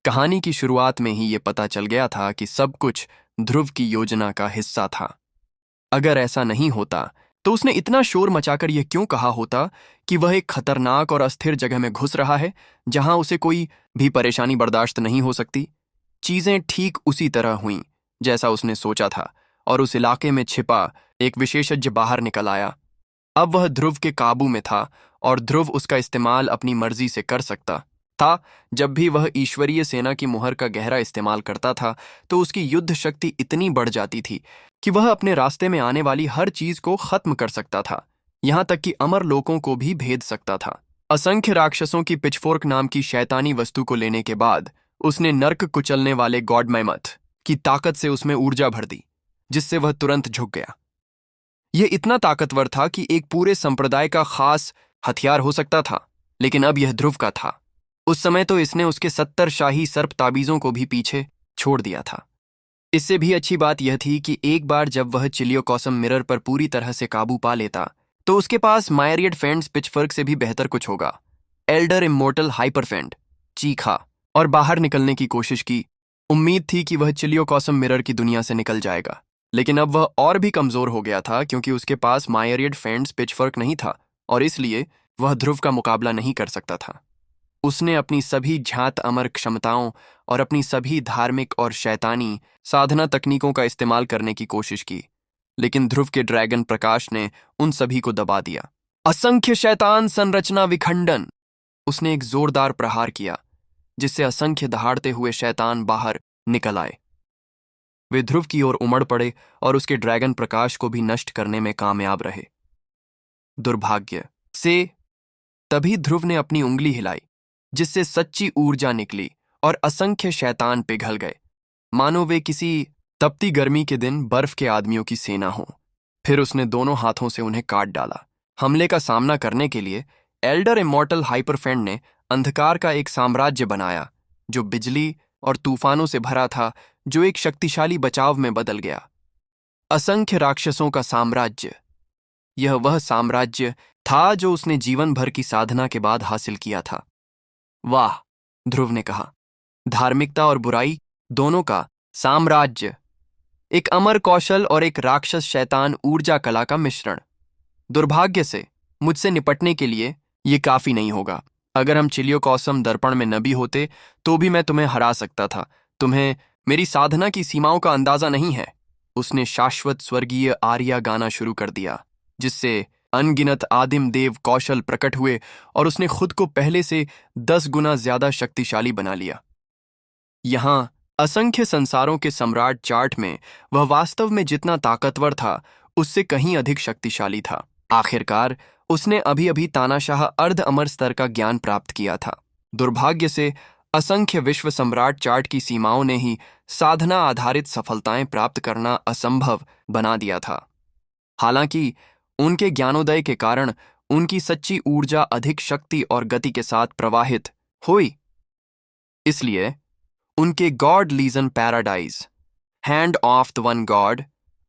कहानी की शुरुआत में ही ये पता चल गया था कि सब कुछ ध्रुव की योजना का हिस्सा था। अगर ऐसा नहीं होता तो उसने इतना शोर मचाकर यह क्यों कहा होता कि वह एक खतरनाक और अस्थिर जगह में घुस रहा है जहां उसे कोई भी परेशानी बर्दाश्त नहीं हो सकती। चीजें ठीक उसी तरह हुईं जैसा उसने सोचा था, और उस इलाके में छिपा एक विशेषज्ञ बाहर निकल आया। अब वह ध्रुव के काबू में था और ध्रुव उसका इस्तेमाल अपनी मर्जी से कर सकता था। जब भी वह ईश्वरीय सेना की मुहर का गहरा इस्तेमाल करता था तो उसकी युद्ध शक्ति इतनी बढ़ जाती थी कि वह अपने रास्ते में आने वाली हर चीज को खत्म कर सकता था, यहां तक कि अमर लोगों को भी भेद सकता था। असंख्य राक्षसों की पिचफोर्क नाम की शैतानी वस्तु को लेने के बाद उसने नर्क कुचलने वाले गॉड मैमथ की ताकत से उसमें ऊर्जा भर दी, जिससे वह तुरंत झुक गया। यह इतना ताकतवर था कि एक पूरे संप्रदाय का खास हथियार हो सकता था, लेकिन अब यह ध्रुव का था। उस समय तो इसने उसके 70 शाही सर्प ताबीजों को भी पीछे छोड़ दिया था। इससे भी अच्छी बात यह थी कि एक बार जब वह चिलियोकॉसम मिरर पर पूरी तरह से काबू पा लेता तो उसके पास मायरियड फेंड्स पिचफर्क से भी बेहतर कुछ होगा। एल्डर इमोर्टल हाइपरफेंड चीखा और बाहर निकलने की कोशिश की। उम्मीद थी कि वह चिलियोकॉसम मिरर की दुनिया से निकल जाएगा, लेकिन अब वह और भी कमजोर हो गया था क्योंकि उसके पास मायरियड फेंड्स पिचफर्क नहीं था, और इसलिए वह ध्रुव का मुकाबला नहीं कर सकता था। उसने अपनी सभी ज्ञात अमर क्षमताओं और अपनी सभी धार्मिक और शैतानी साधना तकनीकों का इस्तेमाल करने की कोशिश की, लेकिन ध्रुव के ड्रैगन प्रकाश ने उन सभी को दबा दिया। असंख्य शैतान संरचना विखंडन। उसने एक जोरदार प्रहार किया जिससे असंख्य दहाड़ते हुए शैतान बाहर निकल आए। वे ध्रुव की ओर उमड़ पड़े और उसके ड्रैगन प्रकाश को भी नष्ट करने में कामयाब रहे। दुर्भाग्य से तभी ध्रुव ने अपनी उंगली हिलाई, जिससे सच्ची ऊर्जा निकली और असंख्य शैतान पिघल गए, मानो वे किसी तपती गर्मी के दिन बर्फ के आदमियों की सेना हो। फिर उसने दोनों हाथों से उन्हें काट डाला। हमले का सामना करने के लिए एल्डर इमॉर्टल हाइपरफेंड ने अंधकार का एक साम्राज्य बनाया जो बिजली और तूफानों से भरा था, जो एक शक्तिशाली बचाव में बदल गया। असंख्य राक्षसों का साम्राज्य। यह वह साम्राज्य था जो उसने जीवन भर की साधना के बाद हासिल किया था। वाह, ध्रुव ने कहा, धार्मिकता और बुराई दोनों का साम्राज्य, एक अमर कौशल और एक राक्षस शैतान ऊर्जा कला का मिश्रण। दुर्भाग्य से मुझसे निपटने के लिए ये काफी नहीं होगा। अगर हम चिलियोकॉसम दर्पण में न भी होते तो भी मैं तुम्हें हरा सकता था। तुम्हें मेरी साधना की सीमाओं का अंदाजा नहीं है। उसने शाश्वत स्वर्गीय आर्या गाना शुरू कर दिया, जिससे अनगिनत आदिम देव कौशल प्रकट हुए और उसने खुद को पहले से 10 गुना ज्यादा शक्तिशाली बना लिया। यहां असंख्य संसारों के सम्राट चार्ट में वह वास्तव में जितना ताकतवर था उससे कहीं अधिक शक्तिशाली था। आखिरकार उसने अभी अभी तानाशाह अर्ध अमर स्तर का ज्ञान प्राप्त किया था। दुर्भाग्य से असंख्य विश्व सम्राट चार्ट की सीमाओं ने ही साधना आधारित सफलताएं प्राप्त करना असंभव बना दिया था। हालांकि उनके ज्ञानोदय के कारण उनकी सच्ची ऊर्जा अधिक शक्ति और गति के साथ प्रवाहित हुई। इसलिए उनके god legion paradise, hand of the one god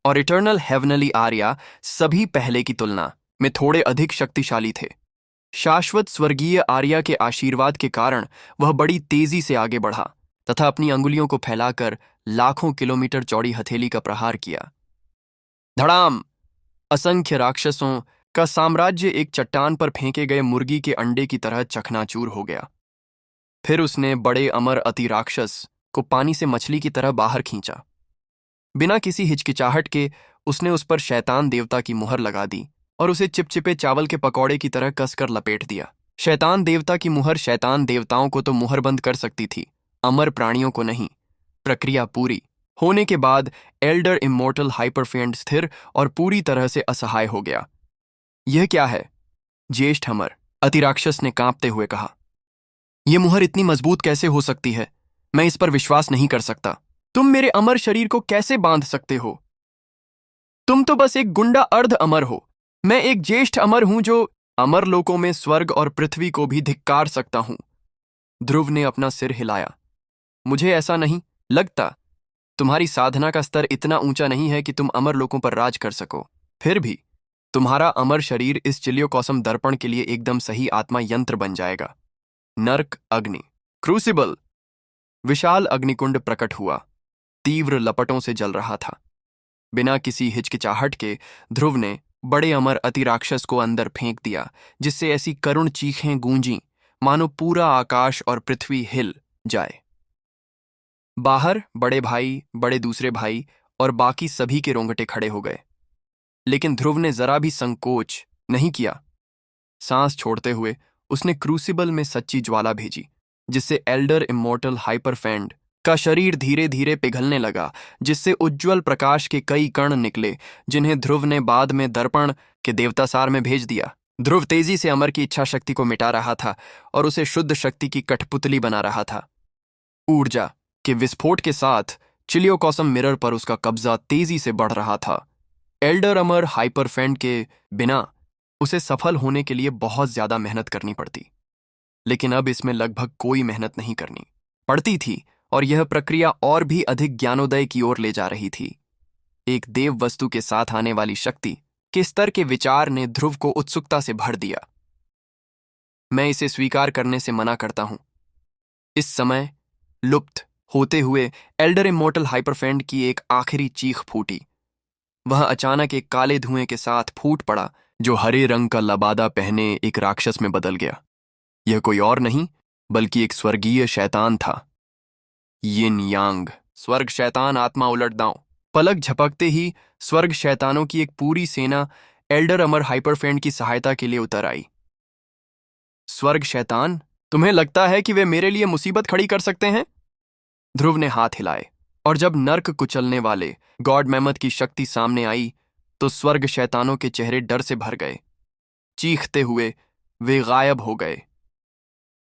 और इटर्नल हेवनली आर्या सभी पहले की तुलना में थोड़े अधिक शक्तिशाली थे। शाश्वत स्वर्गीय आर्या के आशीर्वाद के कारण वह बड़ी तेजी से आगे बढ़ा तथा अपनी अंगुलियों को फैलाकर लाखों किलोमीटर चौड़ी हथेली का प्रहार किया। धड़ाम! असंख्य राक्षसों का साम्राज्य एक चट्टान पर फेंके गए मुर्गी के अंडे की तरह चकनाचूर हो गया। फिर उसने बड़े अमर अति राक्षस को पानी से मछली की तरह बाहर खींचा। बिना किसी हिचकिचाहट के उसने उस पर शैतान देवता की मुहर लगा दी और उसे चिपचिपे चावल के पकौड़े की तरह कसकर लपेट दिया। शैतान देवता की मुहर शैतान देवताओं को तो मुहरबंद कर सकती थी, अमर प्राणियों को नहीं। प्रक्रिया पूरी होने के बाद एल्डर इमोर्टल हाइपरफेंड स्थिर और पूरी तरह से असहाय हो गया। यह क्या है? ज्येष्ठ अमर अतिराक्षस ने कांपते हुए कहा। यह मुहर इतनी मजबूत कैसे हो सकती है? मैं इस पर विश्वास नहीं कर सकता। तुम मेरे अमर शरीर को कैसे बांध सकते हो? तुम तो बस एक गुंडा अर्ध अमर हो। मैं एक ज्येष्ठ अमर हूं जो अमर लोकों में स्वर्ग और पृथ्वी को भी धिक्कार सकता हूं। ध्रुव ने अपना सिर हिलाया। मुझे ऐसा नहीं लगता। तुम्हारी साधना का स्तर इतना ऊंचा नहीं है कि तुम अमर लोकों पर राज कर सको। फिर भी तुम्हारा अमर शरीर इस चिलियोकॉसम दर्पण के लिए एकदम सही आत्मा यंत्र बन जाएगा। नर्क अग्नि क्रूसिबल। विशाल अग्निकुंड प्रकट हुआ, तीव्र लपटों से जल रहा था। बिना किसी हिचकिचाहट के ध्रुव ने बड़े अमर अतिराक्षस को अंदर फेंक दिया, जिससे ऐसी करुण चीखें गूंजीं मानो पूरा आकाश और पृथ्वी हिल जाए। बाहर बड़े भाई, बड़े दूसरे भाई और बाकी सभी के रोंगटे खड़े हो गए, लेकिन ध्रुव ने जरा भी संकोच नहीं किया। सांस छोड़ते हुए उसने क्रूसिबल में सच्ची ज्वाला भेजी, जिससे एल्डर इमोर्टल हाइपरफेंड का शरीर धीरे धीरे पिघलने लगा, जिससे उज्ज्वल प्रकाश के कई कण निकले, जिन्हें ध्रुव ने बाद में दर्पण के देवतासार में भेज दिया। ध्रुव तेजी से अमर की इच्छा शक्ति को मिटा रहा था और उसे शुद्ध शक्ति की कठपुतली बना रहा था। ऊर्जा के विस्फोट के साथ चिलियोकॉसम मिरर पर उसका कब्जा तेजी से बढ़ रहा था। एल्डर अमर हाइपरफेंड के बिना उसे सफल होने के लिए बहुत ज्यादा मेहनत करनी पड़ती, लेकिन अब इसमें लगभग कोई मेहनत नहीं करनी पड़ती थी और यह प्रक्रिया और भी अधिक ज्ञानोदय की ओर ले जा रही थी। एक देव वस्तु के साथ आने वाली शक्ति के स्तर के विचार ने ध्रुव को उत्सुकता से भर दिया। मैं इसे स्वीकार करने से मना करता हूं। इस समय लुप्त होते हुए एल्डर इमोर्टल हाइपरफेंड की एक आखिरी चीख फूटी। वह अचानक एक काले धुएं के साथ फूट पड़ा, जो हरे रंग का लबादा पहने एक राक्षस में बदल गया। यह कोई और नहीं बल्कि एक स्वर्गीय शैतान था। यिन यांग, स्वर्ग शैतान आत्मा उलट दांव। पलक झपकते ही स्वर्ग शैतानों की एक पूरी सेना एल्डर अमर हाइपरफेंड की सहायता के लिए उतर आई। स्वर्ग शैतान, तुम्हें लगता है कि वे मेरे लिए मुसीबत खड़ी कर सकते हैं? ध्रुव ने हाथ हिलाए, और जब नर्क कुचलने वाले गॉड मैमथ की शक्ति सामने आई तो स्वर्ग शैतानों के चेहरे डर से भर गए। चीखते हुए वे गायब हो गए।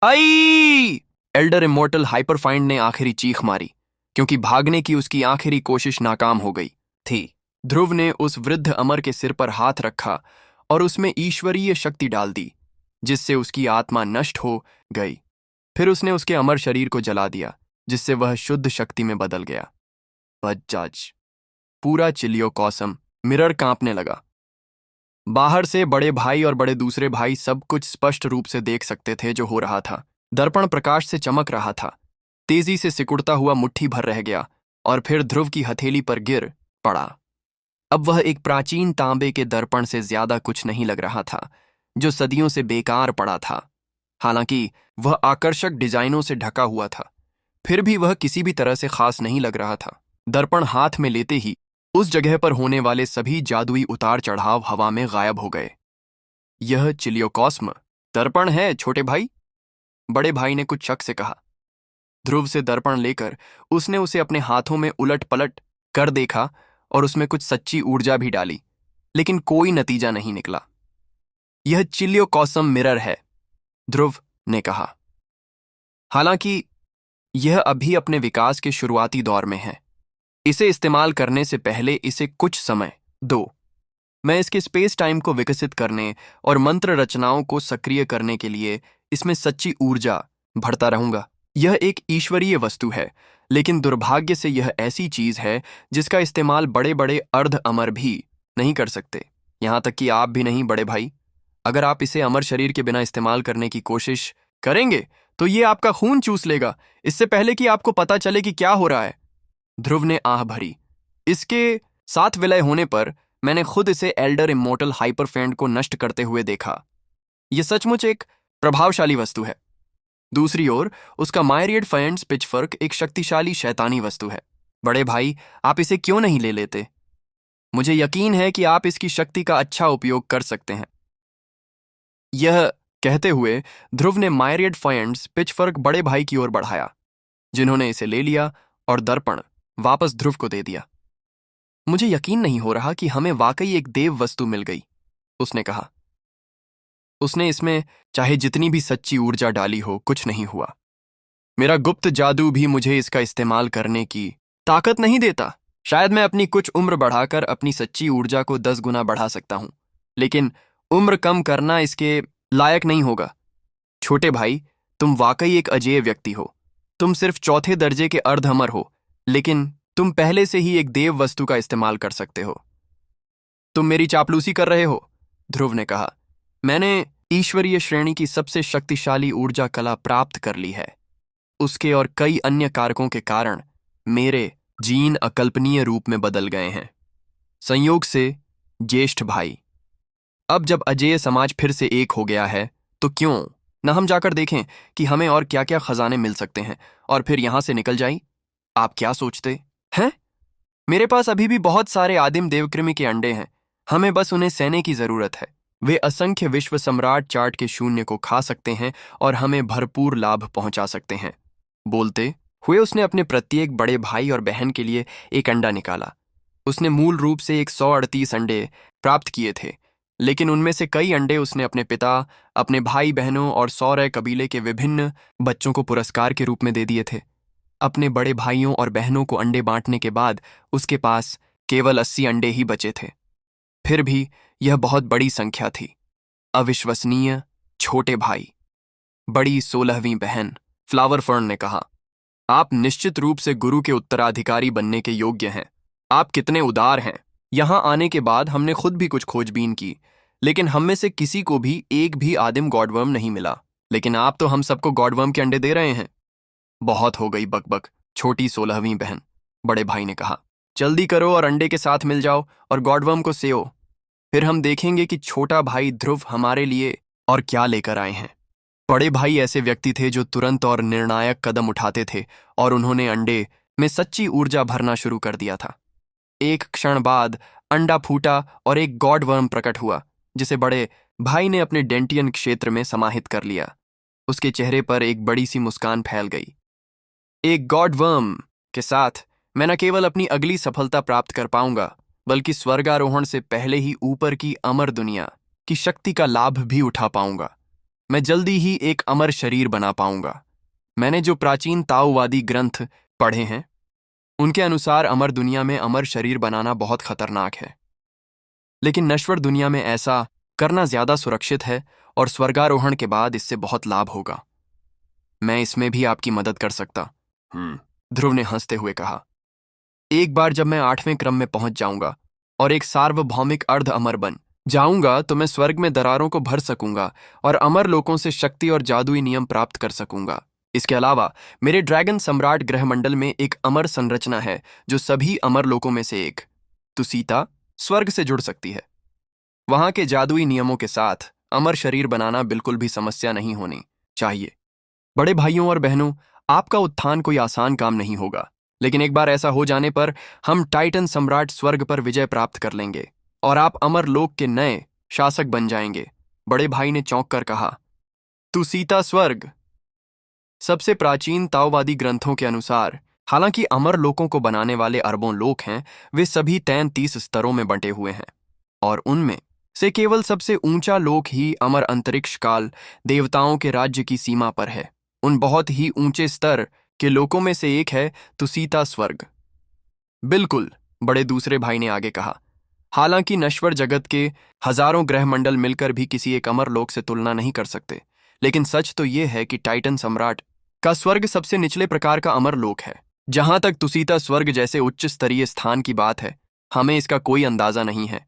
आई! एल्डर इमोर्टल हाइपरफाइंड ने आखिरी चीख मारी, क्योंकि भागने की उसकी आखिरी कोशिश नाकाम हो गई थी। ध्रुव ने उस वृद्ध अमर के सिर पर हाथ रखा और उसमें ईश्वरीय शक्ति डाल दी, जिससे उसकी आत्मा नष्ट हो गई। फिर उसने उसके अमर शरीर को जला दिया, जिससे वह शुद्ध शक्ति में बदल गया। बज्जाज, पूरा चिलियोकॉसम मिरर कांपने लगा। बाहर से बड़े भाई और बड़े दूसरे भाई सब कुछ स्पष्ट रूप से देख सकते थे जो हो रहा था। दर्पण प्रकाश से चमक रहा था, तेजी से सिकुड़ता हुआ मुट्ठी भर रह गया और फिर ध्रुव की हथेली पर गिर पड़ा। अब वह एक प्राचीन तांबे के दर्पण से ज्यादा कुछ नहीं लग रहा था, जो सदियों से बेकार पड़ा था। हालांकि वह आकर्षक डिजाइनों से ढका हुआ था, फिर भी वह किसी भी तरह से खास नहीं लग रहा था। दर्पण हाथ में लेते ही उस जगह पर होने वाले सभी जादुई उतार चढ़ाव हवा में गायब हो गए। यह चिलियोकॉस्म दर्पण है छोटे भाई, बड़े भाई ने कुछ शक से कहा। ध्रुव से दर्पण लेकर उसने उसे अपने हाथों में उलट पलट कर देखा और उसमें कुछ सच्ची ऊर्जा भी डाली, लेकिन कोई नतीजा नहीं निकला। यह चिलियोकॉस्म मिरर है, ध्रुव ने कहा। हालांकि यह अभी अपने विकास के शुरुआती दौर में है। इसे इस्तेमाल करने से पहले इसे कुछ समय दो। मैं इसके स्पेस टाइम को विकसित करने और मंत्र रचनाओं को सक्रिय करने के लिए इसमें सच्ची ऊर्जा भरता रहूंगा। यह एक ईश्वरीय वस्तु है, लेकिन दुर्भाग्य से यह ऐसी चीज है जिसका इस्तेमाल बड़े बड़े अर्ध अमर भी नहीं कर सकते, यहां तक कि आप भी नहीं बड़े भाई। अगर आप इसे अमर शरीर के बिना इस्तेमाल करने की कोशिश करेंगे तो ये आपका खून चूस लेगा, इससे पहले कि आपको पता चले कि क्या हो रहा है। ध्रुव ने आह भरी। इसके साथ विलय होने पर मैंने खुद इसे एल्डर इमोर्टल हाइपरफेंड को नष्ट करते हुए देखा। यह सचमुच एक प्रभावशाली वस्तु है। दूसरी ओर उसका मायरियड फायंड्स पिचफर्क एक शक्तिशाली शैतानी वस्तु है। बड़े भाई, आप इसे क्यों नहीं ले लेते? मुझे यकीन है कि आप इसकी शक्ति का अच्छा उपयोग कर सकते हैं। यह कहते हुए ध्रुव ने मायरियड फायंड्स पिचफर्क बड़े भाई की ओर बढ़ाया, जिन्होंने इसे ले लिया और दर्पण वापस ध्रुव को दे दिया। मुझे यकीन नहीं हो रहा कि हमें वाकई एक देव वस्तु मिल गई, उसने कहा। उसने इसमें चाहे जितनी भी सच्ची ऊर्जा डाली हो, कुछ नहीं हुआ। मेरा गुप्त जादू भी मुझे इसका इस्तेमाल करने की ताकत नहीं देता। शायद मैं अपनी कुछ उम्र बढ़ाकर अपनी सच्ची ऊर्जा को 10 गुना बढ़ा सकता हूं, लेकिन उम्र कम करना इसके लायक नहीं होगा। छोटे भाई, तुम वाकई एक अजेय व्यक्ति हो। तुम सिर्फ चौथे दर्जे के अर्धअमर हो, लेकिन तुम पहले से ही एक देव वस्तु का इस्तेमाल कर सकते हो। तुम मेरी चापलूसी कर रहे हो, ध्रुव ने कहा। मैंने ईश्वरीय श्रेणी की सबसे शक्तिशाली ऊर्जा कला प्राप्त कर ली है। उसके और कई अन्य कारकों के कारण मेरे जीन अकल्पनीय रूप में बदल गए हैं। संयोग से ज्येष्ठ भाई, अब जब अजेय समाज फिर से एक हो गया है तो क्यों न हम जाकर देखें कि हमें और क्या क्या खजाने मिल सकते हैं और फिर यहां से निकल जाएं। आप क्या सोचते हैं? मेरे पास अभी भी बहुत सारे आदिम देवकृमि के अंडे हैं, हमें बस उन्हें सेने की जरूरत है। वे असंख्य विश्व सम्राट चार्ट के शून्य को खा सकते हैं और हमें भरपूर लाभ पहुंचा सकते हैं। बोलते हुए उसने अपने प्रत्येक बड़े भाई और बहन के लिए एक अंडा निकाला। उसने मूल रूप से 138 अंडे प्राप्त किए थे, लेकिन उनमें से कई अंडे उसने अपने पिता, अपने भाई बहनों और सौरय कबीले के विभिन्न बच्चों को पुरस्कार के रूप में दे दिए थे। अपने बड़े भाइयों और बहनों को अंडे बांटने के बाद उसके पास केवल 80 अंडे ही बचे थे। फिर भी यह बहुत बड़ी संख्या थी। अविश्वसनीय। छोटे भाई, बड़ी 16वीं बहन फ्लावर फर्न ने कहा, आप निश्चित रूप से गुरु के उत्तराधिकारी बनने के योग्य हैं। आप कितने उदार हैं। यहां आने के बाद हमने खुद भी कुछ खोजबीन की, लेकिन हम में से किसी को भी एक भी आदिम गॉडवर्म नहीं मिला। लेकिन आप तो हम सबको गॉडवर्म के अंडे दे रहे हैं। बहुत हो गई बकबक, छोटी 16वीं बहन, बड़े भाई ने कहा। जल्दी करो और अंडे के साथ मिल जाओ और गॉडवर्म को सेओ। फिर हम देखेंगे कि छोटा भाई ध्रुव हमारे लिए और क्या लेकर आए हैं। बड़े भाई ऐसे व्यक्ति थे जो तुरंत और निर्णायक कदम उठाते थे और उन्होंने अंडे में सच्ची ऊर्जा भरना शुरू कर दिया था। एक क्षण बाद अंडा फूटा और एक गॉडवर्म प्रकट हुआ, जिसे बड़े भाई ने अपने डेंटियन क्षेत्र में समाहित कर लिया। उसके चेहरे पर एक बड़ी सी मुस्कान फैल गई। एक गॉडवर्म के साथ मैं न केवल अपनी अगली सफलता प्राप्त कर पाऊंगा, बल्कि स्वर्गारोहण से पहले ही ऊपर की अमर दुनिया की शक्ति का लाभ भी उठा पाऊंगा। मैं जल्दी ही एक अमर शरीर बना पाऊंगा। मैंने जो प्राचीन ताओवादी ग्रंथ पढ़े हैं, उनके अनुसार अमर दुनिया में अमर शरीर बनाना बहुत खतरनाक है, लेकिन नश्वर दुनिया में ऐसा करना ज्यादा सुरक्षित है और स्वर्गारोहण के बाद इससे बहुत लाभ होगा। मैं इसमें भी आपकी मदद कर सकता। ध्रुव ने हंसते हुए कहा, एक बार जब मैं 8वें क्रम में पहुंच जाऊंगा और एक सार्वभौमिक अर्ध अमर बन जाऊंगा तो मैं स्वर्ग में दरारों को भर सकूंगा और अमर लोकों से शक्ति और जादुई नियम प्राप्त कर सकूंगा। इसके अलावा मेरे ड्रैगन सम्राट ग्रहमंडल में एक अमर संरचना है जो सभी अमर लोकों में से एक, तुसीता, स्वर्ग से जुड़ सकती है। वहां के जादुई नियमों के साथ अमर शरीर बनाना बिल्कुल भी समस्या नहीं होनी चाहिए। बड़े भाइयों और बहनों, आपका उत्थान कोई आसान काम नहीं होगा, लेकिन एक बार ऐसा हो जाने पर हम टाइटन सम्राट स्वर्ग पर विजय प्राप्त कर लेंगे और आप अमर लोक के नए शासक बन जाएंगे। बड़े भाई ने चौंक कर कहा, तुसीता स्वर्ग। सबसे प्राचीन ताओवादी ग्रंथों के अनुसार, हालांकि अमर लोकों को बनाने वाले अरबों लोक हैं, वे सभी 33 स्तरों में बंटे हुए हैं और उनमें से केवल सबसे ऊंचा लोक ही अमर अंतरिक्ष काल देवताओं के राज्य की सीमा पर है। उन बहुत ही ऊंचे स्तर के लोकों में से एक है तुसीता स्वर्ग। बिल्कुल, बड़े दूसरे भाई ने आगे कहा, हालांकि नश्वर जगत के हजारों ग्रहमंडल मिलकर भी किसी एक अमर लोक से तुलना नहीं कर सकते, लेकिन सच तो यह है कि टाइटन सम्राट का स्वर्ग सबसे निचले प्रकार का अमर लोक है। जहां तक तुसीता स्वर्ग जैसे उच्च स्तरीय स्थान की बात है, हमें इसका कोई अंदाजा नहीं है।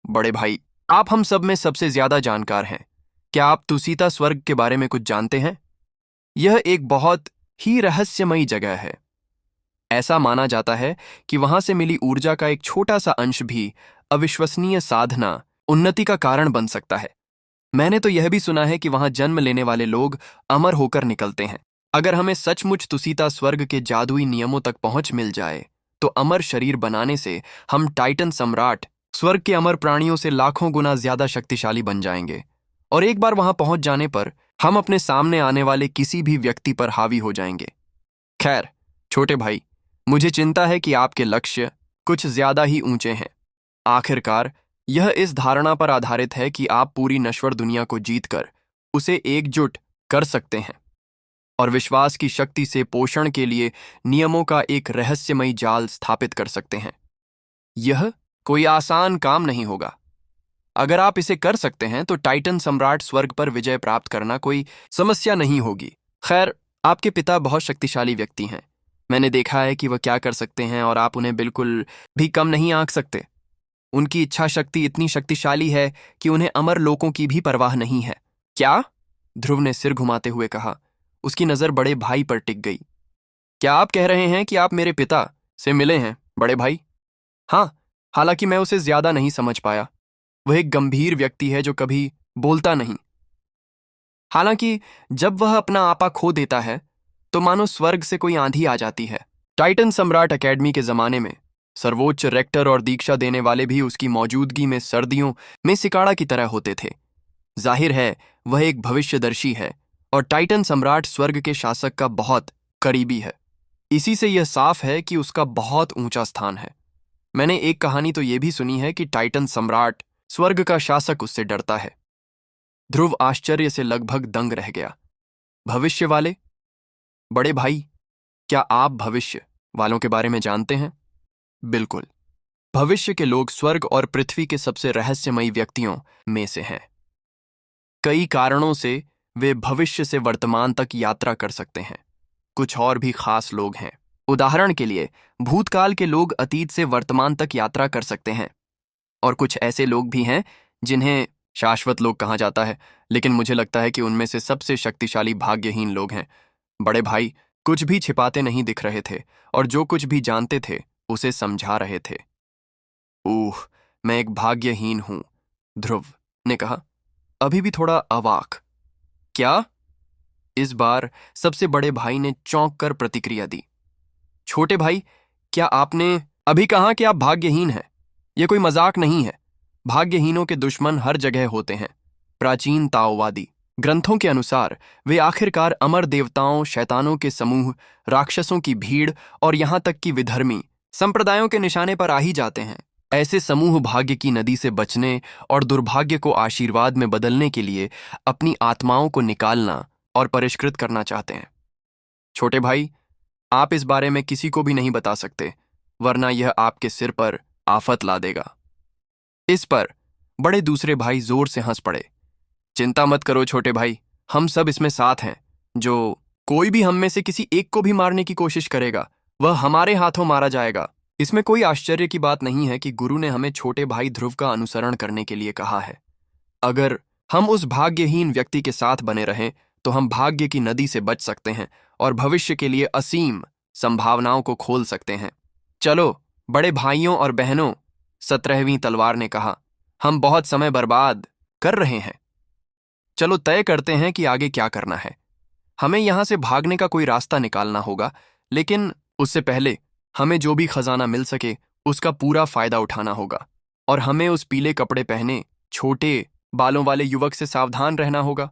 बड़े भाई, आप हम सब में सबसे ज्यादा जानकार हैं। क्या आप तुसीता स्वर्ग के बारे में कुछ जानते हैं? यह एक बहुत ही रहस्यमयी जगह है। ऐसा माना जाता है कि वहां से मिली ऊर्जा का एक छोटा सा अंश भी अविश्वसनीय साधना उन्नति का कारण बन सकता है। मैंने तो यह भी सुना है कि वहां जन्म लेने वाले लोग अमर होकर निकलते हैं। अगर हमें सचमुच तुसीता स्वर्ग के जादुई नियमों तक पहुंच मिल जाए तो अमर शरीर बनाने से हम टाइटन सम्राट स्वर्ग के अमर प्राणियों से लाखों गुना ज्यादा शक्तिशाली बन जाएंगे और एक बार वहां पहुंच जाने पर हम अपने सामने आने वाले किसी भी व्यक्ति पर हावी हो जाएंगे। खैर छोटे भाई, मुझे चिंता है कि आपके लक्ष्य कुछ ज्यादा ही ऊंचे हैं। आखिरकार यह इस धारणा पर आधारित है कि आप पूरी नश्वर दुनिया को जीतकर उसे एकजुट कर सकते हैं और विश्वास की शक्ति से पोषण के लिए नियमों का एक रहस्यमयी जाल स्थापित कर सकते हैं। यह कोई आसान काम नहीं होगा। अगर आप इसे कर सकते हैं तो टाइटन सम्राट स्वर्ग पर विजय प्राप्त करना कोई समस्या नहीं होगी। खैर, आपके पिता बहुत शक्तिशाली व्यक्ति हैं। मैंने देखा है कि वह क्या कर सकते हैं और आप उन्हें बिल्कुल भी कम नहीं आंक सकते। उनकी इच्छा शक्ति इतनी शक्तिशाली है कि उन्हें अमर लोकों की भी परवाह नहीं है। क्या? ध्रुव ने सिर घुमाते हुए कहा। उसकी नजर बड़े भाई पर टिक गई। क्या आप कह रहे हैं कि आप मेरे पिता से मिले हैं, बड़े भाई? हाँ, हालांकि मैं उसे ज्यादा नहीं समझ पाया। वह एक गंभीर व्यक्ति है जो कभी बोलता नहीं। हालांकि जब वह अपना आपा खो देता है तो मानो स्वर्ग से कोई आंधी आ जाती है। टाइटन सम्राट एकेडमी के जमाने में सर्वोच्च रेक्टर और दीक्षा देने वाले भी उसकी मौजूदगी में सर्दियों में सिकाड़ा की तरह होते थे। जाहिर है वह एक भविष्यदर्शी है और टाइटन सम्राट स्वर्ग के शासक का बहुत करीबी है। इसी से यह साफ है कि उसका बहुत ऊंचा स्थान है। मैंने एक कहानी तो यह भी सुनी है कि टाइटन सम्राट स्वर्ग का शासक उससे डरता है। ध्रुव आश्चर्य से लगभग दंग रह गया। भविष्य वाले? बड़े भाई, क्या आप भविष्य वालों के बारे में जानते हैं? बिल्कुल। भविष्य के लोग स्वर्ग और पृथ्वी के सबसे रहस्यमयी व्यक्तियों में से हैं। कई कारणों से वे भविष्य से वर्तमान तक यात्रा कर सकते हैं। कुछ और भी खास लोग हैं। उदाहरण के लिए, भूतकाल के लोग अतीत से वर्तमान तक यात्रा कर सकते हैं। और कुछ ऐसे लोग भी हैं जिन्हें शाश्वत लोग कहा जाता है, लेकिन मुझे लगता है कि उनमें से सबसे शक्तिशाली भाग्यहीन लोग हैं। बड़े भाई कुछ भी छिपाते नहीं दिख रहे थे और जो कुछ भी जानते थे उसे समझा रहे थे। ओह, मैं एक भाग्यहीन हूं, ध्रुव ने कहा, अभी भी थोड़ा अवाक। क्या? इस बार सबसे बड़े भाई ने चौंक कर प्रतिक्रिया दी। छोटे भाई, क्या आपने अभी कहा कि आप भाग्यहीन हैं? यह कोई मजाक नहीं है। भाग्यहीनों के दुश्मन हर जगह होते हैं। प्राचीन ताओवादी ग्रंथों के अनुसार वे आखिरकार अमर देवताओं, शैतानों के समूह, राक्षसों की भीड़ और यहां तक कि विधर्मी संप्रदायों के निशाने पर आ ही जाते हैं। ऐसे समूह भाग्य की नदी से बचने और दुर्भाग्य को आशीर्वाद में बदलने के लिए अपनी आत्माओं को निकालना और परिष्कृत करना चाहते हैं। छोटे भाई, आप इस बारे में किसी को भी नहीं बता सकते, वरना यह आपके सिर पर आफत ला देगा। इस पर बड़े दूसरे भाई जोर से हंस पड़े। चिंता मत करो छोटे भाई, हम सब इसमें साथ हैं। जो कोई भी हम में से किसी एक को भी मारने की कोशिश करेगा वह हमारे हाथों मारा जाएगा। इसमें कोई आश्चर्य की बात नहीं है कि गुरु ने हमें छोटे भाई ध्रुव का अनुसरण करने के लिए कहा है। अगर हम उस भाग्यहीन व्यक्ति के साथ बने रहें तो हम भाग्य की नदी से बच सकते हैं और भविष्य के लिए असीम संभावनाओं को खोल सकते हैं। चलो बड़े भाइयों और बहनों, 17वीं तलवार ने कहा, हम बहुत समय बर्बाद कर रहे हैं। चलो तय करते हैं कि आगे क्या करना है। हमें यहां से भागने का कोई रास्ता निकालना होगा, लेकिन उससे पहले हमें जो भी खजाना मिल सके उसका पूरा फायदा उठाना होगा और हमें उस पीले कपड़े पहने छोटे बालों वाले युवक से सावधान रहना होगा।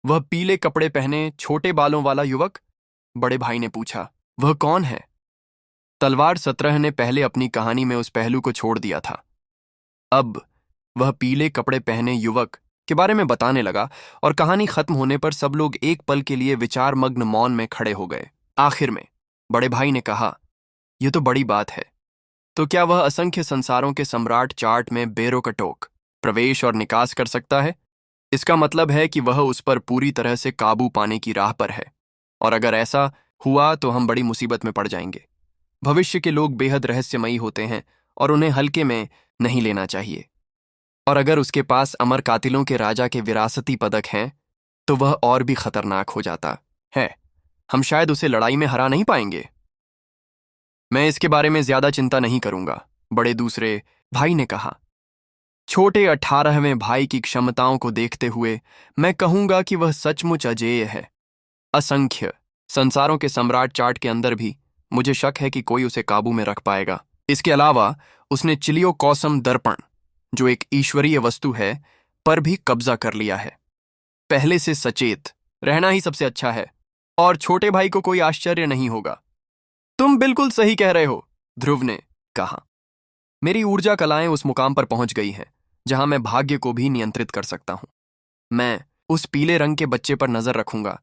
वह पीले कपड़े पहने छोटे बालों वाला युवक? बड़े भाई ने पूछा। वह कौन है? तलवार 17 ने पहले अपनी कहानी में उस पहलू को छोड़ दिया था। अब वह पीले कपड़े पहने युवक के बारे में बताने लगा और कहानी खत्म होने पर सब लोग एक पल के लिए विचारमग्न मौन में खड़े हो गए। आखिर में बड़े भाई ने कहा, यह तो बड़ी बात है। तो क्या वह असंख्य संसारों के सम्राट चार्ट में बेरोकटोक प्रवेश और निकास कर सकता है? इसका मतलब है कि वह उस पर पूरी तरह से काबू पाने की राह पर है, और अगर ऐसा हुआ तो हम बड़ी मुसीबत में पड़ जाएंगे। भविष्य के लोग बेहद रहस्यमयी होते हैं और उन्हें हल्के में नहीं लेना चाहिए। और अगर उसके पास अमर कातिलों के राजा के विरासती पदक हैं तो वह और भी खतरनाक हो जाता है। हम शायद उसे लड़ाई में हरा नहीं पाएंगे। मैं इसके बारे में ज्यादा चिंता नहीं करूंगा, बड़े दूसरे भाई ने कहा। छोटे 18वें भाई की क्षमताओं को देखते हुए मैं कहूंगा कि वह सचमुच अजेय है। असंख्य संसारों के सम्राट चार्ट के अंदर भी मुझे शक है कि कोई उसे काबू में रख पाएगा। इसके अलावा उसने चिलियो कौसम दर्पण, जो एक ईश्वरीय वस्तु है, पर भी कब्जा कर लिया है। पहले से सचेत रहना ही सबसे अच्छा है, और छोटे भाई को कोई आश्चर्य नहीं होगा। तुम बिल्कुल सही कह रहे हो, ध्रुव ने कहा। मेरी ऊर्जा कलाएं उस मुकाम पर पहुंच गई हैं जहां मैं भाग्य को भी नियंत्रित कर सकता हूं। मैं उस पीले रंग के बच्चे पर नजर रखूंगा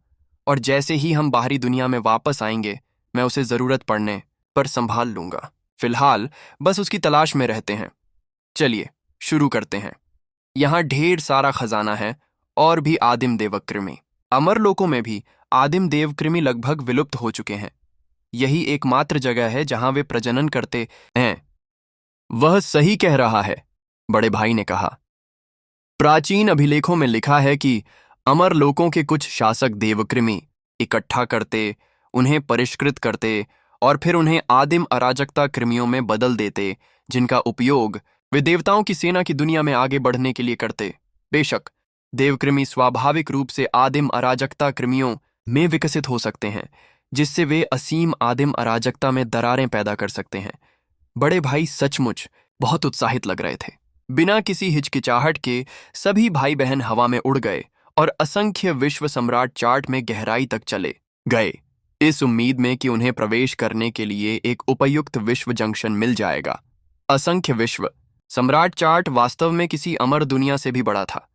और जैसे ही हम बाहरी दुनिया में वापस आएंगे मैं उसे जरूरत पड़ने पर संभाल लूंगा। फिलहाल बस उसकी तलाश में रहते हैं। चलिए शुरू करते हैं। यहां ढेर सारा खजाना है और भी आदिम देवकृमि। अमर लोकों में भी आदिम देवकृमि लगभग विलुप्त हो चुके हैं। यही एकमात्र जगह है जहां वे प्रजनन करते हैं। वह सही कह रहा है, बड़े भाई ने कहा। प्राचीन अभिलेखों में लिखा है कि अमर लोकों के कुछ शासक देवकृमि इकट्ठा करते, उन्हें परिष्कृत करते और फिर उन्हें आदिम अराजकता कृमियों में बदल देते, जिनका उपयोग वे देवताओं की सेना की दुनिया में आगे बढ़ने के लिए करते। बेशक देवकृमि स्वाभाविक रूप से आदिम अराजकता कृमियों में विकसित हो सकते हैं, जिससे वे असीम आदिम अराजकता में दरारें पैदा कर सकते हैं। बड़े भाई सचमुच बहुत उत्साहित लग रहे थे। बिना किसी हिचकिचाहट के सभी भाई बहन हवा में उड़ गए और असंख्य विश्व सम्राट चार्ट में गहराई तक चले गए, इस उम्मीद में कि उन्हें प्रवेश करने के लिए एक उपयुक्त विश्व जंक्शन मिल जाएगा। असंख्य विश्व सम्राट चार्ट वास्तव में किसी अमर दुनिया से भी बड़ा था,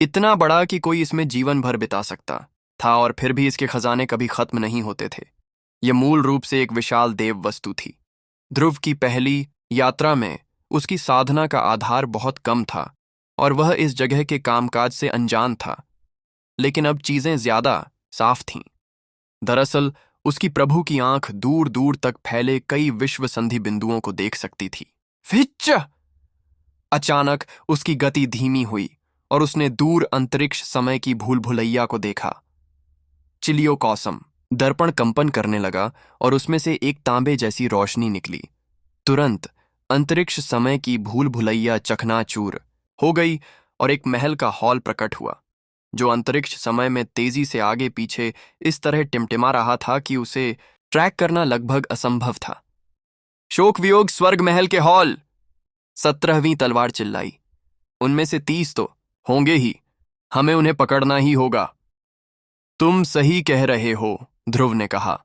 इतना बड़ा कि कोई इसमें जीवन भर बिता सकता था, और फिर भी इसके खजाने कभी खत्म नहीं होते थे। यह मूल रूप से एक विशाल देव वस्तु थी। ध्रुव की पहली यात्रा में उसकी साधना का आधार बहुत कम था और वह इस जगह के कामकाज से अनजान था, लेकिन अब चीजें ज्यादा साफ थीं। दरअसल उसकी प्रभु की आंख दूर दूर तक फैले कई विश्व संधि बिंदुओं को देख सकती थी। फिच! अचानक उसकी गति धीमी हुई और उसने दूर अंतरिक्ष समय की भूल भुलैया को देखा। चिलियोकॉसम दर्पण कंपन करने लगा और उसमें से एक तांबे जैसी रोशनी निकली। तुरंत अंतरिक्ष समय की भूल भुलैया चकनाचूर हो गई और एक महल का हॉल प्रकट हुआ, जो अंतरिक्ष समय में तेजी से आगे पीछे इस तरह टिमटिमा रहा था कि उसे ट्रैक करना लगभग असंभव था। शोक वियोग स्वर्ग महल के हॉल! 17वीं तलवार चिल्लाई। उनमें से 30 तो होंगे ही, हमें उन्हें पकड़ना ही होगा। तुम सही कह रहे हो, ध्रुव ने कहा।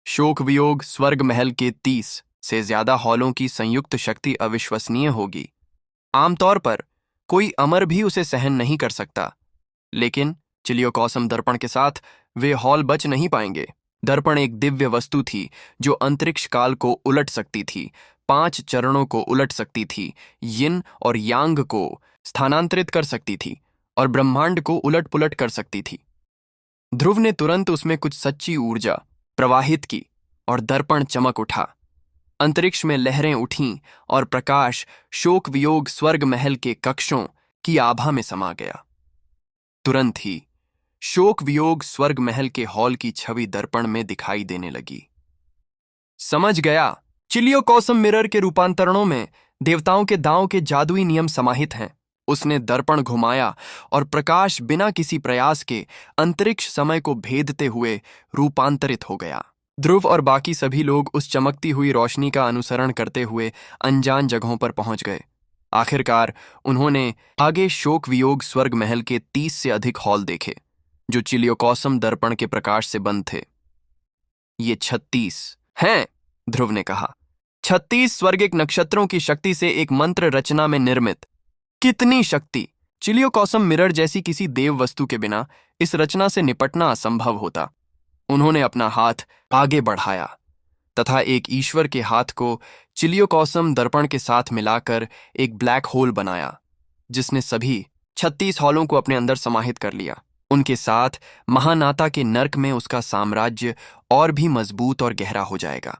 शोक वियोग स्वर्ग महल के 30 से ज्यादा हॉलों की संयुक्त शक्ति अविश्वसनीय होगी। आमतौर पर कोई अमर भी उसे सहन नहीं कर सकता, लेकिन चिलियोकॉसम दर्पण के साथ वे हॉल बच नहीं पाएंगे। दर्पण एक दिव्य वस्तु थी जो अंतरिक्ष काल को उलट सकती थी, 5 चरणों को उलट सकती थी, यिन और यांग को स्थानांतरित कर सकती थी और ब्रह्मांड को उलट पुलट कर सकती थी। ध्रुव ने तुरंत उसमें कुछ सच्ची ऊर्जा प्रवाहित की और दर्पण चमक उठा। अंतरिक्ष में लहरें उठीं और प्रकाश शोक वियोग स्वर्ग महल के कक्षों की आभा में समा गया। तुरंत ही शोक वियोग स्वर्ग महल के हॉल की छवि दर्पण में दिखाई देने लगी। समझ गया, चिलियोकॉसम मिरर के रूपांतरणों में देवताओं के दांव के जादुई नियम समाहित हैं। उसने दर्पण घुमाया और प्रकाश बिना किसी प्रयास के अंतरिक्ष समय को भेदते हुए रूपांतरित हो गया। ध्रुव और बाकी सभी लोग उस चमकती हुई रोशनी का अनुसरण करते हुए अनजान जगहों पर पहुंच गए। आखिरकार उन्होंने आगे शोक वियोग स्वर्ग महल के 30 से अधिक हॉल देखे, जो चिलियोकॉसम दर्पण के प्रकाश से बंद थे। ये 36 हैं, ध्रुव ने कहा। 36 स्वर्गिक नक्षत्रों की शक्ति से एक मंत्र रचना में निर्मित। कितनी शक्ति! चिलियोकॉसम मिरर जैसी किसी देव वस्तु के बिना इस रचना से निपटना असंभव होता। उन्होंने अपना हाथ आगे बढ़ाया तथा एक ईश्वर के हाथ को चिलियोकॉसम दर्पण के साथ मिलाकर एक ब्लैक होल बनाया, जिसने सभी 36 हॉलों को अपने अंदर समाहित कर लिया। उनके साथ महानाता के नर्क में उसका साम्राज्य और भी मजबूत और गहरा हो जाएगा।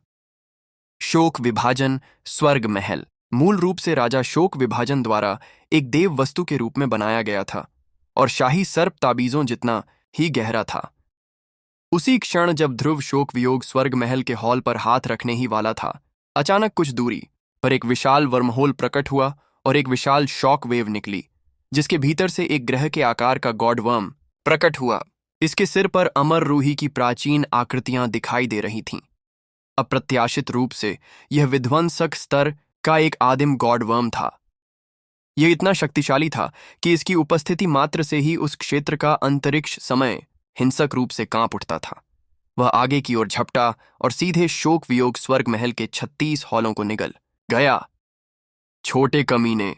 शोक विभाजन स्वर्ग महल मूल रूप से राजा शोक विभाजन द्वारा एक देव वस्तु के रूप में बनाया गया था और शाही सर्प ताबीजों जितना ही गहरा था। उसी क्षण जब ध्रुव शोक वियोग स्वर्ग महल के हॉल पर हाथ रखने ही वाला था, अचानक कुछ दूरी पर एक विशाल वर्महोल प्रकट हुआ और एक विशाल शॉक वेव निकली, जिसके भीतर से एक ग्रह के आकार का गॉड वर्म प्रकट हुआ। इसके सिर पर अमर रूही की प्राचीन आकृतियां दिखाई दे रही थीं। अप्रत्याशित रूप से यह विध्वंसक स्तर का एक आदिम गॉड वर्म था। यह इतना शक्तिशाली था कि इसकी उपस्थिति मात्र से ही उस क्षेत्र का अंतरिक्ष समय हिंसक रूप से कांप उठता था। वह आगे की ओर झपटा और सीधे शोक वियोग स्वर्ग महल के 36 हॉलों को निगल गया। छोटे कमीने,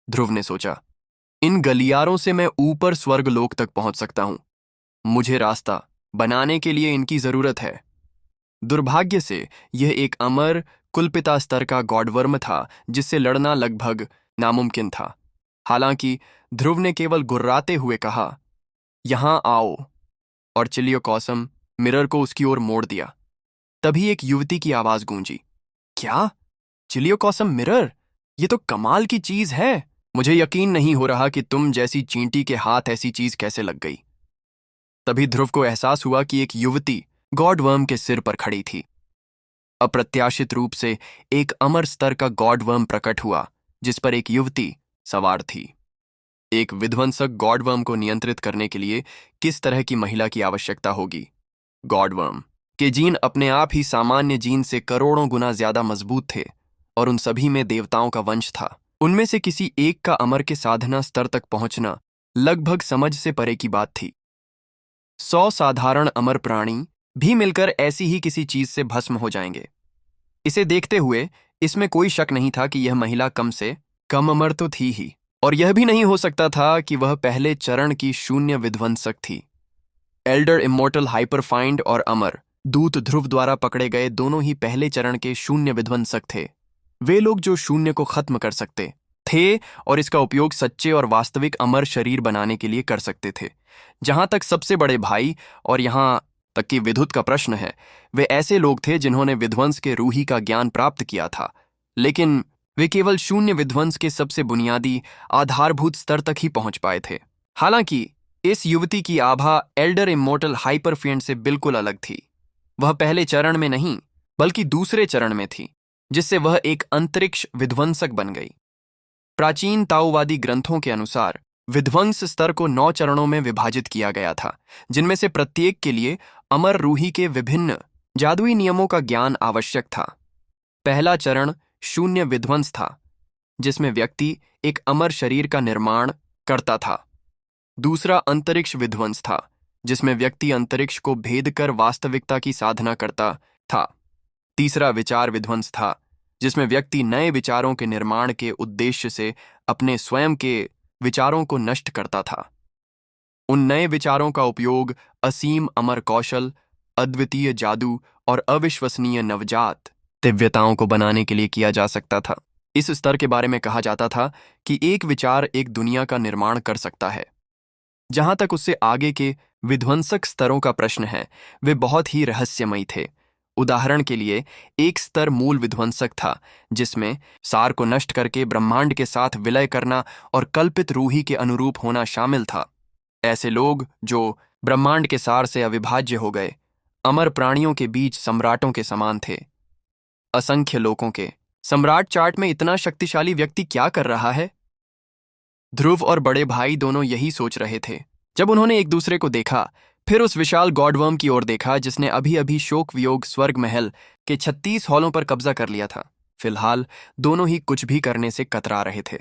ध्रुव ने सोचा, इन गलियारों से मैं ऊपर स्वर्गलोक तक पहुंच सकता हूं। मुझे रास्ता बनाने के लिए इनकी जरूरत है। दुर्भाग्य से यह एक अमर कुलपिता स्तर का गॉडवर्म था, जिससे लड़ना लगभग नामुमकिन था। हालांकि ध्रुव ने केवल गुर्राते हुए कहा, यहां आओ, और चिलियोकॉसम मिरर को उसकी ओर मोड़ दिया। तभी एक युवती की आवाज गूंजी, क्या? चिलियोकॉसम मिरर? ये तो कमाल की चीज है। मुझे यकीन नहीं हो रहा कि तुम जैसी चींटी के हाथ ऐसी चीज कैसे लग गई। तभी ध्रुव को एहसास हुआ कि एक युवती गॉडवर्म के सिर पर खड़ी थी। अप्रत्याशित रूप से एक अमर स्तर का गॉडवर्म प्रकट हुआ जिस पर एक युवती सवार थी। एक विध्वंसक गॉडवर्म को नियंत्रित करने के लिए किस तरह की महिला की आवश्यकता होगी? गॉडवर्म के जीन अपने आप ही सामान्य जीन से करोड़ों गुना ज्यादा मजबूत थे और उन सभी में देवताओं का वंश था। उनमें से किसी एक का अमर के साधना स्तर तक पहुंचना लगभग समझ से परे की बात थी। 100 साधारण अमर प्राणी भी मिलकर ऐसी ही किसी चीज से भस्म हो जाएंगे। इसे देखते हुए इसमें कोई शक नहीं था कि यह महिला कम से कम अमर तो थी ही, और यह भी नहीं हो सकता था कि वह पहले चरण की शून्य विध्वंसक थी। एल्डर इमोर्टल हाइपरफाइंड और अमर दूत ध्रुव द्वारा पकड़े गए दोनों ही पहले चरण के शून्य विध्वंसक थे। वे लोग जो शून्य को खत्म कर सकते थे और इसका उपयोग सच्चे और वास्तविक अमर शरीर बनाने के लिए कर सकते थे। जहां तक सबसे बड़े भाई और यहां तक कि विद्युत का प्रश्न है, वे ऐसे लोग थे जिन्होंने विध्वंस के रूही का ज्ञान प्राप्त किया था, लेकिन वे केवल शून्य विध्वंस के सबसे बुनियादी आधारभूत स्तर तक ही पहुंच पाए थे। हालांकि इस युवती की आभा एल्डर इमोर्टल हाइपरफिएंट से बिल्कुल अलग थी। वह पहले चरण में नहीं बल्कि दूसरे चरण में थी, जिससे वह एक अंतरिक्ष विध्वंसक बन गई। प्राचीन ताओवादी ग्रंथों के अनुसार विध्वंस स्तर को 9 चरणों में विभाजित किया गया था, जिनमें से प्रत्येक के लिए अमर रूही के विभिन्न जादुई नियमों का ज्ञान आवश्यक था। पहला चरण शून्य विध्वंस था, जिसमें व्यक्ति एक अमर शरीर का निर्माण करता था। दूसरा अंतरिक्ष विध्वंस था, जिसमें व्यक्ति अंतरिक्ष को भेद कर वास्तविकता की साधना करता था। तीसरा विचार विध्वंस था, जिसमें व्यक्ति नए विचारों के निर्माण के उद्देश्य से अपने स्वयं के विचारों को नष्ट करता था। उन नए विचारों का उपयोग असीम अमर कौशल, अद्वितीय जादू और अविश्वसनीय नवजात दिव्यताओं को बनाने के लिए किया जा सकता था। इस स्तर के बारे में कहा जाता था कि एक विचार एक दुनिया का निर्माण कर सकता है। जहां तक उससे आगे के विध्वंसक स्तरों का प्रश्न है, वे बहुत ही रहस्यमयी थे। उदाहरण के लिए, एक स्तर मूल विध्वंसक था, जिसमें सार को नष्ट करके ब्रह्मांड के साथ विलय करना और कल्पित रूही के अनुरूप होना शामिल था। ऐसे लोग जो ब्रह्मांड के सार से अविभाज्य हो गए, अमर प्राणियों के बीच सम्राटों के समान थे। असंख्य लोगों के सम्राट चार्ट में इतना शक्तिशाली व्यक्ति क्या कर रहा है? ध्रुव और बड़े भाई दोनों यही सोच रहे थे जब उन्होंने एक दूसरे को देखा, फिर उस विशाल गॉडवर्म की ओर देखा जिसने अभी अभी शोक वियोग स्वर्ग महल के 36 हॉलों पर कब्जा कर लिया था। फिलहाल दोनों ही कुछ भी करने से कतरा रहे थे।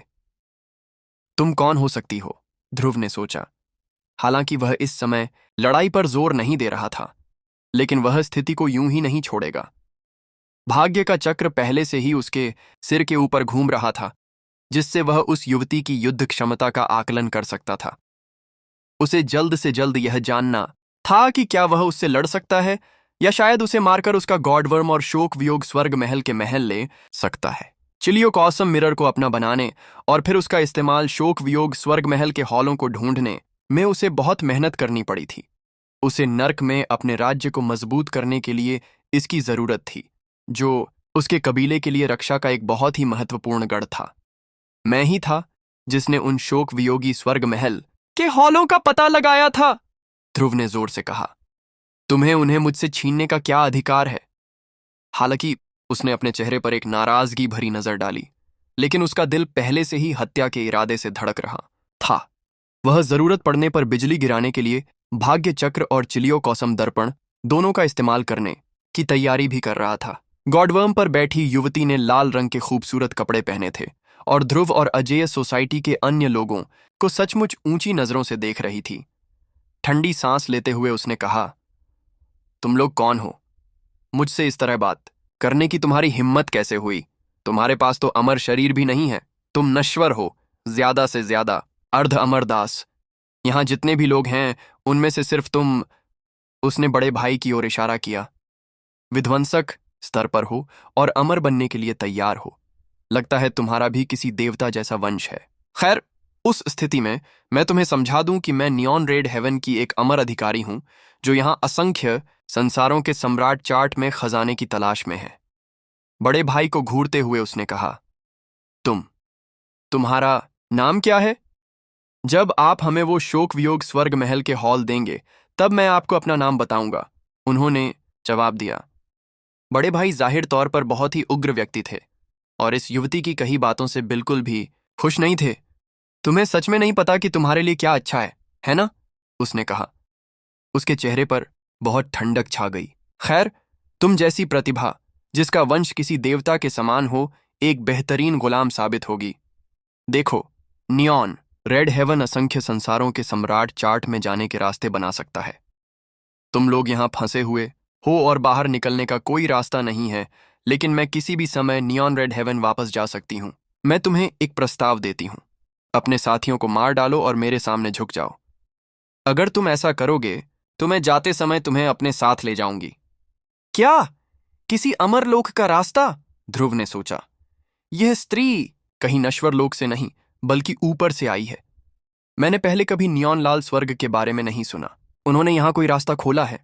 तुम कौन हो सकती हो? ध्रुव ने सोचा। हालांकि वह इस समय लड़ाई पर जोर नहीं दे रहा था, लेकिन वह स्थिति को यूं ही नहीं छोड़ेगा। भाग्य का चक्र पहले से ही उसके सिर के ऊपर घूम रहा था, जिससे वह उस युवती की युद्ध क्षमता का आकलन कर सकता था। उसे जल्द से जल्द यह जानना था कि क्या वह उससे लड़ सकता है या शायद उसे मारकर उसका गॉडवर्म और शोक वियोग स्वर्ग महल के महल ले सकता है। चिलियो कॉसम मिरर को अपना बनाने और फिर उसका इस्तेमाल शोक वियोग स्वर्ग महल के हॉलों को ढूंढने में उसे बहुत मेहनत करनी पड़ी थी। उसे नर्क में अपने राज्य को मजबूत करने के लिए इसकी जरूरत थी, जो उसके कबीले के लिए रक्षा का एक बहुत ही महत्वपूर्ण गढ़ था। मैं ही था जिसने उन शोक वियोगी स्वर्ग महल के हॉलों का पता लगाया था, ध्रुव ने जोर से कहा। तुम्हें उन्हें मुझसे छीनने का क्या अधिकार है? हालांकि उसने अपने चेहरे पर एक नाराजगी भरी नजर डाली, लेकिन उसका दिल पहले से ही हत्या के इरादे से धड़क रहा था। वह जरूरत पड़ने पर बिजली गिराने के लिए भाग्य चक्र और चिलियो कॉसम दर्पण दोनों का इस्तेमाल करने की तैयारी भी कर रहा था। गॉडवर्म पर बैठी युवती ने लाल रंग के खूबसूरत कपड़े पहने थे और ध्रुव और अजेय सोसाइटी के अन्य लोगों को सचमुच ऊंची नजरों से देख रही थी। ठंडी सांस लेते हुए उसने कहा, तुम लोग कौन हो? मुझसे इस तरह बात करने की तुम्हारी हिम्मत कैसे हुई? तुम्हारे पास तो अमर शरीर भी नहीं है। तुम नश्वर हो, ज्यादा से ज्यादा अर्ध अमर दास। यहां जितने भी लोग हैं उनमें से सिर्फ तुम, उसने बड़े भाई की ओर इशारा किया, विध्वंसक स्तर पर हो और अमर बनने के लिए तैयार हो। लगता है तुम्हारा भी किसी देवता जैसा वंश है। खैर, उस स्थिति में मैं तुम्हें समझा दूं कि मैं नियॉन रेड हेवन की एक अमर अधिकारी हूं जो यहां असंख्य संसारों के सम्राट चार्ट में खजाने की तलाश में है। बड़े भाई को घूरते हुए उसने कहा, तुम्हारा नाम क्या है? जब आप हमें वो शोक वियोग स्वर्ग महल के हॉल देंगे तब मैं आपको अपना नाम बताऊंगा, उन्होंने जवाब दिया। बड़े भाई जाहिर तौर पर बहुत ही उग्र व्यक्ति थे और इस युवती की कही बातों से बिल्कुल भी खुश नहीं थे। तुम्हें सच में नहीं पता कि तुम्हारे लिए क्या अच्छा है ना? उसने कहा। उसके चेहरे पर बहुत ठंडक छा गई। खैर, तुम जैसी प्रतिभा जिसका वंश किसी देवता के समान हो एक बेहतरीन गुलाम साबित होगी। देखो, नियॉन रेड हेवन असंख्य संसारों के सम्राट चार्ट में जाने के रास्ते बना सकता है। तुम लोग यहाँ फंसे हुए हो और बाहर निकलने का कोई रास्ता नहीं है, लेकिन मैं किसी भी समय नियॉन रेड हेवन वापस जा सकती हूँ। मैं तुम्हें एक प्रस्ताव देती हूँ। अपने साथियों को मार डालो और मेरे सामने झुक जाओ। अगर तुम ऐसा करोगे तो मैं जाते समय तुम्हें अपने साथ ले जाऊंगी। क्या? किसी अमर लोक का रास्ता? ध्रुव ने सोचा। यह स्त्री कहीं नश्वर लोक से नहीं बल्कि ऊपर से आई है। मैंने पहले कभी नियॉन लाल स्वर्ग के बारे में नहीं सुना। उन्होंने यहां कोई रास्ता खोला है।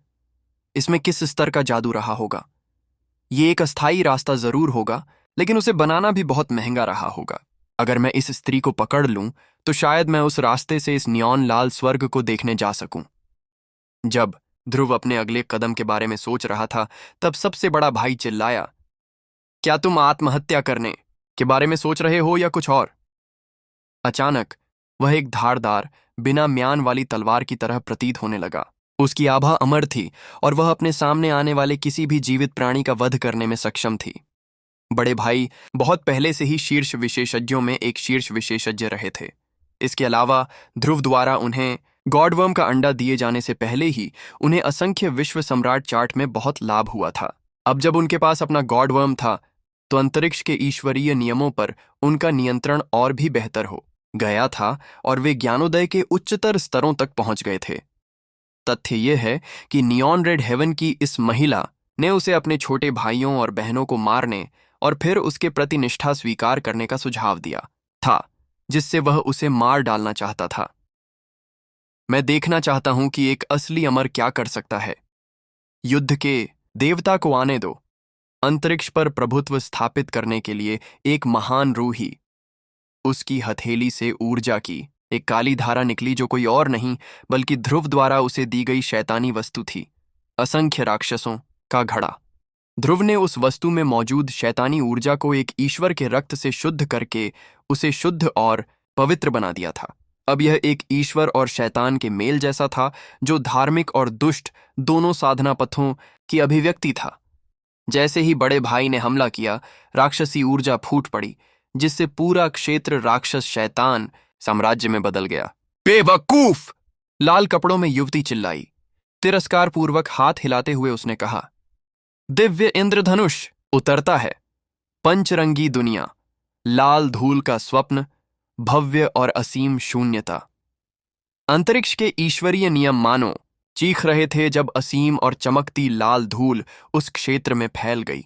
इसमें किस स्तर का जादू रहा होगा? ये एक अस्थायी रास्ता जरूर होगा, लेकिन उसे बनाना भी बहुत महंगा रहा होगा। अगर मैं इस स्त्री को पकड़ लूं तो शायद मैं उस रास्ते से इस नियॉन लाल स्वर्ग को देखने जा सकूं। जब ध्रुव अपने अगले कदम के बारे में सोच रहा था तब सबसे बड़ा भाई चिल्लाया, क्या तुम आत्महत्या करने के बारे में सोच रहे हो या कुछ और? अचानक वह एक धारदार बिना म्यान वाली तलवार की तरह प्रतीत होने लगा। उसकी आभा अमर थी और वह अपने सामने आने वाले किसी भी जीवित प्राणी का वध करने में सक्षम थी। बड़े भाई बहुत पहले से ही शीर्ष विशेषज्ञों में एक शीर्ष विशेषज्ञ रहे थे। इसके अलावा ध्रुव द्वारा उन्हें गॉडवर्म का अंडा दिए जाने से पहले ही उन्हें असंख्य विश्व सम्राट चार्ट में बहुत लाभ हुआ था। अब जब उनके पास अपना गॉडवर्म था तो अंतरिक्ष के ईश्वरीय नियमों पर उनका नियंत्रण और भी बेहतर हो गया था और वे ज्ञानोदय के उच्चतर स्तरों तक पहुंच गए थे। तथ्य यह है कि नियॉन रेड हेवन की इस महिला ने उसे अपने छोटे भाइयों और बहनों को मारने और फिर उसके प्रति निष्ठा स्वीकार करने का सुझाव दिया था, जिससे वह उसे मार डालना चाहता था। मैं देखना चाहता हूं कि एक असली अमर क्या कर सकता है। युद्ध के देवता को आने दो। अंतरिक्ष पर प्रभुत्व स्थापित करने के लिए एक महान रूही। उसकी हथेली से ऊर्जा की एक काली धारा निकली जो कोई और नहीं बल्कि ध्रुव द्वारा उसे दी गई शैतानी वस्तु थी, असंख्य राक्षसों का घड़ा। ध्रुव ने उस वस्तु में मौजूद शैतानी ऊर्जा को एक ईश्वर के रक्त से शुद्ध करके उसे शुद्ध और पवित्र बना दिया था। अब यह एक ईश्वर और शैतान के मेल जैसा था, जो धार्मिक और दुष्ट दोनों साधना पथों की अभिव्यक्ति था। जैसे ही बड़े भाई ने हमला किया, राक्षसी ऊर्जा फूट पड़ी, जिससे पूरा क्षेत्र राक्षस शैतान साम्राज्य में बदल गया। बेवकूफ! लाल कपड़ों में युवती चिल्लाई। तिरस्कार पूर्वक हाथ हिलाते हुए उसने कहा, दिव्य इंद्रधनुष उतरता है। पंचरंगी दुनिया, लाल धूल का स्वप्न, भव्य और असीम शून्यता। अंतरिक्ष के ईश्वरीय नियम मानो चीख रहे थे जब असीम और चमकती लाल धूल उस क्षेत्र में फैल गई।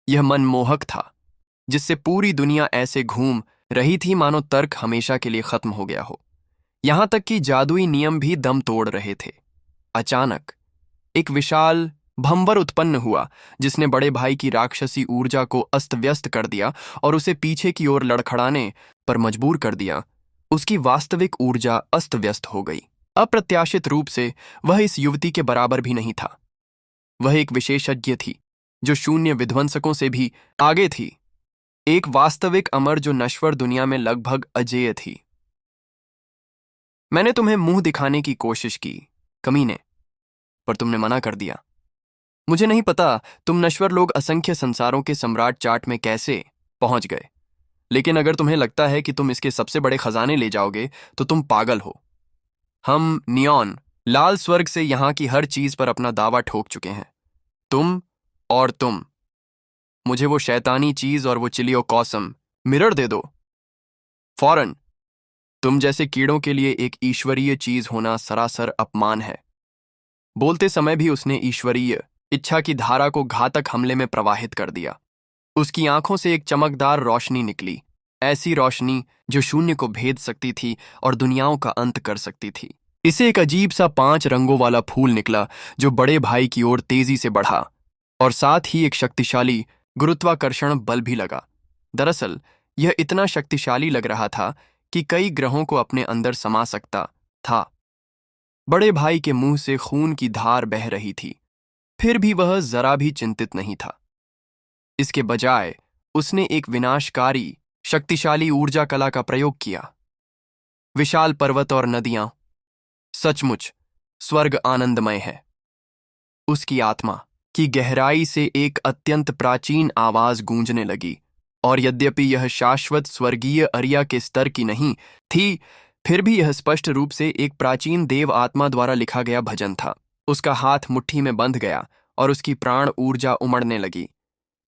यह मनमोहक था, जिससे पूरी दुनिया ऐसे घूम रही थी मानो तर्क हमेशा के लिए खत्म हो गया हो। यहां तक कि जादुई नियम भी दम तोड़ रहे थे। अचानक एक विशाल भंवर उत्पन्न हुआ, जिसने बड़े भाई की राक्षसी ऊर्जा को अस्त व्यस्त कर दिया और उसे पीछे की ओर लड़खड़ाने पर मजबूर कर दिया। उसकी वास्तविक ऊर्जा अस्त व्यस्त हो गई। अप्रत्याशित रूप से वह इस युवती के बराबर भी नहीं था। वह एक विशेषज्ञ थी जो शून्य विध्वंसकों से भी आगे थी, एक वास्तविक अमर जो नश्वर दुनिया में लगभग अजेय थी। मैंने तुम्हें मुंह दिखाने की कोशिश की, कमीने, पर तुमने मना कर दिया। मुझे नहीं पता तुम नश्वर लोग असंख्य संसारों के सम्राट चार्ट में कैसे पहुंच गए, लेकिन अगर तुम्हें लगता है कि तुम इसके सबसे बड़े खजाने ले जाओगे तो तुम पागल हो। हम नियॉन लाल स्वर्ग से यहां की हर चीज पर अपना दावा ठोक चुके हैं। तुम मुझे वो शैतानी चीज और वो चिलियो कॉसम मिरर दे दो फौरन। तुम जैसे कीड़ों के लिए एक ईश्वरीय चीज होना सरासर अपमान है। बोलते समय भी उसने ईश्वरीय इच्छा की धारा को घातक हमले में प्रवाहित कर दिया। उसकी आंखों से एक चमकदार रोशनी निकली, ऐसी रोशनी जो शून्य को भेद सकती थी और दुनियाओं का अंत कर सकती थी। इसे एक अजीब सा 5 रंगों वाला फूल निकला जो बड़े भाई की ओर तेजी से बढ़ा, और साथ ही एक शक्तिशाली गुरुत्वाकर्षण बल भी लगा। दरअसल यह इतना शक्तिशाली लग रहा था कि कई ग्रहों को अपने अंदर समा सकता था। बड़े भाई के मुंह से खून की धार बह रही थी, फिर भी वह जरा भी चिंतित नहीं था। इसके बजाय उसने एक विनाशकारी शक्तिशाली ऊर्जा कला का प्रयोग किया। विशाल पर्वत और नदियां, सचमुच स्वर्ग आनंदमय है। उसकी आत्मा की गहराई से एक अत्यंत प्राचीन आवाज गूंजने लगी, और यद्यपि यह शाश्वत स्वर्गीय अरिया के स्तर की नहीं थी, फिर भी यह स्पष्ट रूप से एक प्राचीन देव आत्मा द्वारा लिखा गया भजन था। उसका हाथ मुट्ठी में बंध गया और उसकी प्राण ऊर्जा उमड़ने लगी,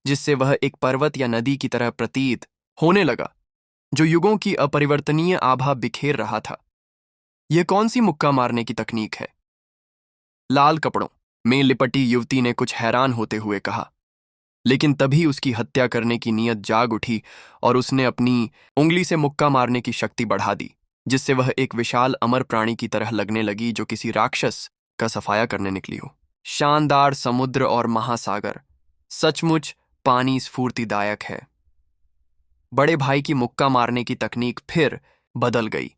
जिससे वह एक पर्वत या नदी की तरह प्रतीत होने लगा, जो युगों की अपरिवर्तनीय आभा बिखेर रहा था। यह कौन सी मुक्का मारने की तकनीक है? लाल कपड़ों में लिपटी युवती ने कुछ हैरान होते हुए कहा। लेकिन तभी उसकी हत्या करने की नीयत जाग उठी और उसने अपनी उंगली से मुक्का मारने की शक्ति बढ़ा दी, जिससे वह एक विशाल अमर प्राणी की तरह लगने लगी, जो किसी राक्षस का सफाया करने निकली हो। शानदार समुद्र और महासागर, सचमुच पानी स्फूर्तिदायक है। बड़े भाई की मुक्का मारने की तकनीक फिर बदल गई,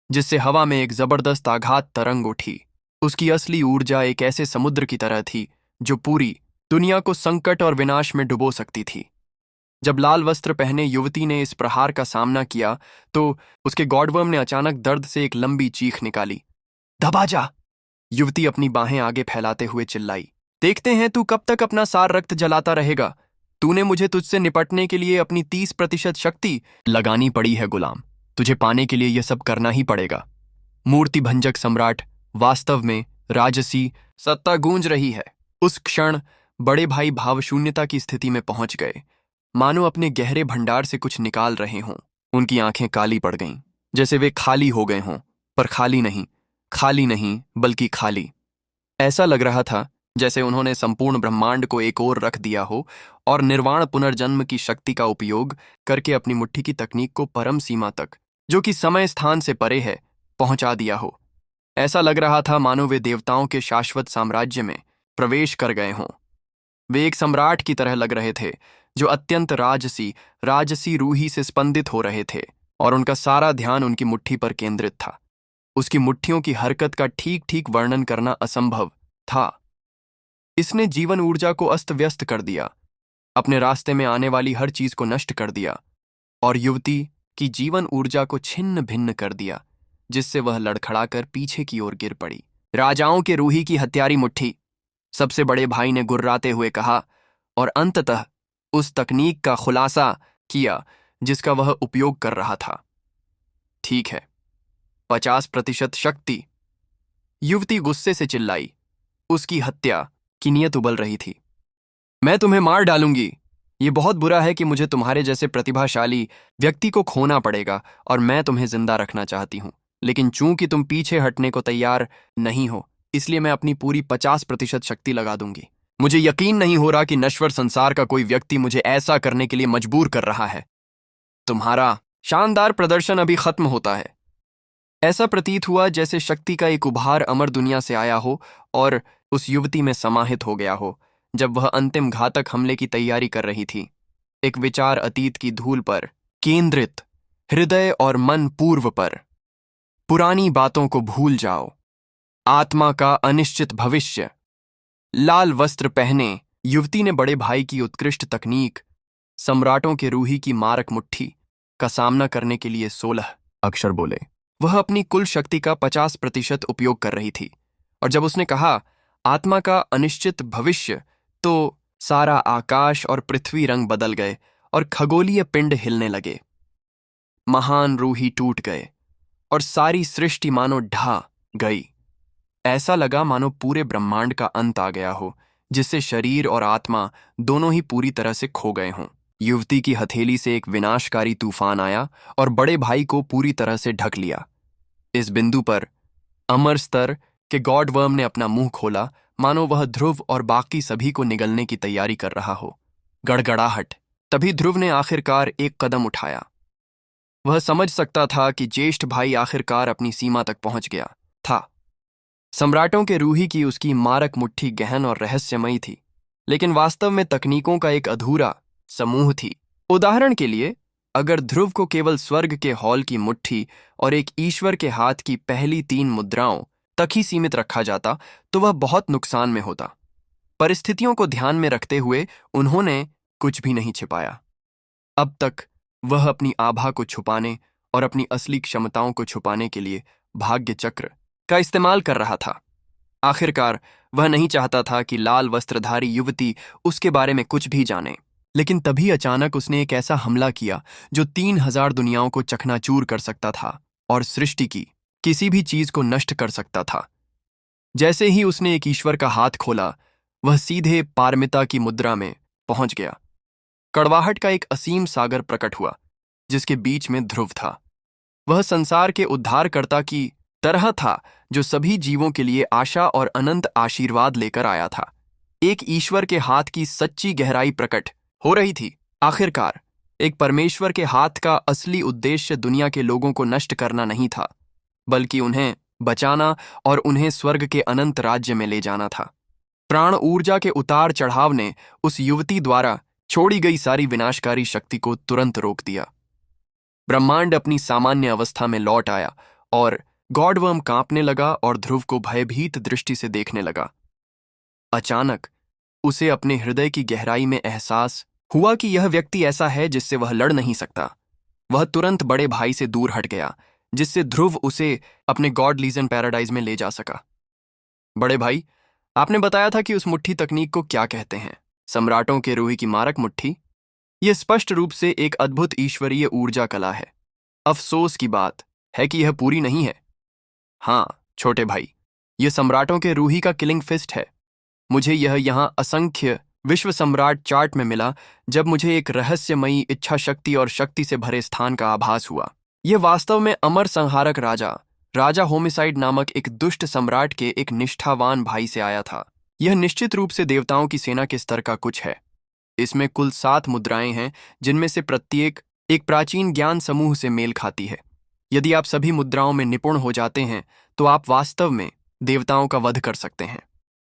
जिससे हवा में एक जबरदस्त आघात तरंग उठी। उसकी असली ऊर्जा एक ऐसे समुद्र की तरह थी जो पूरी दुनिया को संकट और विनाश में डुबो सकती थी। जब लाल वस्त्र पहने युवती ने इस प्रहार का सामना किया, तो उसके गॉडवर्म ने अचानक दर्द से एक लंबी चीख निकाली। दबा जा! युवती अपनी बाहें आगे फैलाते हुए चिल्लाई। देखते हैं तू कब तक अपना सार रक्त जलाता रहेगा। तूने मुझे तुझसे निपटने के लिए अपनी 30% शक्ति लगानी पड़ी है गुलाम। तुझे पाने के लिए यह सब करना ही पड़ेगा। मूर्ति भंजक सम्राट, वास्तव में राजसी सत्ता गूंज रही है। उस क्षण बड़े भाई भावशून्यता की स्थिति में पहुंच गए, मानो अपने गहरे भंडार से कुछ निकाल रहे हों। उनकी आंखें काली पड़ गईं, जैसे वे खाली हो गए हों, पर खाली नहीं बल्कि खाली। ऐसा लग रहा था जैसे उन्होंने संपूर्ण ब्रह्मांड को एक ओर रख दिया हो और निर्वाण पुनर्जन्म की शक्ति का उपयोग करके अपनी मुट्ठी की तकनीक को परम सीमा तक, जो कि समय स्थान से परे है, पहुंचा दिया हो। ऐसा लग रहा था मानो वे देवताओं के शाश्वत साम्राज्य में प्रवेश कर गए हों। वे एक सम्राट की तरह लग रहे थे, जो अत्यंत राजसी रूही से स्पंदित हो रहे थे, और उनका सारा ध्यान उनकी मुट्ठी पर केंद्रित था। उसकी मुट्ठियों की हरकत का ठीक ठीक वर्णन करना असंभव था। इसने जीवन ऊर्जा को अस्त व्यस्त कर दिया, अपने रास्ते में आने वाली हर चीज को नष्ट कर दिया, और युवती की जीवन ऊर्जा को छिन्न भिन्न कर दिया, जिससे वह लड़खड़ाकर पीछे की ओर गिर पड़ी। राजाओं के रूही की हत्यारी मुट्ठी, सबसे बड़े भाई ने गुर्राते हुए कहा, और अंततः उस तकनीक का खुलासा किया जिसका वह उपयोग कर रहा था। ठीक है, 50% शक्ति। युवती गुस्से से चिल्लाई। उसकी हत्या की नीयत उबल रही थी। मैं तुम्हें मार डालूंगी। ये बहुत बुरा है कि मुझे तुम्हारे जैसे प्रतिभाशाली व्यक्ति को खोना पड़ेगा, और मैं तुम्हें जिंदा रखना चाहती हूं, लेकिन चूंकि तुम पीछे हटने को तैयार नहीं हो, इसलिए मैं अपनी पूरी 50% शक्ति लगा दूंगी। मुझे यकीन नहीं हो रहा कि नश्वर संसार का कोई व्यक्ति मुझे ऐसा करने के लिए मजबूर कर रहा है। तुम्हारा शानदार प्रदर्शन अभी खत्म होता है। ऐसा प्रतीत हुआ जैसे शक्ति का एक उभार अमर दुनिया से आया हो और उस युवती में समाहित हो गया हो, जब वह अंतिम घातक हमले की तैयारी कर रही थी। एक विचार अतीत की धूल पर केंद्रित, हृदय और मन पूर्व पर। पुरानी बातों को भूल जाओ। आत्मा का अनिश्चित भविष्य। लाल वस्त्र पहने युवती ने बड़े भाई की उत्कृष्ट तकनीक, सम्राटों के रूही की मारक मुट्ठी का सामना करने के लिए 16 अक्षर बोले। वह अपनी कुल शक्ति का 50% उपयोग कर रही थी, और जब उसने कहा आत्मा का अनिश्चित भविष्य, तो सारा आकाश और पृथ्वी रंग बदल गए और खगोलीय पिंड हिलने लगे। महान रूही टूट गए और सारी सृष्टि मानो ढह गई। ऐसा लगा मानो पूरे ब्रह्मांड का अंत आ गया हो, जिससे शरीर और आत्मा दोनों ही पूरी तरह से खो गए हों। युवती की हथेली से एक विनाशकारी तूफान आया और बड़े भाई को पूरी तरह से ढक लिया। इस बिंदु पर अमर स्तर के गॉडवर्म ने अपना मुंह खोला, मानो वह ध्रुव और बाकी सभी को निगलने की तैयारी कर रहा हो। गड़गड़ाहट। तभी ध्रुव ने आखिरकार एक कदम उठाया। वह समझ सकता था कि ज्येष्ठ भाई आखिरकार अपनी सीमा तक पहुंच गया था। सम्राटों के रूही की उसकी मारक मुट्ठी गहन और रहस्यमयी थी, लेकिन वास्तव में तकनीकों का एक अधूरा समूह थी। उदाहरण के लिए, अगर ध्रुव को केवल स्वर्ग के हॉल की मुट्ठी और एक ईश्वर के हाथ की पहली 3 मुद्राओं तक ही सीमित रखा जाता तो वह बहुत नुकसान में होता। परिस्थितियों को ध्यान में रखते हुए उन्होंने कुछ भी नहीं छिपाया। अब तक वह अपनी आभा को छुपाने और अपनी असली क्षमताओं को छुपाने के लिए भाग्य चक्र का इस्तेमाल कर रहा था। आखिरकार वह नहीं चाहता था कि लाल वस्त्रधारी युवती उसके बारे में कुछ भी जाने। लेकिन तभी अचानक उसने एक ऐसा हमला किया जो 3000 दुनियाओं को चकनाचूर कर सकता था और सृष्टि की किसी भी चीज को नष्ट कर सकता था। जैसे ही उसने एक ईश्वर का हाथ खोला, वह सीधे पारमिता की मुद्रा में पहुंच गया। कड़वाहट का एक असीम सागर प्रकट हुआ जिसके बीच में ध्रुव था। वह संसार के उद्धारकर्ता की तरह था जो सभी जीवों के लिए आशा और अनंत आशीर्वाद लेकर आया था। एक ईश्वर के हाथ की सच्ची गहराई प्रकट हो रही थी। आखिरकार एक परमेश्वर के हाथ का असली उद्देश्य दुनिया के लोगों को नष्ट करना नहीं था, बल्कि उन्हें बचाना और उन्हें स्वर्ग के अनंत राज्य में ले जाना था। प्राण ऊर्जा के उतार चढ़ाव ने उस युवती द्वारा छोड़ी गई सारी विनाशकारी शक्ति को तुरंत रोक दिया। ब्रह्मांड अपनी सामान्य अवस्था में लौट आया और गॉडवर्म कांपने लगा और ध्रुव को भयभीत दृष्टि से देखने लगा। अचानक उसे अपने हृदय की गहराई में एहसास हुआ कि यह व्यक्ति ऐसा है जिससे वह लड़ नहीं सकता। वह तुरंत बड़े भाई से दूर हट गया, जिससे ध्रुव उसे अपने गॉड लीजन पैराडाइज में ले जा सका। बड़े भाई, आपने बताया था कि उस मुट्ठी तकनीक को क्या कहते हैं? सम्राटों के रूही की मारक मुट्ठी? यह स्पष्ट रूप से एक अद्भुत ईश्वरीय ऊर्जा कला है। अफसोस की बात है कि यह पूरी नहीं है। हाँ छोटे भाई, यह सम्राटों के रूही का किलिंग फिस्ट है। मुझे यह यहाँ असंख्य विश्व सम्राट चार्ट में मिला जब मुझे एक रहस्यमयी इच्छा शक्ति और शक्ति से भरे स्थान का आभास हुआ। यह वास्तव में अमर संहारक राजा होमिसाइड नामक एक दुष्ट सम्राट के एक निष्ठावान भाई से आया था। यह निश्चित रूप से देवताओं की सेना के स्तर का कुछ है। इसमें कुल 7 मुद्राएं हैं, जिनमें से प्रत्येक एक प्राचीन ज्ञान समूह से मेल खाती है। यदि आप सभी मुद्राओं में निपुण हो जाते हैं तो आप वास्तव में देवताओं का वध कर सकते हैं।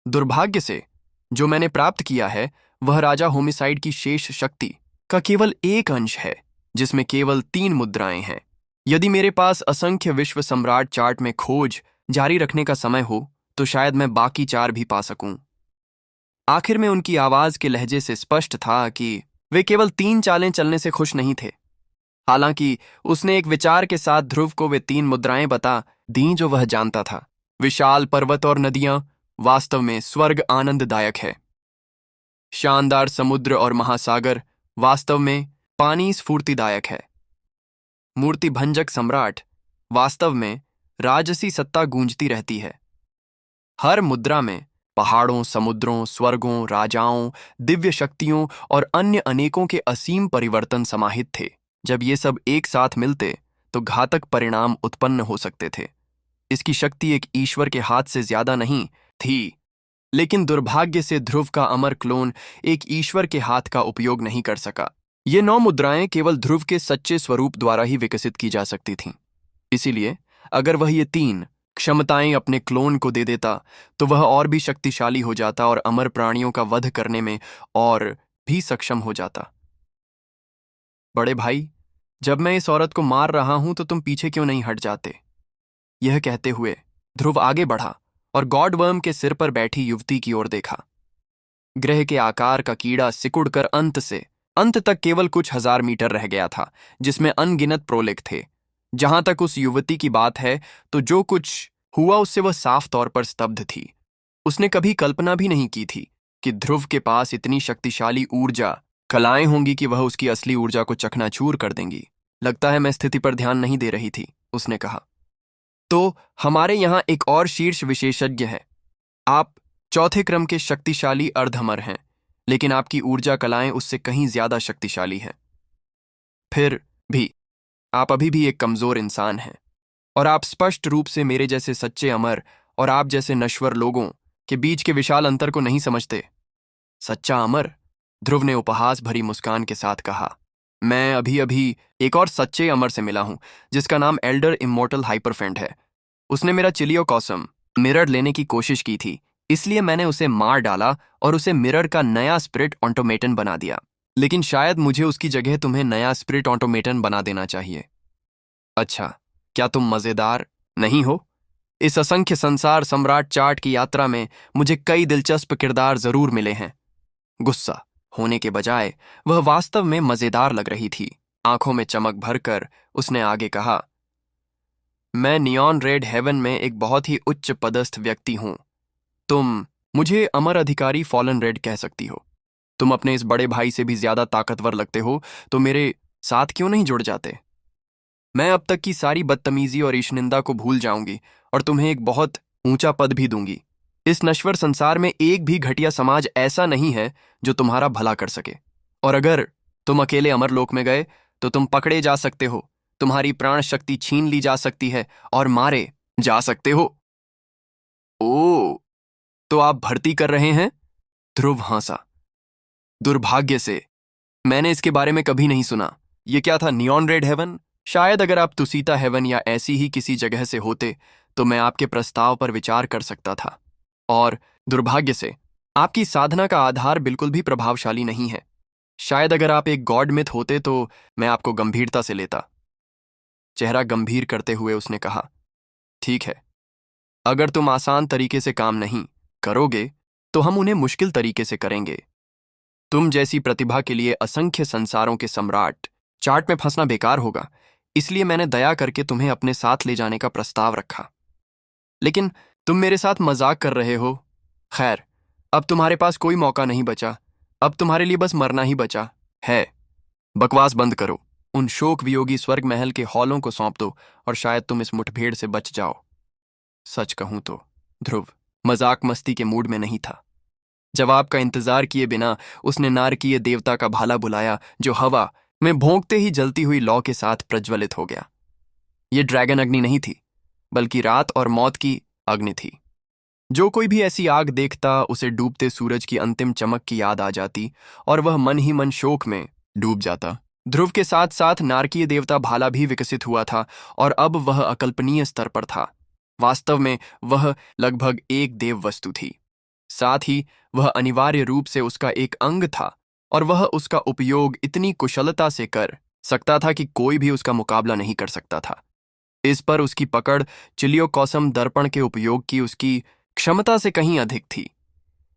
दुर्भाग्य से जो मैंने प्राप्त किया है वह राजा होमिसाइड की शेष शक्ति का केवल एक अंश है, जिसमें केवल 3 मुद्राएं हैं। यदि मेरे पास असंख्य विश्व सम्राट चार्ट में खोज जारी रखने का समय हो तो शायद मैं बाकी 4 भी पा सकूं। आखिर में उनकी आवाज के लहजे से स्पष्ट था कि वे केवल 3 चालें चलने से खुश नहीं थे। हालांकि उसने एक विचार के साथ ध्रुव को वे 3 मुद्राएं बता दी जो वह जानता था। विशाल पर्वत और नदियां वास्तव में स्वर्ग आनंददायक है। शानदार समुद्र और महासागर वास्तव में पानी स्फूर्तिदायक है। मूर्ति भंजक सम्राट वास्तव में राजसी सत्ता गूंजती रहती है। हर मुद्रा में पहाड़ों, समुद्रों, स्वर्गों, राजाओं, दिव्य शक्तियों और अन्य अनेकों के असीम परिवर्तन समाहित थे। जब ये सब एक साथ मिलते तो घातक परिणाम उत्पन्न हो सकते थे। इसकी शक्ति एक ईश्वर के हाथ से ज्यादा नहीं थी, लेकिन दुर्भाग्य से ध्रुव का अमर क्लोन एक ईश्वर के हाथ का उपयोग नहीं कर सका। ये 9 मुद्राएं केवल ध्रुव के सच्चे स्वरूप द्वारा ही विकसित की जा सकती थीं। इसीलिए अगर वह ये 3 क्षमताएं अपने क्लोन को दे देता तो वह और भी शक्तिशाली हो जाता और अमर प्राणियों का वध करने में और भी सक्षम हो जाता। बड़े भाई, जब मैं इस औरत को मार रहा हूं तो तुम पीछे क्यों नहीं हट जाते? यह कहते हुए ध्रुव आगे बढ़ा और गॉडवर्म के सिर पर बैठी युवती की ओर देखा। ग्रह के आकार का कीड़ा सिकुड़कर अंत तक केवल कुछ 1000 मीटर रह गया था, जिसमें अनगिनत प्रोलेग थे। जहां तक उस युवती की बात है तो जो कुछ हुआ उससे वह साफ तौर पर स्तब्ध थी। उसने कभी कल्पना भी नहीं की थी कि ध्रुव के पास इतनी शक्तिशाली ऊर्जा कलाएं होंगी कि वह उसकी असली ऊर्जा को चकनाचूर कर देंगी। लगता है मैं स्थिति पर ध्यान नहीं दे रही थी, उसने कहा। तो हमारे यहाँ एक और शीर्ष विशेषज्ञ है। आप 4थे क्रम के शक्तिशाली अर्धअमर हैं, लेकिन आपकी ऊर्जा कलाएं उससे कहीं ज्यादा शक्तिशाली हैं। फिर भी आप अभी भी एक कमजोर इंसान हैं, और आप स्पष्ट रूप से मेरे जैसे सच्चे अमर और आप जैसे नश्वर लोगों के बीच के विशाल अंतर को नहीं समझते। सच्चा अमर? ध्रुव ने उपहास भरी मुस्कान के साथ कहा। मैं अभी एक और सच्चे अमर से मिला हूं, जिसका नाम एल्डर इमोर्टल हाइपरफेंड है। उसने मेरा चिलियो कॉसम मिरर लेने की कोशिश की थी, इसलिए मैंने उसे मार डाला और उसे मिरर का नया स्पिरिट ऑटोमेटन बना दिया। लेकिन शायद मुझे उसकी जगह तुम्हें नया स्पिरिट ऑटोमेटन बना देना चाहिए। अच्छा, क्या तुम मजेदार नहीं हो? इस असंख्य संसार सम्राट चार्ट की यात्रा में मुझे कई दिलचस्प किरदार जरूर मिले हैं। गुस्सा होने के बजाय वह वास्तव में मजेदार लग रही थी। आंखों में चमक भरकर उसने आगे कहा, मैं नियॉन रेड हेवन में एक बहुत ही उच्च पदस्थ व्यक्ति हूं। तुम मुझे अमर अधिकारी फॉलन रेड कह सकती हो। तुम अपने इस बड़े भाई से भी ज्यादा ताकतवर लगते हो, तो मेरे साथ क्यों नहीं जुड़ जाते? मैं अब तक की सारी बदतमीजी और ईशनिंदा को भूल जाऊंगी और तुम्हें एक बहुत ऊंचा पद भी दूंगी। इस नश्वर संसार में एक भी घटिया समाज ऐसा नहीं है जो तुम्हारा भला कर सके। और अगर तुम अकेले अमरलोक में गए तो तुम पकड़े जा सकते हो, तुम्हारी प्राण शक्ति छीन ली जा सकती है और मारे जा सकते हो। ओ, तो आप भर्ती कर रहे हैं? ध्रुव हंसा। दुर्भाग्य से मैंने इसके बारे में कभी नहीं सुना। ये क्या था, नियॉन रेड हेवन? शायद अगर आप तुसीता हेवन या ऐसी ही किसी जगह से होते तो मैं आपके प्रस्ताव पर विचार कर सकता था। और दुर्भाग्य से आपकी साधना का आधार बिल्कुल भी प्रभावशाली नहीं है। शायद अगर आप एक गॉड मिथ होते तो मैं आपको गंभीरता से लेता। चेहरा गंभीर करते हुए उसने कहा, ठीक है, अगर तुम आसान तरीके से काम नहीं करोगे तो हम उन्हें मुश्किल तरीके से करेंगे। तुम जैसी प्रतिभा के लिए असंख्य संसारों के सम्राट चार्ट में फंसना बेकार होगा, इसलिए मैंने दया करके तुम्हें अपने साथ ले जाने का प्रस्ताव रखा। लेकिन तुम मेरे साथ मजाक कर रहे हो। खैर, अब तुम्हारे पास कोई मौका नहीं बचा। अब तुम्हारे लिए बस मरना ही बचा है। बकवास बंद करो, उन शोक वियोगी स्वर्ग महल के हॉलों को सौंप दो और शायद तुम इस मुठभेड़ से बच जाओ। सच कहूं तो ध्रुव मजाक मस्ती के मूड में नहीं था। जवाब का इंतजार किए बिना उसने नारकीय देवता का भाला बुलाया, जो हवा में भोंकते ही जलती हुई लौ के साथ प्रज्वलित हो गया। ये ड्रैगन अग्नि नहीं थी, बल्कि रात और मौत की अग्नि थी। जो कोई भी ऐसी आग देखता उसे डूबते सूरज की अंतिम चमक की याद आ जाती और वह मन ही मन शोक में डूब जाता। ध्रुव के साथ साथ नारकीय देवता भाला भी विकसित हुआ था और अब वह अकल्पनीय स्तर पर था। वास्तव में वह लगभग एक देव वस्तु थी। साथ ही वह अनिवार्य रूप से उसका एक अंग था और वह उसका उपयोग इतनी कुशलता से कर सकता था कि कोई भी उसका मुकाबला नहीं कर सकता था। इस पर उसकी पकड़ चिलियोकॉसम दर्पण के उपयोग की उसकी क्षमता से कहीं अधिक थी।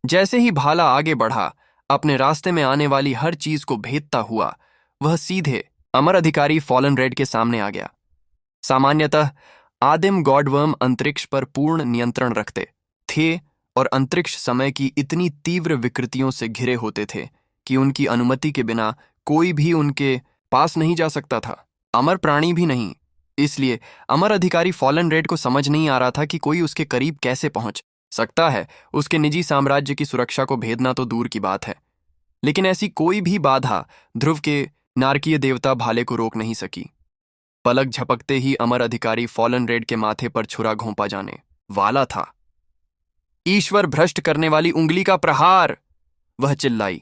जैसे ही भाला आगे बढ़ा, अपने रास्ते में आने वाली हर चीज को भेदता हुआ वह सीधे अमर अधिकारी फॉलन रेड के सामने आ गया। सामान्यतः आदिम गॉडवर्म अंतरिक्ष पर पूर्ण नियंत्रण रखते थे और अंतरिक्ष समय की इतनी तीव्र विकृतियों से घिरे होते थे कि उनकी अनुमति के बिना कोई भी उनके पास नहीं जा सकता था, अमर प्राणी भी नहीं। इसलिए अमर अधिकारी फॉलन रेड को समझ नहीं आ रहा था कि कोई उसके करीब कैसे पहुंच सकता है। उसके निजी साम्राज्य की सुरक्षा को भेदना तो दूर की बात है, लेकिन ऐसी कोई भी बाधा ध्रुव के नारकीय देवता भाले को रोक नहीं सकी। पलक झपकते ही अमर अधिकारी फॉलन रेड के माथे पर छुरा घोंपा जाने वाला था। ईश्वर भ्रष्ट करने वाली उंगली का प्रहार, वह चिल्लाई,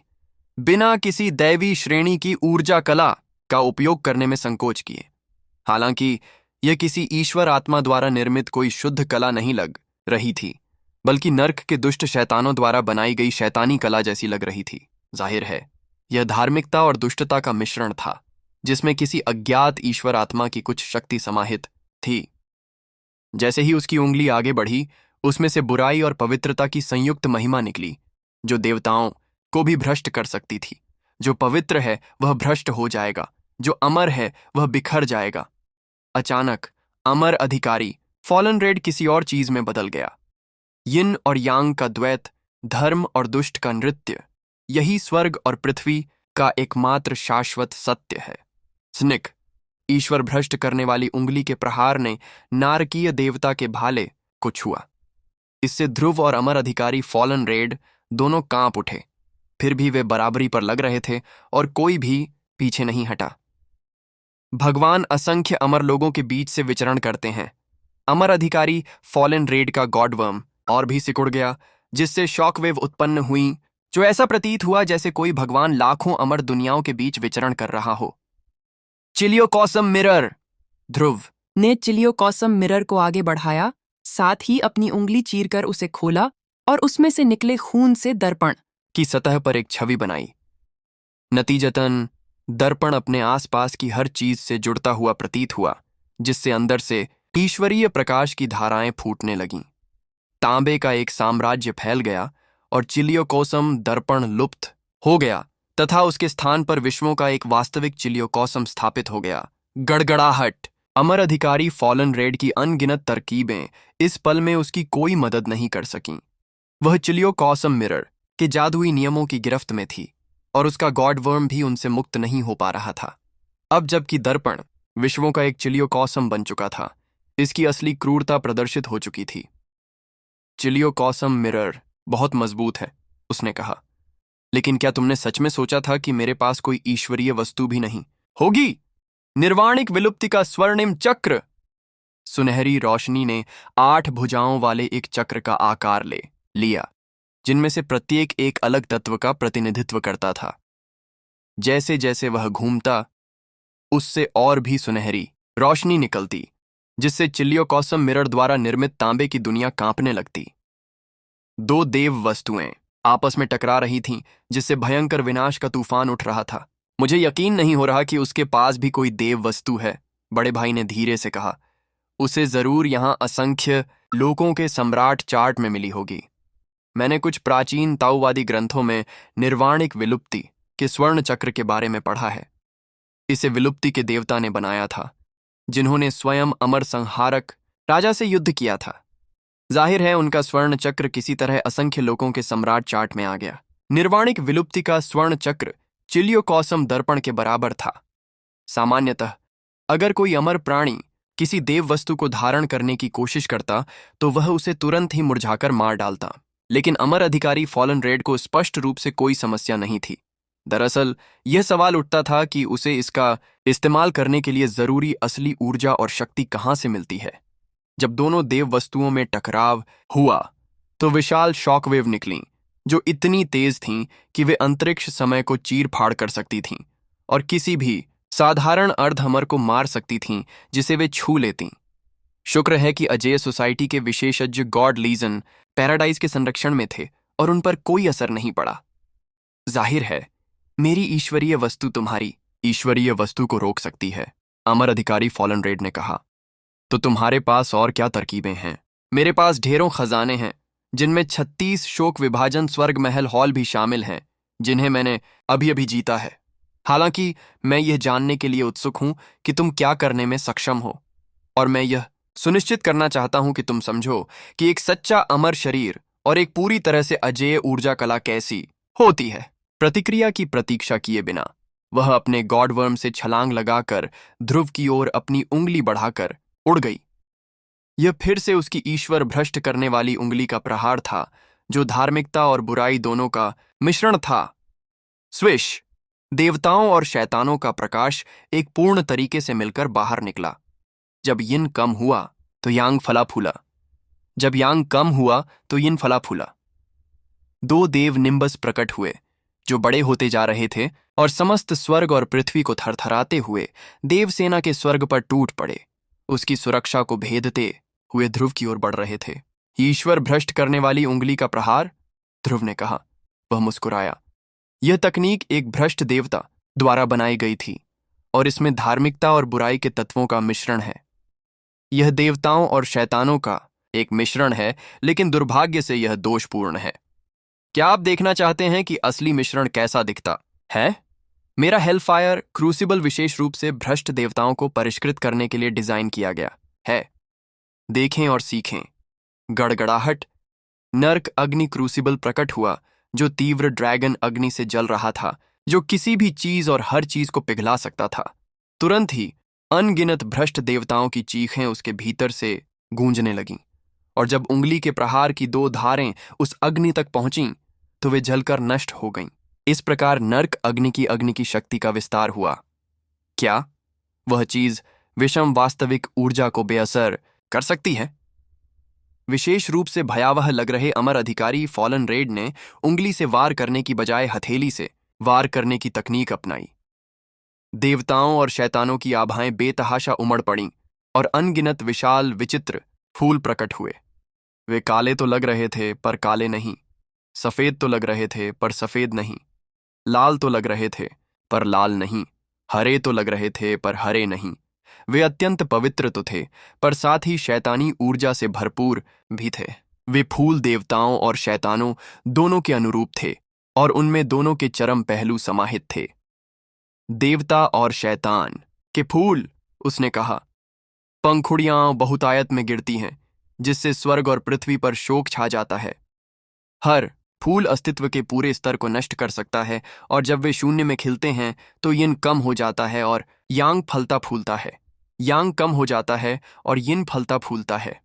बिना किसी दैवी श्रेणी की ऊर्जा कला का उपयोग करने में संकोच किए। हालांकि यह किसी ईश्वर आत्मा द्वारा निर्मित कोई शुद्ध कला नहीं लग रही थी, बल्कि नर्क के दुष्ट शैतानों द्वारा बनाई गई शैतानी कला जैसी लग रही थी। जाहिर है यह धार्मिकता और दुष्टता का मिश्रण था, जिसमें किसी अज्ञात ईश्वर आत्मा की कुछ शक्ति समाहित थी। जैसे ही उसकी उंगली आगे बढ़ी, उसमें से बुराई और पवित्रता की संयुक्त महिमा निकली, जो देवताओं को भी भ्रष्ट कर सकती थी। जो पवित्र है वह भ्रष्ट हो जाएगा, जो अमर है वह बिखर जाएगा। अचानक अमर अधिकारी फॉलन रेड किसी और चीज में बदल गया। यिन और यांग का द्वैत, धर्म और दुष्ट का नृत्य, यही स्वर्ग और पृथ्वी का एकमात्र शाश्वत सत्य है। स्निक, ईश्वर भ्रष्ट करने वाली उंगली के प्रहार ने नारकीय देवता के भाले को छुआ। इससे ध्रुव और अमर अधिकारी फॉलन रेड दोनों कांप उठे। फिर भी वे बराबरी पर लग रहे थे और कोई भी पीछे नहीं हटा। भगवान असंख्य अमर लोगों के बीच से विचरण करते हैं। अमर अधिकारी फॉलन रेड का गॉडवर्म और भी सिकुड़ गया, जिससे शॉकवेव उत्पन्न हुई, जो ऐसा प्रतीत हुआ जैसे कोई भगवान लाखों अमर दुनियाओं के बीच विचरण कर रहा हो। चिलियोकॉसम मिरर, ध्रुव ने चिलियोकॉसम मिरर को आगे बढ़ाया, साथ ही अपनी उंगली चीरकर उसे खोला और उसमें से निकले खून से दर्पण की सतह पर एक छवि बनाई। नतीजतन दर्पण अपने आसपास की हर चीज से जुड़ता हुआ प्रतीत हुआ, जिससे अंदर से ईश्वरीय प्रकाश की धाराएं फूटने लगीं। तांबे का एक साम्राज्य फैल गया और चिलियोकोसम दर्पण लुप्त हो गया तथा उसके स्थान पर विश्वों का एक वास्तविक चिलियोकोसम स्थापित हो गया। गड़गड़ाहट। अमर अधिकारी फॉलन रेड की अनगिनत तरकीबें इस पल में उसकी कोई मदद नहीं कर सकीं। वह चिलियोकोसम मिरर के जादुई नियमों की गिरफ्त में थी और उसका गॉड वर्म भी उनसे मुक्त नहीं हो पा रहा था। अब जबकि दर्पण विश्वों का एक चिलियोकोसम बन चुका था, इसकी असली क्रूरता प्रदर्शित हो चुकी थी। चिलियोकोसम मिरर बहुत मजबूत है, उसने कहा, लेकिन क्या तुमने सच में सोचा था कि मेरे पास कोई ईश्वरीय वस्तु भी नहीं होगी? निर्वाणिक विलुप्ति का स्वर्णिम चक्र। सुनहरी रोशनी ने 8 भुजाओं वाले एक चक्र का आकार ले लिया, जिनमें से प्रत्येक एक अलग तत्व का प्रतिनिधित्व करता था। जैसे जैसे वह घूमता, उससे और भी सुनहरी रोशनी निकलती, जिससे चिलियोकोसम मिरर द्वारा निर्मित तांबे की दुनिया कांपने लगती। 2 देव वस्तुएं आपस में टकरा रही थीं, जिससे भयंकर विनाश का तूफान उठ रहा था। मुझे यकीन नहीं हो रहा कि उसके पास भी कोई देव वस्तु है, बड़े भाई ने धीरे से कहा। उसे जरूर यहां असंख्य लोगों के सम्राट चार्ट में मिली होगी। मैंने कुछ प्राचीन ताओवादी ग्रंथों में निर्वाणिक विलुप्ति के स्वर्ण चक्र के बारे में पढ़ा है। इसे विलुप्ति के देवता ने बनाया था, जिन्होंने स्वयं अमर संहारक राजा से युद्ध किया था। जाहिर है उनका स्वर्ण चक्र किसी तरह असंख्य लोगों के सम्राट चार्ट में आ गया। निर्वाणिक विलुप्ति का स्वर्ण चक्र चिलियोकोसम दर्पण के बराबर था। सामान्यतः अगर कोई अमर प्राणी किसी देव वस्तु को धारण करने की कोशिश करता तो वह उसे तुरंत ही मुरझाकर मार डालता, लेकिन अमर अधिकारी फॉलन रेड को स्पष्ट रूप से कोई समस्या नहीं थी। दरअसल यह सवाल उठता था कि उसे इसका इस्तेमाल करने के लिए जरूरी असली ऊर्जा और शक्ति कहां से मिलती है। जब दोनों देव वस्तुओं में टकराव हुआ तो विशाल शॉकवेव निकलीं, जो इतनी तेज थीं कि वे अंतरिक्ष समय को चीर फाड़ कर सकती थीं और किसी भी साधारण अर्धहमर को मार सकती थीं जिसे वे छू लेतीं। शुक्र है कि अजेय सोसाइटी के विशेषज्ञ गॉड लीजन पैराडाइज के संरक्षण में थे और उन पर कोई असर नहीं पड़ा। जाहिर है मेरी ईश्वरीय वस्तु तुम्हारी ईश्वरीय वस्तु को रोक सकती है, अमर अधिकारी फॉलन रेड ने कहा। तो तुम्हारे पास और क्या तरकीबें हैं? मेरे पास ढेरों खजाने हैं, जिनमें 36 शोक विभाजन स्वर्ग महल हॉल भी शामिल हैं, जिन्हें मैंने अभी अभी जीता है। हालांकि मैं यह जानने के लिए उत्सुक हूं कि तुम क्या करने में सक्षम हो, और मैं यह सुनिश्चित करना चाहता हूं कि तुम समझो कि एक सच्चा अमर शरीर और एक पूरी तरह से अजेय ऊर्जा कला कैसी होती है। प्रतिक्रिया की प्रतीक्षा किए बिना वह अपने गॉडवर्म से छलांग लगाकर ध्रुव की ओर अपनी उंगली बढ़ाकर उड़ गई। यह फिर से उसकी ईश्वर भ्रष्ट करने वाली उंगली का प्रहार था, जो धार्मिकता और बुराई दोनों का मिश्रण था। स्विश! देवताओं और शैतानों का प्रकाश एक पूर्ण तरीके से मिलकर बाहर निकला। जब यिन कम हुआ तो यांग फला फूला, जब यांग कम हुआ तो यिन फला फूला। 2 देव निम्बस प्रकट हुए, जो बड़े होते जा रहे थे और समस्त स्वर्ग और पृथ्वी को थरथराते हुए देवसेना के स्वर्ग पर टूट पड़े। उसकी सुरक्षा को भेदते हुए ध्रुव की ओर बढ़ रहे थे। ईश्वर भ्रष्ट करने वाली उंगली का प्रहार, ध्रुव ने कहा। वह मुस्कुराया। यह तकनीक एक भ्रष्ट देवता द्वारा बनाई गई थी और इसमें धार्मिकता और बुराई के तत्वों का मिश्रण है। यह देवताओं और शैतानों का एक मिश्रण है, लेकिन दुर्भाग्य से यह दोषपूर्ण है। क्या आप देखना चाहते हैं कि असली मिश्रण कैसा दिखता है? मेरा हेलफायर क्रूसिबल विशेष रूप से भ्रष्ट देवताओं को परिष्कृत करने के लिए डिजाइन किया गया है। देखें और सीखें। गड़गड़ाहट। नर्क अग्नि क्रूसिबल प्रकट हुआ, जो तीव्र ड्रैगन अग्नि से जल रहा था, जो किसी भी चीज और हर चीज को पिघला सकता था। तुरंत ही अनगिनत भ्रष्ट देवताओं की चीखें उसके भीतर से गूंजने लगीं, और जब उंगली के प्रहार की 2 धारें उस अग्नि तक पहुंचीं तो वे जलकर नष्ट हो गईं। इस प्रकार नर्क अग्नि की शक्ति का विस्तार हुआ। क्या वह चीज विषम वास्तविक ऊर्जा को बेअसर कर सकती है? विशेष रूप से भयावह लग रहे अमर अधिकारी फॉलन रेड ने उंगली से वार करने की बजाय हथेली से वार करने की तकनीक अपनाई। देवताओं और शैतानों की आभाएं बेतहाशा उमड़ पड़ीं और अनगिनत विशाल विचित्र फूल प्रकट हुए। वे काले तो लग रहे थे पर काले नहीं, सफेद तो लग रहे थे पर सफेद नहीं, लाल तो लग रहे थे पर लाल नहीं। हरे तो लग रहे थे पर हरे नहीं। वे अत्यंत पवित्र तो थे, पर साथ ही शैतानी ऊर्जा से भरपूर भी थे। वे फूल देवताओं और शैतानों दोनों के अनुरूप थे, और उनमें दोनों के चरम पहलू समाहित थे। देवता और शैतान के फूल, उसने कहा। पंखुड़ियां बहुतायत में गिरती हैं, जिससे स्वर्ग और पृथ्वी पर शोक छा जाता है। हर फूल अस्तित्व के पूरे स्तर को नष्ट कर सकता है, और जब वे शून्य में खिलते हैं तो यिन कम हो जाता है और यांग फलता फूलता है। यांग कम हो जाता है और यिन फलता फूलता है।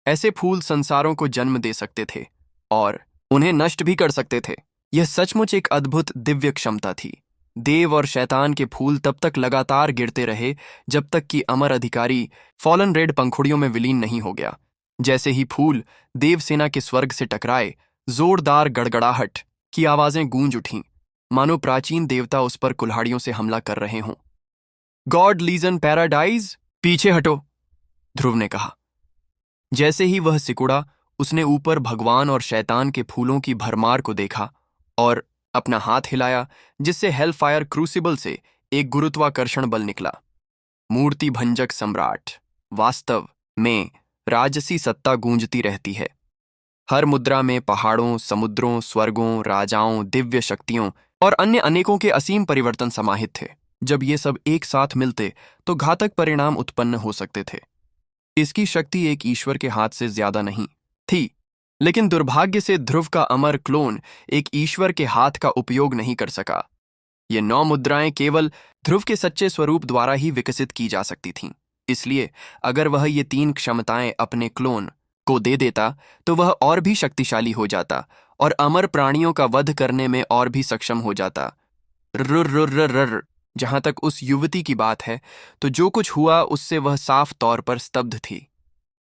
ऐसे फूल संसारों को जन्म दे सकते थे और उन्हें नष्ट भी कर सकते थे। यह सचमुच एक अद्भुत दिव्य क्षमता थी। देव और शैतान के फूल तब तक लगातार गिरते रहे जब तक कि अमर अधिकारी फॉलन रेड पंखुड़ियों में विलीन नहीं हो गया। जैसे ही फूल देवसेना के स्वर्ग से टकराए, जोरदार गड़गड़ाहट की आवाजें गूंज उठीं, मानो प्राचीन देवता उस पर कुल्हाड़ियों से हमला कर रहे हों। गॉड लीजन पैराडाइज, पीछे हटो, ध्रुव ने कहा। जैसे ही वह सिकुड़ा, उसने ऊपर भगवान और शैतान के फूलों की भरमार को देखा और अपना हाथ हिलाया, जिससे हेलफायर क्रूसिबल से एक गुरुत्वाकर्षण बल निकला। मूर्ति भंजक सम्राट। वास्तव में राजसी सत्ता गूंजती रहती है। हर मुद्रा में पहाड़ों, समुद्रों, स्वर्गों, राजाओं, दिव्य शक्तियों और अन्य अनेकों के असीम परिवर्तन समाहित थे। जब ये सब एक साथ मिलते तो घातक परिणाम उत्पन्न हो सकते थे। इसकी शक्ति एक ईश्वर के हाथ से ज्यादा नहीं थी, लेकिन दुर्भाग्य से ध्रुव का अमर क्लोन एक ईश्वर के हाथ का उपयोग नहीं कर सका। ये 9 मुद्राएं केवल ध्रुव के सच्चे स्वरूप द्वारा ही विकसित की जा सकती थीं। इसलिए अगर वह ये 3 क्षमताएं अपने क्लोन को दे देता तो वह और भी शक्तिशाली हो जाता और अमर प्राणियों का वध करने में और भी सक्षम हो जाता। रुर। जहां तक उस युवती की बात है, तो जो कुछ हुआ उससे वह साफ तौर पर स्तब्ध थी।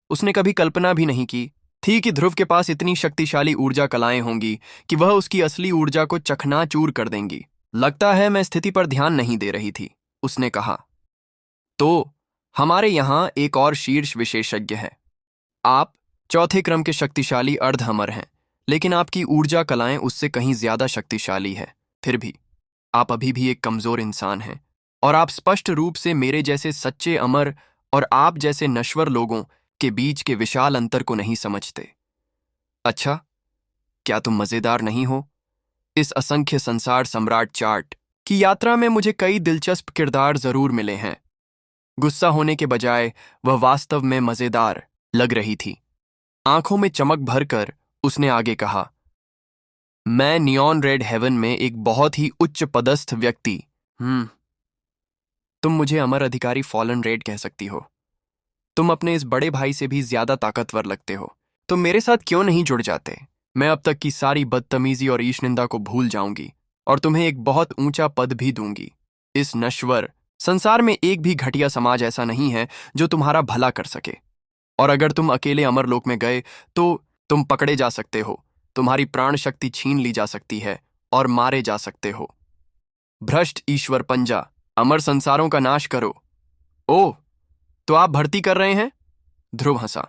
उसने कभी कल्पना भी नहीं की थी कि ध्रुव के पास इतनी शक्तिशाली ऊर्जा कलाएं होंगी कि वह उसकी असली ऊर्जा को चकनाचूर कर देंगी। लगता है मैं स्थिति पर ध्यान नहीं दे रही थी, उसने कहा। तो हमारे यहां एक और शीर्ष विशेषज्ञ है। आप चौथे क्रम के शक्तिशाली अर्धअमर हैं, लेकिन आपकी ऊर्जा कलाएं उससे कहीं ज्यादा शक्तिशाली है। फिर भी आप अभी भी एक कमजोर इंसान हैं, और आप स्पष्ट रूप से मेरे जैसे सच्चे अमर और आप जैसे नश्वर लोगों के बीच के विशाल अंतर को नहीं समझते। अच्छा, क्या तुम मजेदार नहीं हो? इस असंख्य संसार सम्राट चार्ट की यात्रा में मुझे कई दिलचस्प किरदार जरूर मिले हैं। गुस्सा होने के बजाय वह वास्तव में मजेदार लग रही थी। आंखों में चमक भरकर उसने आगे कहा, मैं नियॉन रेड हेवन में एक बहुत ही उच्च पदस्थ व्यक्ति। तुम मुझे अमर अधिकारी फॉलन रेड कह सकती हो। तुम अपने इस बड़े भाई से भी ज्यादा ताकतवर लगते हो। तुम मेरे साथ क्यों नहीं जुड़ जाते? मैं अब तक की सारी बदतमीजी और ईशनिंदा को भूल जाऊंगी और तुम्हें एक बहुत ऊंचा पद भी दूंगी। इस नश्वर संसार में एक भी घटिया समाज ऐसा नहीं है जो तुम्हारा भला कर सके। और अगर तुम अकेले अमरलोक में गए तो तुम पकड़े जा सकते हो, तुम्हारी प्राण शक्ति छीन ली जा सकती है और मारे जा सकते हो। भ्रष्ट ईश्वर पंजा, अमर संसारों का नाश करो। ओह, तो आप भर्ती कर रहे हैं? ध्रुव हंसा।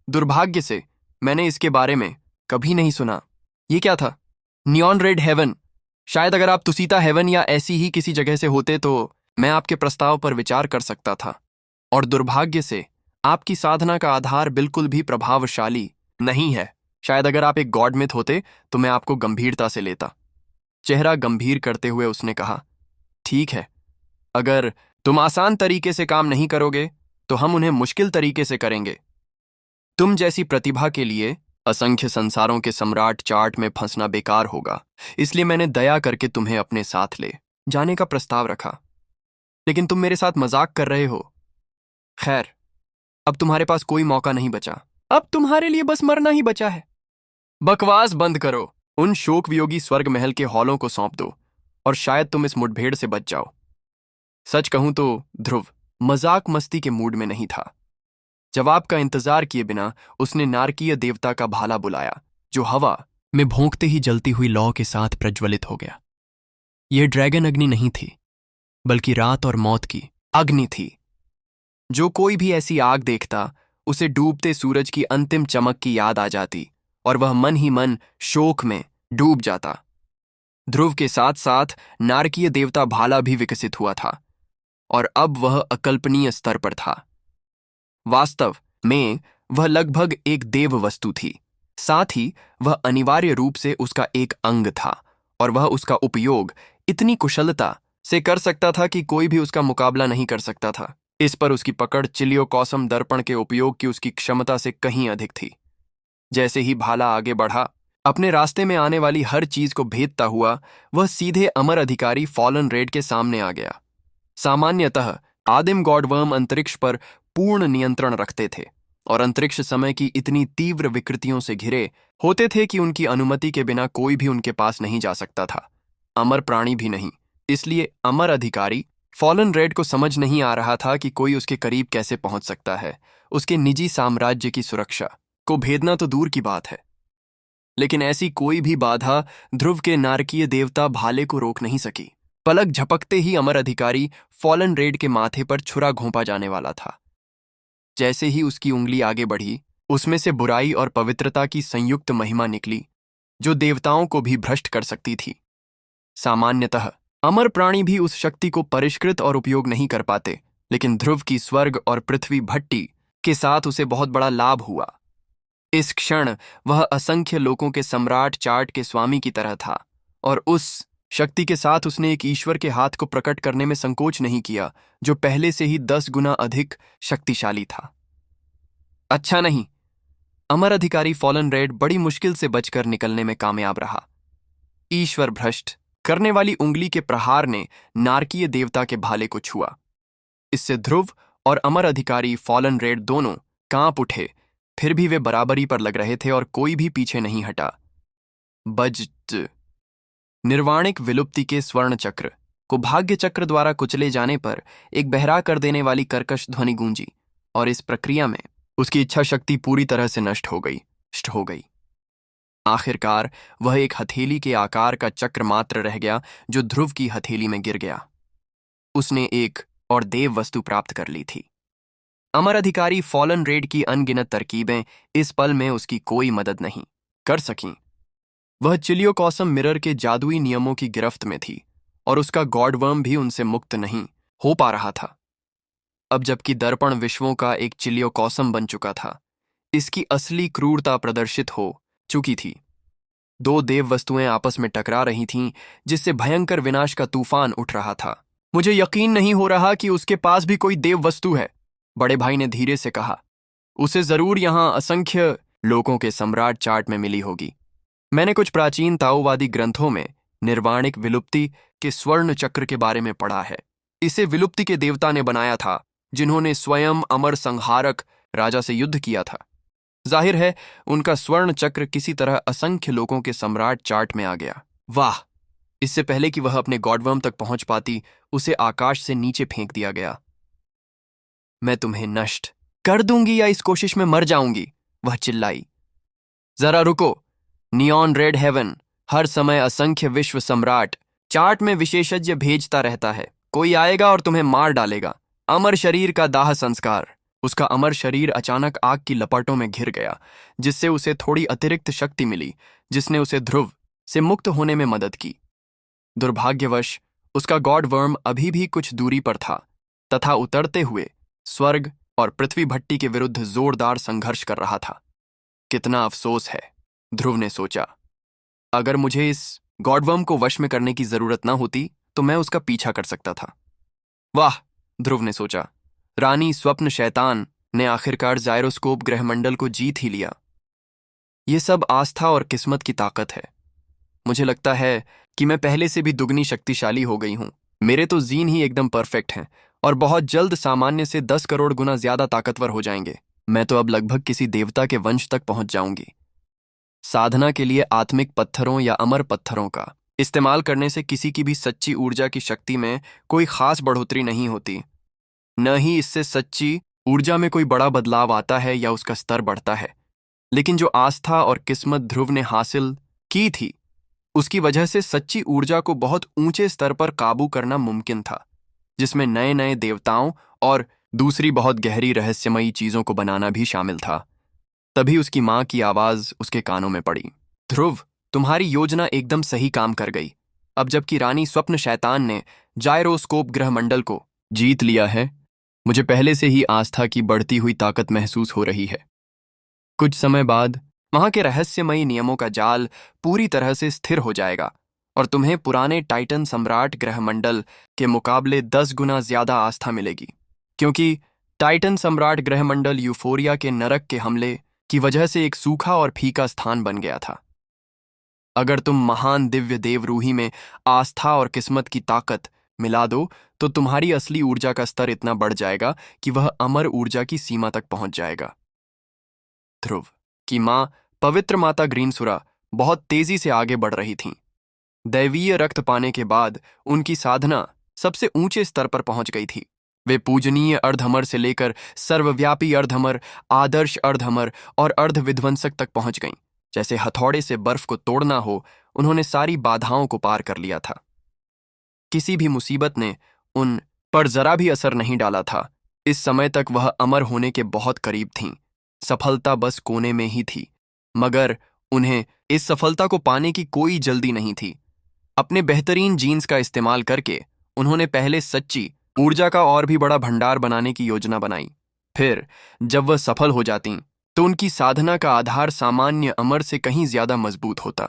दुर्भाग्य से मैंने इसके बारे में कभी नहीं सुना। ये क्या था? Neon red heaven. शायद अगर आप तुसीता हेवन या ऐसी ही किसी जगह से होते तो मैं आपके प्रस्ताव पर विचार कर सकता था। और दुर्भाग्य से आपकी साधना का आधार बिल्कुल भी प्रभावशाली नहीं है। शायद अगर आप एक गॉडमिथ होते तो मैं आपको गंभीरता से लेता। चेहरा गंभीर करते हुए उसने कहा, ठीक है, अगर तुम आसान तरीके से काम नहीं करोगे तो हम उन्हें मुश्किल तरीके से करेंगे। तुम जैसी प्रतिभा के लिए असंख्य संसारों के सम्राट चार्ट में फंसना बेकार होगा, इसलिए मैंने दया करके तुम्हें अपने साथ ले जाने का प्रस्ताव रखा। लेकिन तुम मेरे साथ मजाक कर रहे हो। खैर, अब तुम्हारे पास कोई मौका नहीं बचा। अब तुम्हारे लिए बस मरना ही बचा है। बकवास बंद करो। उन शोक वियोगी स्वर्ग महल के हॉलों को सौंप दो और शायद तुम इस मुठभेड़ से बच जाओ। सच कहूं तो ध्रुव मजाक मस्ती के मूड में नहीं था। जवाब का इंतजार किए बिना उसने नारकीय देवता का भाला बुलाया, जो हवा में भोंकते ही जलती हुई लौ के साथ प्रज्वलित हो गया। यह ड्रैगन अग्नि नहीं थी, बल्कि रात और मौत की अग्नि थी। जो कोई भी ऐसी आग देखता, उसे डूबते सूरज की अंतिम चमक की याद आ जाती और वह मन ही मन शोक में डूब जाता। ध्रुव के साथ साथ नारकीय देवता भाला भी विकसित हुआ था और अब वह अकल्पनीय स्तर पर था। वास्तव में वह लगभग एक देव वस्तु थी, साथ ही वह अनिवार्य रूप से उसका एक अंग था और वह उसका उपयोग इतनी कुशलता से कर सकता था कि कोई भी उसका मुकाबला नहीं कर सकता था। इस पर उसकी पकड़ चिलियोकॉसम दर्पण के उपयोग की उसकी क्षमता से कहीं अधिक थी। जैसे ही भाला आगे बढ़ा, अपने रास्ते में आने वाली हर चीज को भेदता हुआ वह सीधे अमर अधिकारी फॉलन रेड के सामने आ गया। सामान्यतः आदिम गॉडवर्म अंतरिक्ष पर पूर्ण नियंत्रण रखते थे और अंतरिक्ष समय की इतनी तीव्र विकृतियों से घिरे होते थे कि उनकी अनुमति के बिना कोई भी उनके पास नहीं जा सकता था, अमर प्राणी भी नहीं। इसलिए अमर अधिकारी फॉलन रेड को समझ नहीं आ रहा था कि कोई उसके करीब कैसे पहुंच सकता है। उसके निजी साम्राज्य की सुरक्षा को भेदना तो दूर की बात है, लेकिन ऐसी कोई भी बाधा ध्रुव के नारकीय देवता भाले को रोक नहीं सकी। पलक झपकते ही अमर अधिकारी फॉलन रेड के माथे पर छुरा घोंपा जाने वाला था। जैसे ही उसकी उंगली आगे बढ़ी, उसमें से बुराई और पवित्रता की संयुक्त महिमा निकली जो देवताओं को भी भ्रष्ट कर सकती थी। सामान्यतः अमर प्राणी भी उस शक्ति को परिष्कृत और उपयोग नहीं कर पाते, लेकिन ध्रुव की स्वर्ग और पृथ्वी भट्टी के साथ उसे बहुत बड़ा लाभ हुआ। इस क्षण वह असंख्य लोगों के सम्राट चार्ट के स्वामी की तरह था और उस शक्ति के साथ उसने एक ईश्वर के हाथ को प्रकट करने में संकोच नहीं किया, जो पहले से ही 10 गुना अधिक शक्तिशाली था। अच्छा नहीं, अमर अधिकारी फॉलन रेड बड़ी मुश्किल से बचकर निकलने में कामयाब रहा। ईश्वर भ्रष्ट करने वाली उंगली के प्रहार ने नारकीय देवता के भाले को छुआ। इससे ध्रुव और अमर अधिकारी फॉलन रेड दोनों कांप उठे, फिर भी वे बराबरी पर लग रहे थे और कोई भी पीछे नहीं हटा। बजट निर्वाणिक विलुप्ति के स्वर्ण चक्र को भाग्य चक्र द्वारा कुचले जाने पर एक बहरा कर देने वाली कर्कश ध्वनि गूंजी और इस प्रक्रिया में उसकी इच्छा शक्ति पूरी तरह से नष्ट हो गई। आखिरकार वह एक हथेली के आकार का चक्र मात्र रह गया जो ध्रुव की हथेली में गिर गया। उसने एक और देव वस्तु प्राप्त कर ली थी। अमर अधिकारी फॉलन रेड की अनगिनत तरकीबें इस पल में उसकी कोई मदद नहीं कर सकीं। वह चिलियोकॉसम मिरर के जादुई नियमों की गिरफ्त में थी और उसका गॉडवर्म भी उनसे मुक्त नहीं हो पा रहा था। अब जबकि दर्पण विश्वों का एक चिलियोकॉसम बन चुका था, इसकी असली क्रूरता प्रदर्शित हो चुकी थी। 2 देव वस्तुएं आपस में टकरा रही थीं, जिससे भयंकर विनाश का तूफान उठ रहा था। मुझे यकीन नहीं हो रहा कि उसके पास भी कोई देव वस्तु है, बड़े भाई ने धीरे से कहा। उसे जरूर यहां असंख्य लोगों के सम्राट चार्ट में मिली होगी। मैंने कुछ प्राचीन ताओवादी ग्रंथों में निर्वाणिक विलुप्ति के स्वर्ण चक्र के बारे में पढ़ा है। इसे विलुप्ति के देवता ने बनाया था, जिन्होंने स्वयं अमर संहारक राजा से युद्ध किया था। जाहिर है उनका स्वर्ण चक्र किसी तरह असंख्य लोगों के सम्राट चार्ट में आ गया। वाह! इससे पहले कि वह अपने गॉडवर्म तक पहुंच पाती, उसे आकाश से नीचे फेंक दिया गया। मैं तुम्हें नष्ट कर दूंगी या इस कोशिश में मर जाऊंगी, वह चिल्लाई। जरा रुको, नियॉन रेड हेवन हर समय असंख्य विश्व सम्राट चार्ट में विशेषज्ञ भेजता रहता है। कोई आएगा और तुम्हें मार डालेगा। अमर शरीर का दाह संस्कार। उसका अमर शरीर अचानक आग की लपटों में घिर गया, जिससे उसे थोड़ी अतिरिक्त शक्ति मिली, जिसने उसे ध्रुव से मुक्त होने में मदद की। दुर्भाग्यवश उसका गॉडवर्म अभी भी कुछ दूरी पर था तथा उतरते हुए स्वर्ग और पृथ्वी भट्टी के विरुद्ध जोरदार संघर्ष कर रहा था। कितना अफसोस है, ध्रुव ने सोचा। अगर मुझे इस गॉडवर्म को वश में करने की जरूरत न होती तो मैं उसका पीछा कर सकता था। वाह, ध्रुव ने सोचा, रानी स्वप्न शैतान ने आखिरकार जायरोस्कोप ग्रहमंडल को जीत ही लिया। यह सब आस्था और किस्मत की ताकत है। मुझे लगता है कि मैं पहले से भी दुगनी शक्तिशाली हो गई हूं। मेरे तो जीन ही एकदम परफेक्ट हैं और बहुत जल्द सामान्य से 10 करोड़ गुना ज्यादा ताकतवर हो जाएंगे। मैं तो अब लगभग किसी देवता के वंश तक पहुंच जाऊंगी। साधना के लिए आत्मिक पत्थरों या अमर पत्थरों का इस्तेमाल करने से किसी की भी सच्ची ऊर्जा की शक्ति में कोई खास बढ़ोतरी नहीं होती, न ही इससे सच्ची ऊर्जा में कोई बड़ा बदलाव आता है या उसका स्तर बढ़ता है। लेकिन जो आस्था और किस्मत ध्रुव ने हासिल की थी, उसकी वजह से सच्ची ऊर्जा को बहुत ऊंचे स्तर पर काबू करना मुमकिन था, जिसमें नए नए देवताओं और दूसरी बहुत गहरी रहस्यमयी चीजों को बनाना भी शामिल था। तभी उसकी मां की आवाज उसके कानों में पड़ी। ध्रुव, तुम्हारी योजना एकदम सही काम कर गई। अब जबकि रानी स्वप्न शैतान ने जायरोस्कोप ग्रहमंडल को जीत लिया है, मुझे पहले से ही आस्था की बढ़ती हुई ताकत महसूस हो रही है। कुछ समय बाद वहां के रहस्यमयी नियमों का जाल पूरी तरह से स्थिर हो जाएगा और तुम्हें पुराने टाइटन सम्राट ग्रहमंडल के मुकाबले 10 गुना ज्यादा आस्था मिलेगी, क्योंकि टाइटन सम्राट ग्रहमंडल यूफोरिया के नरक के हमले की वजह से एक सूखा और फीका स्थान बन गया था। अगर तुम महान दिव्य देवरूही में आस्था और किस्मत की ताकत मिला दो तो तुम्हारी असली ऊर्जा का स्तर इतना बढ़ जाएगा कि वह अमर ऊर्जा की सीमा तक पहुंच जाएगा। ध्रुव की मां पवित्र माता ग्रीनसुरा बहुत तेजी से आगे बढ़ रही थीं। दैवीय रक्त पाने के बाद उनकी साधना सबसे ऊंचे स्तर पर पहुंच गई थी। वे पूजनीय अर्धअमर से लेकर सर्वव्यापी अर्धअमर, आदर्श अर्धअमर और अर्धविध्वंसक तक पहुंच गईं। जैसे हथौड़े से बर्फ को तोड़ना हो, उन्होंने सारी बाधाओं को पार कर लिया था। किसी भी मुसीबत ने उन पर जरा भी असर नहीं डाला था। इस समय तक वह अमर होने के बहुत करीब थीं। सफलता बस कोने में ही थी, मगर उन्हें इस सफलता को पाने की कोई जल्दी नहीं थी। अपने बेहतरीन जीन्स का इस्तेमाल करके उन्होंने पहले सच्ची ऊर्जा का और भी बड़ा भंडार बनाने की योजना बनाई। फिर जब वह सफल हो जातीं, तो उनकी साधना का आधार सामान्य अमर से कहीं ज्यादा मजबूत होता।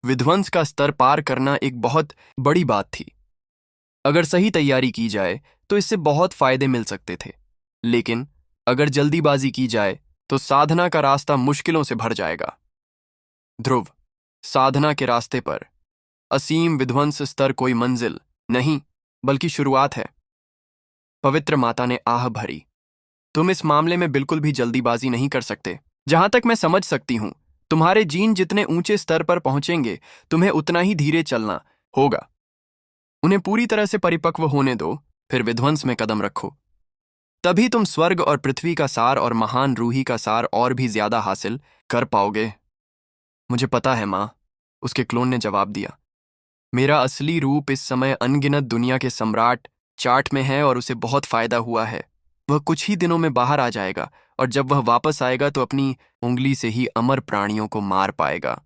विध्वंस का स्तर पार करना एक बहुत बड़ी बात थी। अगर सही तैयारी की जाए तो इससे बहुत फायदे मिल सकते थे, लेकिन अगर जल्दीबाजी की जाए तो साधना का रास्ता मुश्किलों से भर जाएगा। ध्रुव, साधना के रास्ते पर असीम विध्वंस स्तर कोई मंजिल नहीं बल्कि शुरुआत है। पवित्र माता ने आह भरी, तुम इस मामले में बिल्कुल भी जल्दीबाजी नहीं कर सकते। जहां तक मैं समझ सकती हूं, तुम्हारे जीन जितने ऊंचे स्तर पर पहुंचेंगे, तुम्हें उतना ही धीरे चलना होगा। उन्हें पूरी तरह से परिपक्व होने दो, फिर विध्वंस में कदम रखो। तभी तुम स्वर्ग और पृथ्वी का सार और महान रूही का सार और भी ज्यादा हासिल कर पाओगे। मुझे पता है मां, उसके क्लोन ने जवाब दिया। मेरा असली रूप इस समय अनगिनत दुनिया के सम्राट चार्ट में है और उसे बहुत फायदा हुआ है। वह कुछ ही दिनों में बाहर आ जाएगा और जब वह वापस आएगा तो अपनी उंगली से ही अमर प्राणियों को मार पाएगा।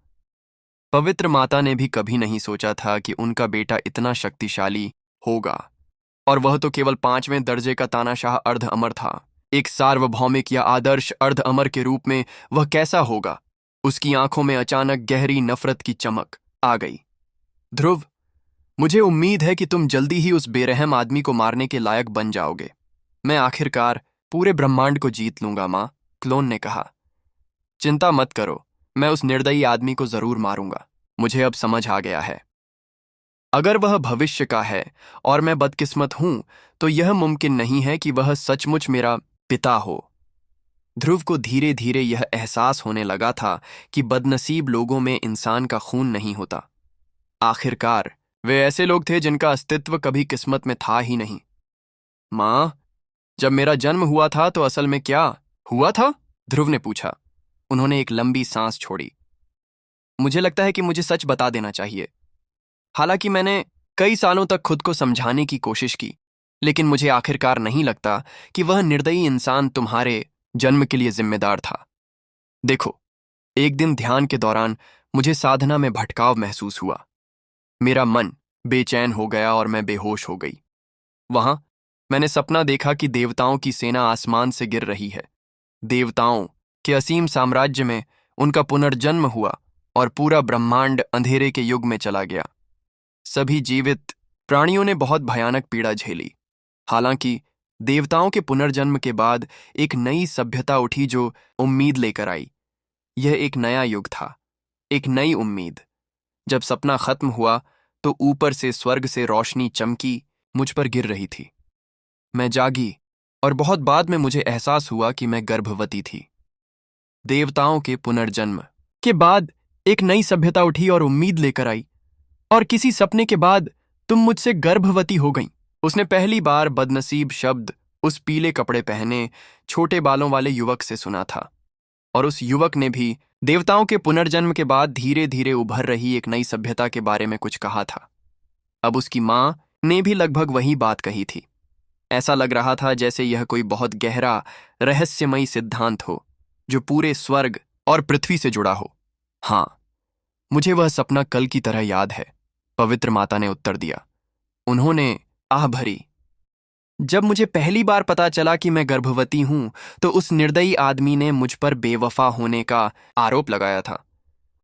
पवित्र माता ने भी कभी नहीं सोचा था कि उनका बेटा इतना शक्तिशाली होगा, और वह तो केवल 5वें दर्जे का तानाशाह अर्ध अमर था। एक सार्वभौमिक या आदर्श अर्ध अमर के रूप में वह कैसा होगा? उसकी आंखों में अचानक गहरी नफरत की चमक आ गई। ध्रुव, मुझे उम्मीद है कि तुम जल्दी ही उस बेरहम आदमी को मारने के लायक बन जाओगे। मैं आखिरकार पूरे ब्रह्मांड को जीत लूंगा मां, क्लोन ने कहा। चिंता मत करो, मैं उस निर्दयी आदमी को जरूर मारूंगा। मुझे अब समझ आ गया है, अगर वह भविष्य का है और मैं बदकिस्मत हूं, तो यह मुमकिन नहीं है कि वह सचमुच मेरा पिता हो। ध्रुव को धीरे धीरे यह एहसास होने लगा था कि बदनसीब लोगों में इंसान का खून नहीं होता। आखिरकार वे ऐसे लोग थे जिनका अस्तित्व कभी किस्मत में था ही नहीं। मां, जब मेरा जन्म हुआ था तो असल में क्या हुआ था? ध्रुव ने पूछा। उन्होंने एक लंबी सांस छोड़ी। मुझे लगता है कि मुझे सच बता देना चाहिए। हालांकि मैंने कई सालों तक खुद को समझाने की कोशिश की, लेकिन मुझे आखिरकार नहीं लगता कि वह निर्दयी इंसान तुम्हारे जन्म के लिए जिम्मेदार था। देखो, एक दिन ध्यान के दौरान मुझे साधना में भटकाव महसूस हुआ। मेरा मन बेचैन हो गया और मैं बेहोश हो गई। वहां मैंने सपना देखा कि देवताओं की सेना आसमान से गिर रही है। देवताओं के असीम साम्राज्य में उनका पुनर्जन्म हुआ और पूरा ब्रह्मांड अंधेरे के युग में चला गया। सभी जीवित प्राणियों ने बहुत भयानक पीड़ा झेली। हालांकि देवताओं के पुनर्जन्म के बाद एक नई सभ्यता उठी जो उम्मीद लेकर आई। यह एक नया युग था, एक नई उम्मीद। जब सपना खत्म हुआ तो ऊपर से स्वर्ग से रोशनी चमकी मुझ पर गिर रही थी। मैं जागी और बहुत बाद में मुझे एहसास हुआ कि मैं गर्भवती थी। देवताओं के पुनर्जन्म के बाद एक नई सभ्यता उठी और उम्मीद लेकर आई, और किसी सपने के बाद तुम मुझसे गर्भवती हो गई। उसने पहली बार बदनसीब शब्द उस पीले कपड़े पहने छोटे बालों वाले युवक से सुना था, और उस युवक ने भी देवताओं के पुनर्जन्म के बाद धीरे धीरे उभर रही एक नई सभ्यता के बारे में कुछ कहा था। अब उसकी मां ने भी लगभग वही बात कही थी। ऐसा लग रहा था जैसे यह कोई बहुत गहरा रहस्यमयी सिद्धांत हो जो पूरे स्वर्ग और पृथ्वी से जुड़ा हो। हाँ, मुझे वह सपना कल की तरह याद है। पवित्र माता ने उत्तर दिया। उन्होंने आह भरी। जब मुझे पहली बार पता चला कि मैं गर्भवती हूं तो उस निर्दयी आदमी ने मुझ पर बेवफा होने का आरोप लगाया था।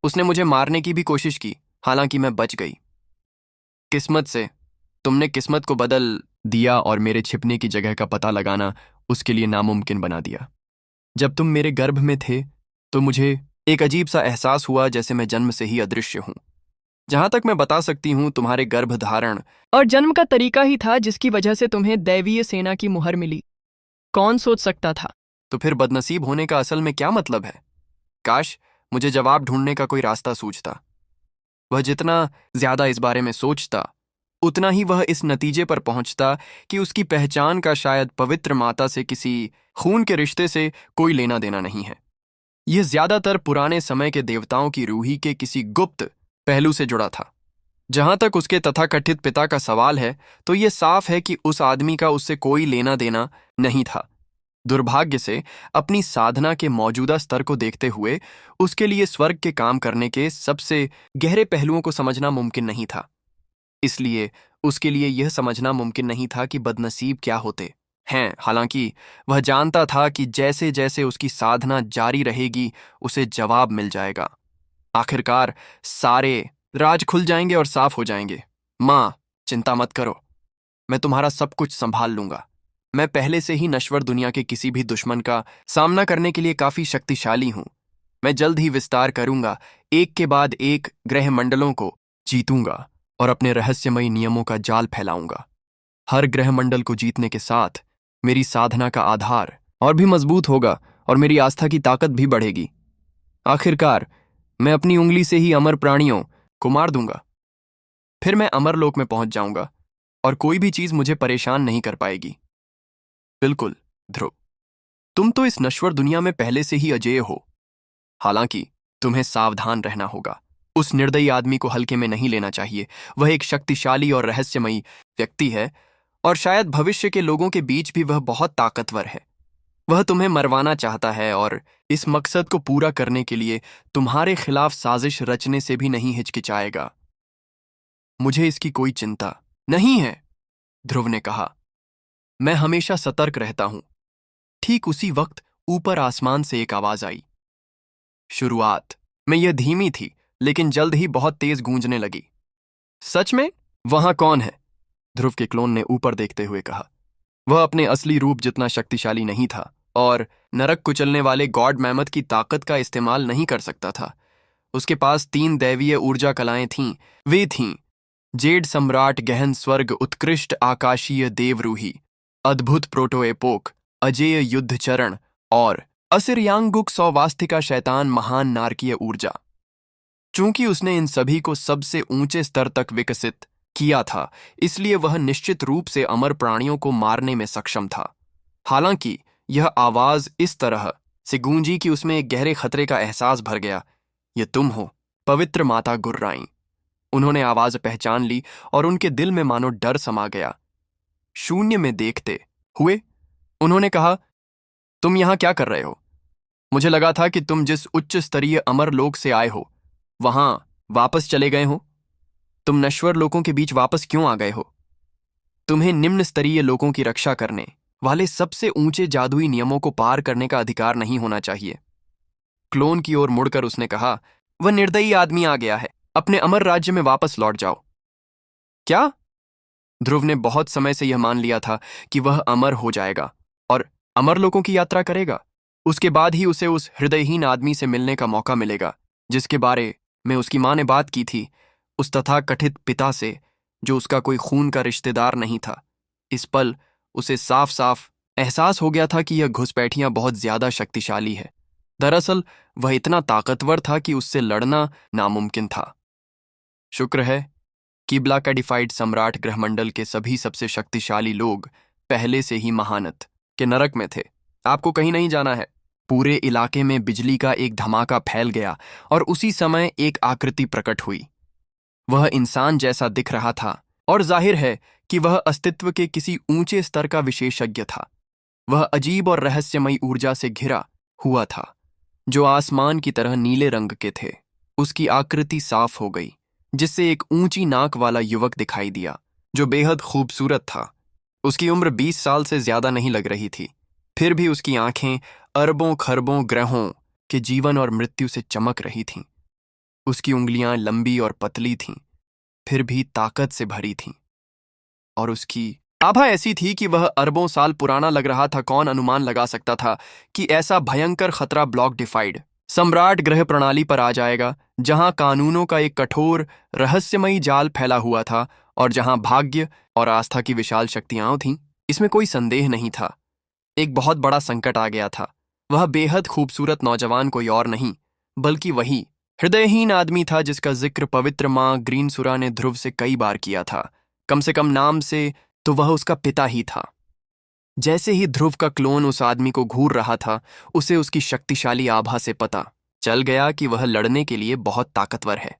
उसने मुझे मारने की भी कोशिश की, हालांकि मैं बच गई। किस्मत से तुमने किस्मत को बदल दिया और मेरे छिपने की जगह का पता लगाना उसके लिए नामुमकिन बना दिया। जब तुम मेरे गर्भ में थे तो मुझे एक अजीब सा एहसास हुआ जैसे मैं जन्म से ही अदृश्य हूं। जहां तक मैं बता सकती हूं, तुम्हारे गर्भधारण और जन्म का तरीका ही था जिसकी वजह से तुम्हें दैवीय सेना की मुहर मिली। कौन सोच सकता था? तो फिर बदनसीब होने का असल में क्या मतलब है? काश मुझे जवाब ढूंढने का कोई रास्ता सूझता। वह जितना ज्यादा इस बारे में सोचता उतना ही वह इस नतीजे पर पहुंचता कि उसकी पहचान का शायद पवित्र माता से किसी खून के रिश्ते से कोई लेना देना नहीं है। यह ज्यादातर पुराने समय के देवताओं की रूही के किसी गुप्त पहलू से जुड़ा था। जहां तक उसके तथाकथित पिता का सवाल है तो यह साफ है कि उस आदमी का उससे कोई लेना देना नहीं था। दुर्भाग्य से अपनी साधना के मौजूदा स्तर को देखते हुए उसके लिए स्वर्ग के काम करने के सबसे गहरे पहलुओं को समझना मुमकिन नहीं था। इसलिए उसके लिए यह समझना मुमकिन नहीं था कि बदनसीब क्या होते हैं। हालांकि वह जानता था कि जैसे जैसे उसकी साधना जारी रहेगी उसे जवाब मिल जाएगा। आखिरकार सारे राज खुल जाएंगे और साफ हो जाएंगे। माँ, चिंता मत करो, मैं तुम्हारा सब कुछ संभाल लूंगा। मैं पहले से ही नश्वर दुनिया के किसी भी दुश्मन का सामना करने के लिए काफी शक्तिशाली हूं। मैं जल्द ही विस्तार करूंगा, एक के बाद एक ग्रह मंडलों को जीतूंगा और अपने रहस्यमयी नियमों का जाल फैलाऊंगा। हर ग्रह मंडल को जीतने के साथ मेरी साधना का आधार और भी मजबूत होगा और मेरी आस्था की ताकत भी बढ़ेगी। आखिरकार मैं अपनी उंगली से ही अमर प्राणियों को मार दूंगा। फिर मैं अमरलोक में पहुंच जाऊंगा और कोई भी चीज मुझे परेशान नहीं कर पाएगी। बिल्कुल ध्रुव, तुम तो इस नश्वर दुनिया में पहले से ही अजेय हो। हालांकि तुम्हें सावधान रहना होगा। उस निर्दयी आदमी को हल्के में नहीं लेना चाहिए। वह एक शक्तिशाली और रहस्यमयी व्यक्ति है और शायद भविष्य के लोगों के बीच भी वह बहुत ताकतवर है। वह तुम्हें मरवाना चाहता है और इस मकसद को पूरा करने के लिए तुम्हारे खिलाफ साजिश रचने से भी नहीं हिचकिचाएगा। मुझे इसकी कोई चिंता नहीं है, ध्रुव ने कहा। मैं हमेशा सतर्क रहता हूं। ठीक उसी वक्त ऊपर आसमान से एक आवाज आई। शुरुआत में यह धीमी थी लेकिन जल्द ही बहुत तेज गूंजने लगी। सच में? वहां कौन है? ध्रुव के क्लोन ने ऊपर देखते हुए कहा। वह अपने असली रूप जितना शक्तिशाली नहीं था और नरक कुचलने वाले गॉड मैमथ की ताकत का इस्तेमाल नहीं कर सकता था। उसके पास 3 दैवीय ऊर्जा कलाएं थीं। वे थीं जेड सम्राट, गहन स्वर्ग, उत्कृष्ट आकाशीय देवरूही, अद्भुत प्रोटो एपोक, अजेय युद्ध चरण और असिरयांगुक सौवास्तिका शैतान महान नारकीय ऊर्जा। चूंकि उसने इन सभी को सबसे ऊंचे स्तर तक विकसित किया था, इसलिए वह निश्चित रूप से अमर प्राणियों को मारने में सक्षम था। हालांकि यह आवाज इस तरह से गूंजी कि उसमें एक गहरे खतरे का एहसास भर गया। ये तुम हो, पवित्र माता गुर्राई। उन्होंने आवाज पहचान ली और उनके दिल में मानो डर समा गया। शून्य में देखते हुए उन्होंने कहा, तुम यहां क्या कर रहे हो? मुझे लगा था कि तुम जिस उच्च स्तरीय अमर लोक से आए हो वहां वापस चले गए हो। तुम नश्वर लोकों के बीच वापस क्यों आ गए हो? तुम्हें निम्न स्तरीय लोकों की रक्षा करने वाले सबसे ऊंचे जादुई नियमों को पार करने का अधिकार नहीं होना चाहिए। क्लोन की ओर मुड़कर उसने कहा, वह निर्दयी आदमी आ गया है। अपने अमर राज्य में वापस लौट जाओ। क्या? ध्रुव ने बहुत समय से यह मान लिया था कि वह अमर हो जाएगा और अमर लोकों की यात्रा करेगा। उसके बाद ही उसे उस हृदयहीन आदमी से मिलने का मौका मिलेगा जिसके बारे में उसकी मां ने बात की थी, उस तथाकथित पिता से जो उसका कोई खून का रिश्तेदार नहीं था। इस पल उसे साफ साफ एहसास हो गया था कि यह घुसपैठियां बहुत ज्यादा शक्तिशाली है। दरअसल वह इतना ताकतवर था कि उससे लड़ना नामुमकिन था। शुक्र है किबला का डिफाइड सम्राट ग्रहमंडल के सभी सबसे शक्तिशाली लोग पहले से ही महानत के नरक में थे। आपको कहीं नहीं जाना है। पूरे इलाके में बिजली का एक धमाका फैल गया और उसी समय एक आकृति प्रकट हुई। वह इंसान जैसा दिख रहा था और जाहिर है कि वह अस्तित्व के किसी ऊंचे स्तर का विशेषज्ञ था। वह अजीब और रहस्यमयी ऊर्जा से घिरा हुआ था जो आसमान की तरह नीले रंग के थे। उसकी आकृति साफ हो गई जिससे एक ऊंची नाक वाला युवक दिखाई दिया जो बेहद खूबसूरत था। उसकी उम्र 20 साल से ज्यादा नहीं लग रही थी, फिर भी उसकी आंखें अरबों खरबों ग्रहों के जीवन और मृत्यु से चमक रही थीं। उसकी उंगलियां लंबी और पतली थीं, फिर भी ताकत से भरी थीं, और उसकी आभा ऐसी थी कि वह अरबों साल पुराना लग रहा था। कौन अनुमान लगा सकता था कि ऐसा भयंकर खतरा ब्लॉक डिफाइड सम्राट ग्रह प्रणाली पर आ जाएगा, जहां कानूनों का एक कठोर रहस्यमयी जाल फैला हुआ था और जहां भाग्य और आस्था की विशाल शक्तियां थीं। इसमें कोई संदेह नहीं था, एक बहुत बड़ा संकट आ गया था। वह बेहद खूबसूरत नौजवान कोई और नहीं बल्कि वही हृदयहीन आदमी था जिसका जिक्र पवित्र माँ ग्रीनसुरा ने ध्रुव से कई बार किया था। कम से कम नाम से तो वह उसका पिता ही था। जैसे ही ध्रुव का क्लोन उस आदमी को घूर रहा था, उसे उसकी शक्तिशाली आभा से पता चल गया कि वह लड़ने के लिए बहुत ताकतवर है।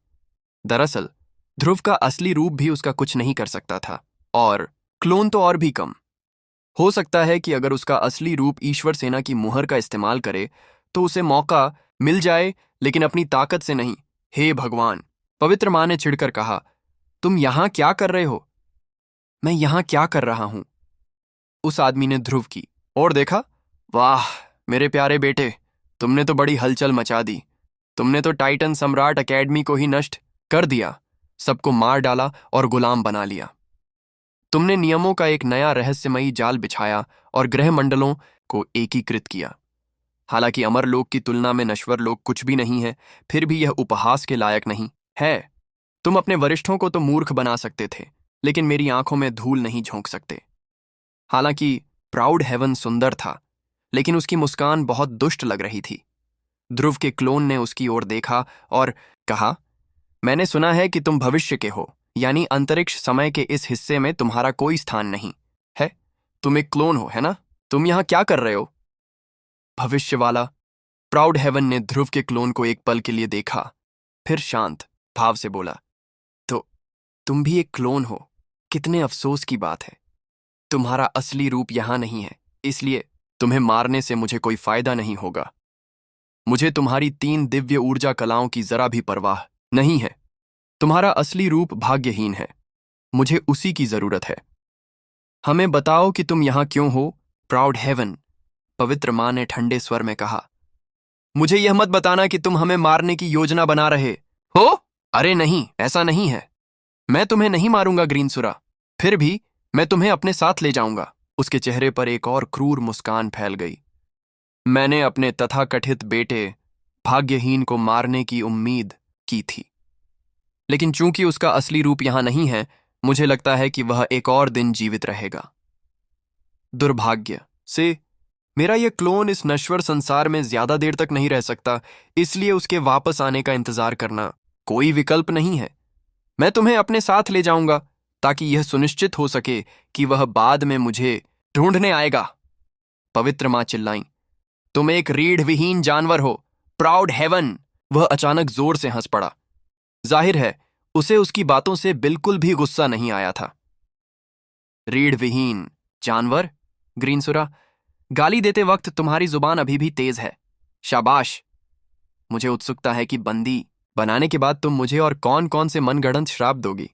दरअसल ध्रुव का असली रूप भी उसका कुछ नहीं कर सकता था, और क्लोन तो और भी कम। हो सकता है कि अगर उसका असली रूप ईश्वर सेना की मुहर का इस्तेमाल करे तो उसे मौका मिल जाए, लेकिन अपनी ताकत से नहीं। हे भगवान, पवित्र मां ने चिढ़कर कहा, तुम यहां क्या कर रहे हो? मैं यहां क्या कर रहा हूं? उस आदमी ने ध्रुव की और देखा। वाह मेरे प्यारे बेटे, तुमने तो बड़ी हलचल मचा दी। तुमने तो टाइटन सम्राट एकेडमी को ही नष्ट कर दिया, सबको मार डाला और गुलाम बना लिया। तुमने नियमों का एक नया रहस्यमयी जाल बिछाया और ग्रह मंडलों को एकीकृत किया। हालांकि अमर लोक की तुलना में नश्वर लोक कुछ भी नहीं है, फिर भी यह उपहास के लायक नहीं है। तुम अपने वरिष्ठों को तो मूर्ख बना सकते थे, लेकिन मेरी आंखों में धूल नहीं झोंक सकते। हालांकि प्राउड हेवन सुंदर था, लेकिन उसकी मुस्कान बहुत दुष्ट लग रही थी। ध्रुव के क्लोन ने उसकी ओर देखा और कहा, मैंने सुना है कि तुम भविष्य के हो, यानी अंतरिक्ष समय के इस हिस्से में तुम्हारा कोई स्थान नहीं है। तुम एक क्लोन हो, है ना? तुम यहां क्या कर रहे हो? भविष्य वाला प्राउड हेवन ने ध्रुव के क्लोन को एक पल के लिए देखा, फिर शांत भाव से बोला, तो तुम भी एक क्लोन हो। कितने अफसोस की बात है। तुम्हारा असली रूप यहां नहीं है, इसलिए तुम्हें मारने से मुझे कोई फायदा नहीं होगा। मुझे तुम्हारी 3 दिव्य ऊर्जा कलाओं की जरा भी परवाह नहीं है। तुम्हारा असली रूप भाग्यहीन है, मुझे उसी की जरूरत है। हमें बताओ कि तुम यहां क्यों हो? प्राउड हेवन, पवित्र मां ने ठंडे स्वर में कहा। मुझे यह मत बताना कि तुम हमें मारने की योजना बना रहे हो। अरे नहीं, ऐसा नहीं है। मैं तुम्हें नहीं मारूंगा ग्रीनसुरा, फिर भी मैं तुम्हें अपने साथ ले जाऊंगा। उसके चेहरे पर एक और क्रूर मुस्कान फैल गई। मैंने अपने तथाकथित बेटे भाग्यहीन को मारने की उम्मीद की थी, लेकिन चूंकि उसका असली रूप यहां नहीं है, मुझे लगता है कि वह एक और दिन जीवित रहेगा। दुर्भाग्य से मेरा यह क्लोन इस नश्वर संसार में ज्यादा देर तक नहीं रह सकता, इसलिए उसके वापस आने का इंतजार करना कोई विकल्प नहीं है। मैं तुम्हें अपने साथ ले जाऊंगा ताकि यह सुनिश्चित हो सके कि वह बाद में मुझे ढूंढने आएगा। पवित्र मां चिल्लाईं, तुम एक रीढ़ विहीन जानवर हो। प्राउड हेवन, वह अचानक जोर से हंस पड़ा। जाहिर है उसे उसकी बातों से बिल्कुल भी गुस्सा नहीं आया था। रीढ़ विहीन जानवर? ग्रीनसुरा, गाली देते वक्त तुम्हारी जुबान अभी भी तेज है। शाबाश। मुझे उत्सुकता है कि बंदी बनाने के बाद तुम मुझे और कौन कौन से मनगढ़ंत श्राप दोगी।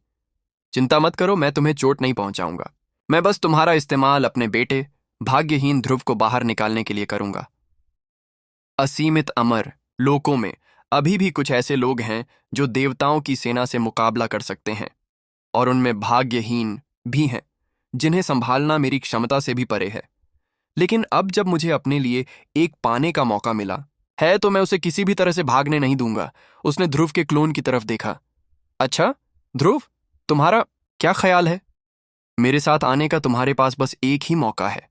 चिंता मत करो, मैं तुम्हें चोट नहीं पहुंचाऊंगा। मैं बस तुम्हारा इस्तेमाल अपने बेटे भाग्यहीन ध्रुव को बाहर निकालने के लिए करूंगा। असीमित अमर लोकों में अभी भी कुछ ऐसे लोग हैं जो देवताओं की सेना से मुकाबला कर सकते हैं, और उनमें भाग्यहीन भी हैं जिन्हें संभालना मेरी क्षमता से भी परे है। लेकिन अब जब मुझे अपने लिए एक पाने का मौका मिला है तो मैं उसे किसी भी तरह से भागने नहीं दूंगा। उसने ध्रुव के क्लोन की तरफ देखा। अच्छा ध्रुव, तुम्हारा क्या ख्याल है? मेरे साथ आने का तुम्हारे पास बस एक ही मौका है,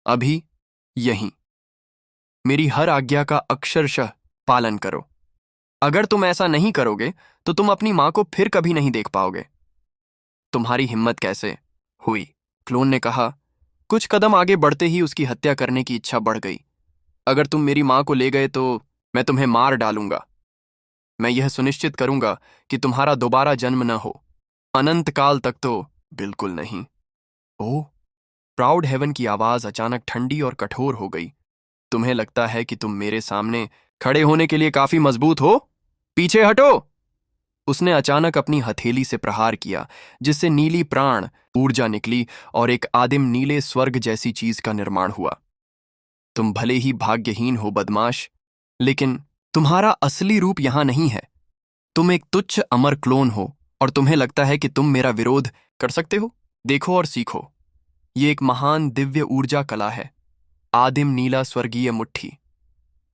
अभी यहीं। मेरी हर आज्ञा का अक्षरशः पालन करो। अगर तुम ऐसा नहीं करोगे तो तुम अपनी मां को फिर कभी नहीं देख पाओगे। तुम्हारी हिम्मत कैसे हुई? क्लोन ने कहा। कुछ कदम आगे बढ़ते ही उसकी हत्या करने की इच्छा बढ़ गई। अगर तुम मेरी मां को ले गए तो मैं तुम्हें मार डालूंगा। मैं यह सुनिश्चित करूंगा कि तुम्हारा दोबारा जन्म न हो, अनंत काल तक तो बिल्कुल नहीं। ओह, प्राउड हेवन की आवाज अचानक ठंडी और कठोर हो गई। तुम्हें लगता है कि तुम मेरे सामने खड़े होने के लिए काफी मजबूत हो? पीछे हटो। उसने अचानक अपनी हथेली से प्रहार किया, जिससे नीली प्राण ऊर्जा निकली और एक आदिम नीले स्वर्ग जैसी चीज का निर्माण हुआ। तुम भले ही भाग्यहीन हो बदमाश, लेकिन तुम्हारा असली रूप यहां नहीं है। तुम एक तुच्छ अमर क्लोन हो और तुम्हें लगता है कि तुम मेरा विरोध कर सकते हो। देखो और सीखो, ये एक महान दिव्य ऊर्जा कला है, आदिम नीला स्वर्गीय मुट्ठी।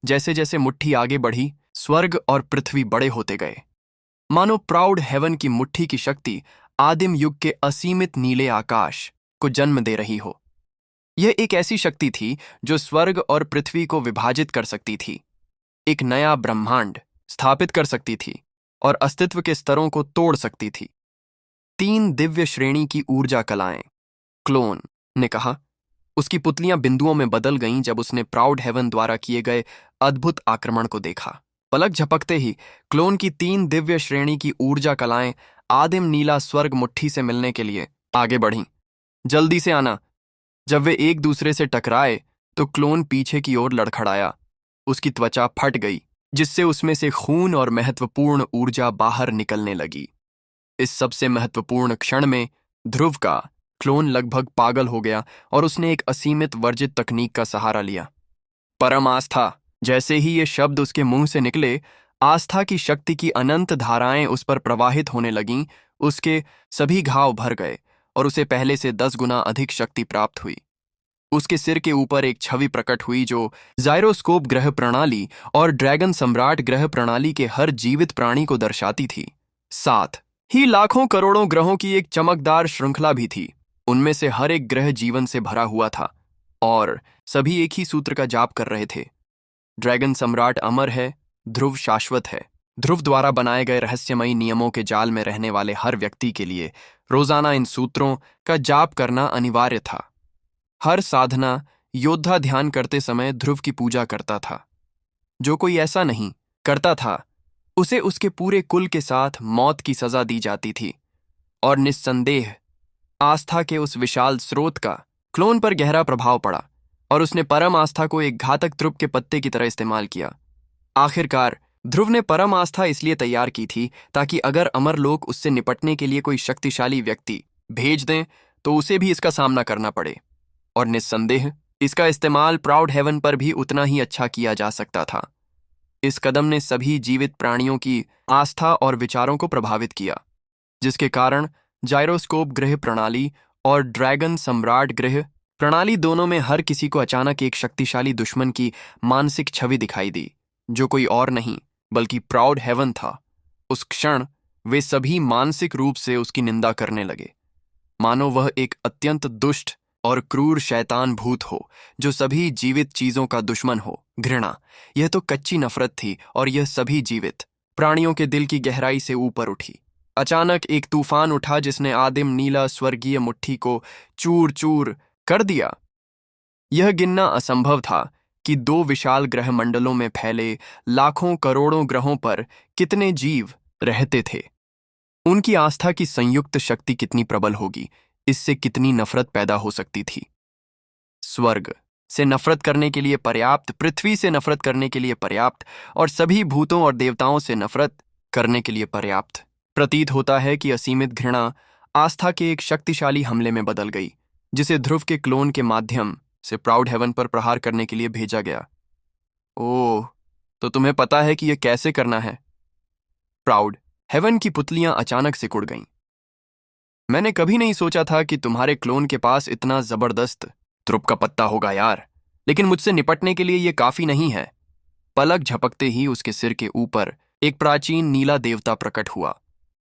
जैसे जैसे मुट्ठी आगे बढ़ी, स्वर्ग और पृथ्वी बड़े होते गए, मानो प्राउड हेवन की मुट्ठी की शक्ति आदिम युग के असीमित नीले आकाश को जन्म दे रही हो। यह एक ऐसी शक्ति थी जो स्वर्ग और पृथ्वी को विभाजित कर सकती थी, एक नया ब्रह्मांड स्थापित कर सकती थी और अस्तित्व के स्तरों को तोड़ सकती थी। 3 दिव्य श्रेणी की ऊर्जा कलाएं, क्लोन ने कहा। उसकी पुतलियां बिंदुओं में बदल गईं जब उसने प्राउड हेवन द्वारा किए गए अद्भुत आक्रमण को देखा। पलक झपकते ही क्लोन की 3 दिव्य श्रेणी की ऊर्जा कलाएं आदिम नीला स्वर्ग मुट्ठी से मिलने के लिए आगे बढ़ीं। जल्दी से आना। जब वे एक दूसरे से टकराए तो क्लोन पीछे की ओर लड़खड़ाया। उसकी त्वचा फट गई, जिससे उसमें से खून और महत्वपूर्ण ऊर्जा बाहर निकलने लगी। इस सबसे महत्वपूर्ण क्षण में ध्रुव का क्लोन लगभग पागल हो गया और उसने एक असीमित वर्जित तकनीक का सहारा लिया, परम आस्था। जैसे ही ये शब्द उसके मुंह से निकले, आस्था की शक्ति की अनंत धाराएं उस पर प्रवाहित होने लगीं। उसके सभी घाव भर गए और उसे पहले से 10 गुना अधिक शक्ति प्राप्त हुई। उसके सिर के ऊपर एक छवि प्रकट हुई जो जायरोस्कोप ग्रह प्रणाली और ड्रैगन सम्राट ग्रह प्रणाली के हर जीवित प्राणी को दर्शाती थी। साथ ही लाखों करोड़ों ग्रहों की एक चमकदार श्रृंखला भी थी। उनमें से हर एक ग्रह जीवन से भरा हुआ था और सभी एक ही सूत्र का जाप कर रहे थे। ड्रैगन सम्राट अमर है, ध्रुव शाश्वत है। ध्रुव द्वारा बनाए गए रहस्यमयी नियमों के जाल में रहने वाले हर व्यक्ति के लिए रोजाना इन सूत्रों का जाप करना अनिवार्य था। हर साधना योद्धा ध्यान करते समय ध्रुव की पूजा करता था। जो कोई ऐसा नहीं करता था, उसे उसके पूरे कुल के साथ मौत की सजा दी जाती थी। और निस्संदेह आस्था के उस विशाल स्रोत का क्लोन पर गहरा प्रभाव पड़ा और उसने परम आस्था को एक घातक त्रुप के पत्ते की तरह इस्तेमाल किया। आखिरकार ध्रुव ने परम आस्था इसलिए तैयार की थी ताकि अगर अमर लोग उससे निपटने के लिए कोई शक्तिशाली व्यक्ति भेज दें तो उसे भी इसका सामना करना पड़े। और निस्संदेह इसका इस्तेमाल प्राउड हेवन पर भी उतना ही अच्छा किया जा सकता था। इस कदम ने सभी जीवित प्राणियों की आस्था और विचारों को प्रभावित किया, जिसके कारण जायरोस्कोप ग्रह प्रणाली और ड्रैगन सम्राट ग्रह प्रणाली दोनों में हर किसी को अचानक एक शक्तिशाली दुश्मन की मानसिक छवि दिखाई दी, जो कोई और नहीं बल्कि प्राउड हेवन था। उस क्षण वे सभी मानसिक रूप से उसकी निंदा करने लगे, मानो वह एक अत्यंत दुष्ट और क्रूर शैतान भूत हो जो सभी जीवित चीजों का दुश्मन हो। घृणा, यह तो कच्ची नफरत थी और यह सभी जीवित प्राणियों के दिल की गहराई से ऊपर उठी। अचानक एक तूफान उठा जिसने आदिम नीला स्वर्गीय मुट्ठी को चूर चूर कर दिया। यह गिनना असंभव था कि 2 विशाल ग्रह मंडलों में फैले लाखों करोड़ों ग्रहों पर कितने जीव रहते थे। उनकी आस्था की संयुक्त शक्ति कितनी प्रबल होगी, इससे कितनी नफरत पैदा हो सकती थी। स्वर्ग से नफरत करने के लिए पर्याप्त, पृथ्वी से नफरत करने के लिए पर्याप्त और सभी भूतों और देवताओं से नफरत करने के लिए पर्याप्त। प्रतीत होता है कि असीमित घृणा आस्था के एक शक्तिशाली हमले में बदल गई, जिसे ध्रुव के क्लोन के माध्यम से प्राउड हेवन पर प्रहार करने के लिए भेजा गया। ओह, तो तुम्हें पता है कि यह कैसे करना है? प्राउड हेवन की पुतलियां अचानक सिकुड़ गईं। मैंने कभी नहीं सोचा था कि तुम्हारे क्लोन के पास इतना जबरदस्त त्रुप का पत्ता होगा यार, लेकिन मुझसे निपटने के लिए यह काफी नहीं है। पलक झपकते ही उसके सिर के ऊपर एक प्राचीन नीला देवता प्रकट हुआ।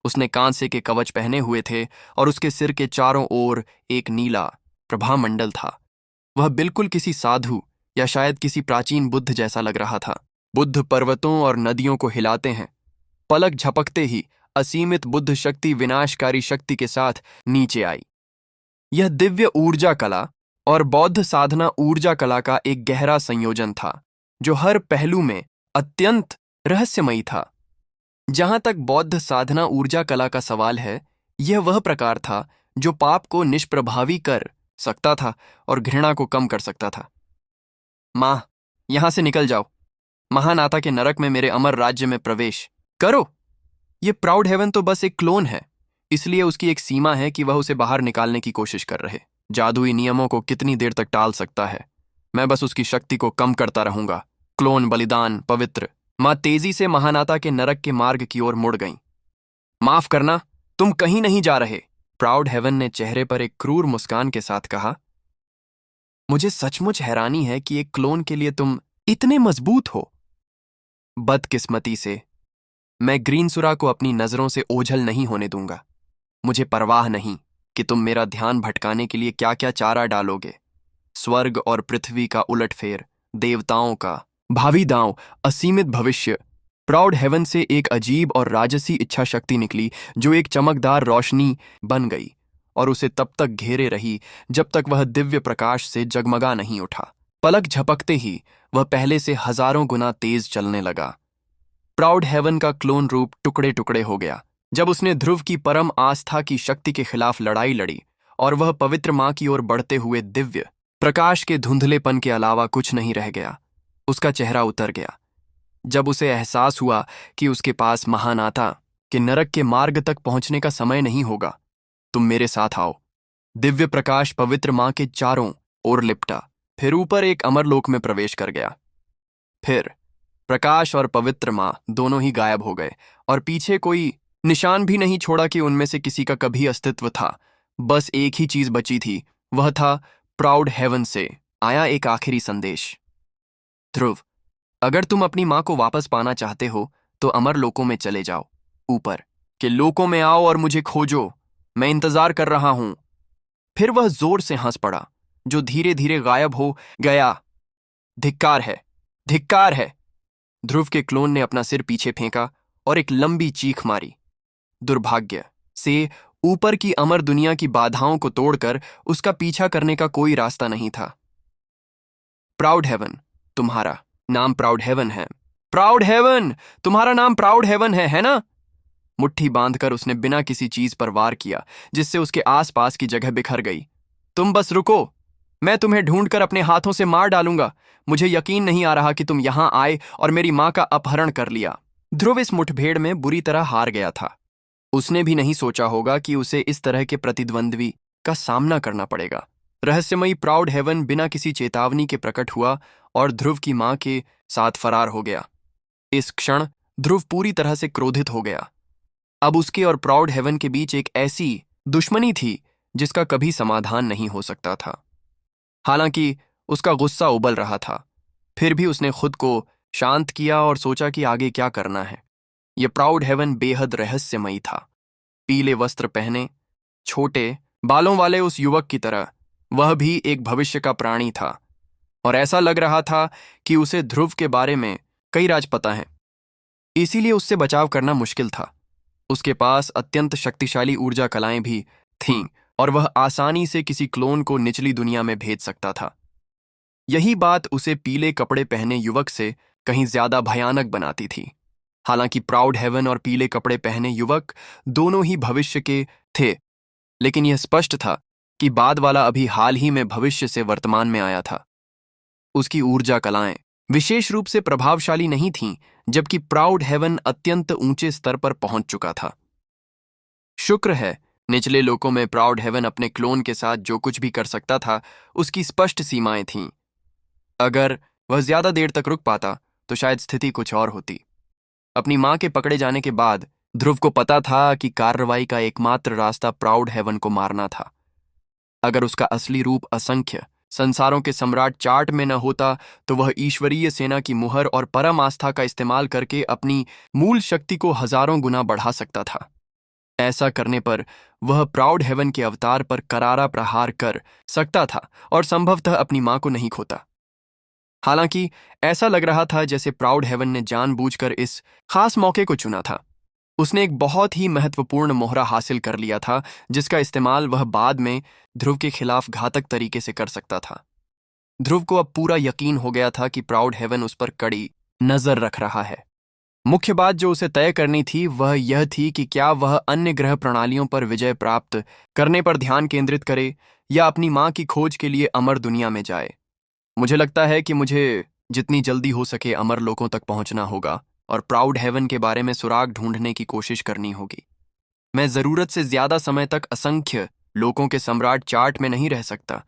उसने कांसे के कवच पहने हुए थे और उसके सिर के चारों ओर एक नीला प्रभामंडल था। वह बिल्कुल किसी साधु या शायद किसी प्राचीन बुद्ध जैसा लग रहा था। बुद्ध पर्वतों और नदियों को हिलाते हैं। पलक झपकते ही असीमित बुद्ध शक्ति विनाशकारी शक्ति के साथ नीचे आई। यह दिव्य ऊर्जा कला और बौद्ध साधना ऊर्जा कला का एक गहरा संयोजन था, जो हर पहलू में अत्यंत रहस्यमयी था। जहां तक बौद्ध साधना ऊर्जा कला का सवाल है, यह वह प्रकार था जो पाप को निष्प्रभावी कर सकता था और घृणा को कम कर सकता था। मां, यहां से निकल जाओ। महानाता के नरक में मेरे अमर राज्य में प्रवेश करो। ये प्राउड हेवन तो बस एक क्लोन है, इसलिए उसकी एक सीमा है कि वह उसे बाहर निकालने की कोशिश कर रहे। जादुई नियमों को कितनी देर तक टाल सकता है? मैं बस उसकी शक्ति को कम करता रहूंगा। क्लोन बलिदान पवित्र। माँ तेजी से महानाता के नरक के मार्ग की ओर मुड़ गईं। माफ करना, तुम कहीं नहीं जा रहे। प्राउड हेवन ने चेहरे पर एक क्रूर मुस्कान के साथ कहा। मुझे सचमुच हैरानी है कि एक क्लोन के लिए तुम इतने मजबूत हो। बदकिस्मती से मैं ग्रीनसुरा को अपनी नजरों से ओझल नहीं होने दूंगा। मुझे परवाह नहीं कि तुम मेरा ध्यान भटकाने के लिए क्या क्या चारा डालोगे। स्वर्ग और पृथ्वी का उलटफेर, देवताओं का भावी दांव, असीमित भविष्य। प्राउड हेवन से एक अजीब और राजसी इच्छा शक्ति निकली जो एक चमकदार रोशनी बन गई और उसे तब तक घेरे रही जब तक वह दिव्य प्रकाश से जगमगा नहीं उठा। पलक झपकते ही वह पहले से हजारों गुना तेज चलने लगा। प्राउड हेवन का क्लोन रूप टुकड़े टुकड़े हो गया जब उसने ध्रुव की परम आस्था की शक्ति के खिलाफ लड़ाई लड़ी और वह पवित्र मां की ओर बढ़ते हुए दिव्य प्रकाश के धुंधलेपन के अलावा कुछ नहीं रह गया। उसका चेहरा उतर गया जब उसे एहसास हुआ कि उसके पास महानाता के नरक के मार्ग तक पहुंचने का समय नहीं होगा। तुम मेरे साथ आओ। दिव्य प्रकाश पवित्र मां के चारों ओर लिपटा, फिर ऊपर एक अमरलोक में प्रवेश कर गया। फिर प्रकाश और पवित्र मां दोनों ही गायब हो गए और पीछे कोई निशान भी नहीं छोड़ा कि उनमें से किसी का कभी अस्तित्व था। बस एक ही चीज बची थी, वह था प्राउड हेवन से आया एक आखिरी संदेश। ध्रुव, अगर तुम अपनी मां को वापस पाना चाहते हो तो अमर लोकों में चले जाओ। ऊपर के लोकों में आओ और मुझे खोजो। मैं इंतजार कर रहा हूं। फिर वह जोर से हंस पड़ा जो धीरे धीरे गायब हो गया। धिक्कार है, धिक्कार है। ध्रुव के क्लोन ने अपना सिर पीछे फेंका और एक लंबी चीख मारी। दुर्भाग्य से ऊपर की अमर दुनिया की बाधाओं को तोड़कर उसका पीछा करने का कोई रास्ता नहीं था। प्राउड हेवन, तुम्हारा नाम प्राउड हेवन है। प्राउड हेवन, तुम्हारा नाम प्राउड हेवन है ना? मुट्ठी बांधकर उसने बिना किसी चीज पर वार किया जिससे उसके आसपास की जगह बिखर गई। तुम बस रुको, मैं तुम्हें ढूंढकर अपने हाथों से मार डालूंगा। मुझे यकीन नहीं आ रहा कि तुम यहां आए और मेरी मां का अपहरण कर लिया। ध्रुव इस मुठभेड़ में बुरी तरह हार गया था। उसने भी नहीं सोचा होगा कि उसे इस तरह के प्रतिद्वंद्वी का सामना करना पड़ेगा। रहस्यमयी प्राउड हेवन बिना किसी चेतावनी के प्रकट हुआ और ध्रुव की मां के साथ फरार हो गया। इस क्षण ध्रुव पूरी तरह से क्रोधित हो गया। अब उसके और प्राउड हेवन के बीच एक ऐसी दुश्मनी थी जिसका कभी समाधान नहीं हो सकता था। हालांकि उसका गुस्सा उबल रहा था, फिर भी उसने खुद को शांत किया और सोचा कि आगे क्या करना है। यह प्राउड हेवन बेहद रहस्यमयी था। पीले वस्त्र पहने, छोटे बालों वाले उस युवक की तरह वह भी एक भविष्य का प्राणी था और ऐसा लग रहा था कि उसे ध्रुव के बारे में कई राज पता हैं। इसीलिए उससे बचाव करना मुश्किल था। उसके पास अत्यंत शक्तिशाली ऊर्जा कलाएं भी थीं और वह आसानी से किसी क्लोन को निचली दुनिया में भेज सकता था। यही बात उसे पीले कपड़े पहने युवक से कहीं ज्यादा भयानक बनाती थी। हालांकि प्राउड हेवन और पीले कपड़े पहने युवक दोनों ही भविष्य के थे, लेकिन यह स्पष्ट था कि बाद वाला अभी हाल ही में भविष्य से वर्तमान में आया था। उसकी ऊर्जा कलाएं विशेष रूप से प्रभावशाली नहीं थीं, जबकि प्राउड हेवन अत्यंत ऊंचे स्तर पर पहुंच चुका था। शुक्र है, निचले लोकों में प्राउड हेवन अपने क्लोन के साथ जो कुछ भी कर सकता था उसकी स्पष्ट सीमाएं थीं। अगर वह ज्यादा देर तक रुक पाता तो शायद स्थिति कुछ और होती। अपनी मां के पकड़े जाने के बाद ध्रुव को पता था कि कार्रवाई का एकमात्र रास्ता प्राउड हेवन को मारना था। अगर उसका असली रूप असंख्य संसारों के सम्राट चार्ट में न होता तो वह ईश्वरीय सेना की मुहर और परम आस्था का इस्तेमाल करके अपनी मूल शक्ति को हजारों गुना बढ़ा सकता था। ऐसा करने पर वह प्राउड हेवन के अवतार पर करारा प्रहार कर सकता था और संभवतः अपनी मां को नहीं खोता। हालांकि ऐसा लग रहा था जैसे प्राउड हेवन ने जानबूझकर इस खास मौके को चुना था। उसने एक बहुत ही महत्वपूर्ण मोहरा हासिल कर लिया था जिसका इस्तेमाल वह बाद में ध्रुव के खिलाफ घातक तरीके से कर सकता था। ध्रुव को अब पूरा यकीन हो गया था कि प्राउड हेवन उस पर कड़ी नजर रख रहा है। मुख्य बात जो उसे तय करनी थी वह यह थी कि क्या वह अन्य ग्रह प्रणालियों पर विजय प्राप्त करने पर ध्यान केंद्रित करे या अपनी मां की खोज के लिए अमर दुनिया में जाए। मुझे लगता है कि मुझे जितनी जल्दी हो सके अमर लोकों तक पहुंचना होगा, और प्राउड हेवन के बारे में सुराग ढूंढने की कोशिश करनी होगी। मैं जरूरत से ज्यादा समय तक असंख्य लोगों के सम्राट चार्ट में नहीं रह सकता।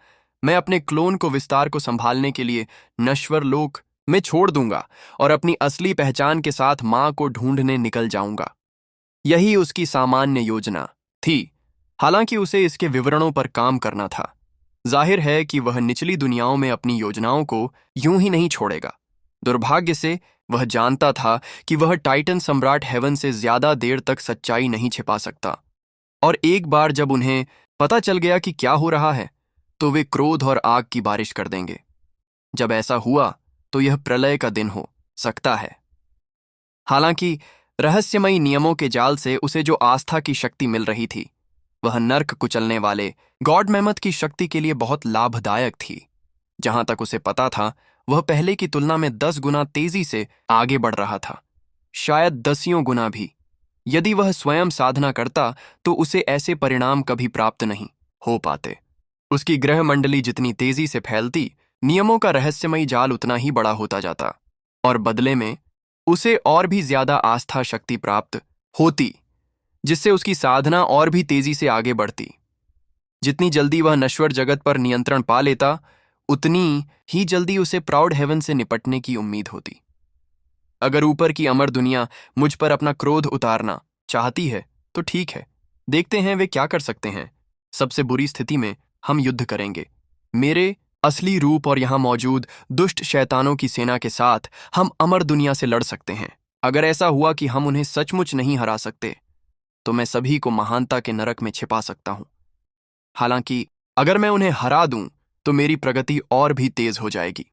मैं अपने क्लोन को विस्तार को संभालने के लिए नश्वर लोक में छोड़ दूंगा और अपनी असली पहचान के साथ मां को ढूंढने निकल जाऊंगा। यही उसकी सामान्य योजना थी। हालांकि उसे इसके विवरणों पर काम करना था। जाहिर है कि वह निचली दुनियाओं में अपनी योजनाओं को यूं ही नहीं छोड़ेगा। दुर्भाग्य से वह जानता था कि वह टाइटन सम्राट हेवन से ज्यादा देर तक सच्चाई नहीं छिपा सकता, और एक बार जब उन्हें पता चल गया कि क्या हो रहा है तो वे क्रोध और आग की बारिश कर देंगे। जब ऐसा हुआ तो यह प्रलय का दिन हो सकता है। हालांकि रहस्यमयी नियमों के जाल से उसे जो आस्था की शक्ति मिल रही थी वह नर्क कुचलने वाले गॉड मैमथ की शक्ति के लिए बहुत लाभदायक थी। जहां तक उसे पता था वह पहले की तुलना में 10 गुना तेजी से आगे बढ़ रहा था, शायद 10 गुना भी। यदि वह स्वयं साधना करता तो उसे ऐसे परिणाम कभी प्राप्त नहीं हो पाते। उसकी ग्रह मंडली जितनी तेजी से फैलती, नियमों का रहस्यमयी जाल उतना ही बड़ा होता जाता, और बदले में उसे और भी ज्यादा आस्था शक्ति प्राप्त होती, जिससे उसकी साधना और भी तेजी से आगे बढ़ती। जितनी जल्दी वह नश्वर जगत पर नियंत्रण पा लेता, उतनी ही जल्दी उसे प्राउड हेवन से निपटने की उम्मीद होती। अगर ऊपर की अमर दुनिया मुझ पर अपना क्रोध उतारना चाहती है तो ठीक है, देखते हैं वे क्या कर सकते हैं। सबसे बुरी स्थिति में हम युद्ध करेंगे। मेरे असली रूप और यहां मौजूद दुष्ट शैतानों की सेना के साथ हम अमर दुनिया से लड़ सकते हैं। अगर ऐसा हुआ कि हम उन्हें सचमुच नहीं हरा सकते तो मैं सभी को महानता के नरक में छिपा सकता हूं। हालांकि अगर मैं उन्हें हरा दूं तो मेरी प्रगति और भी तेज हो जाएगी।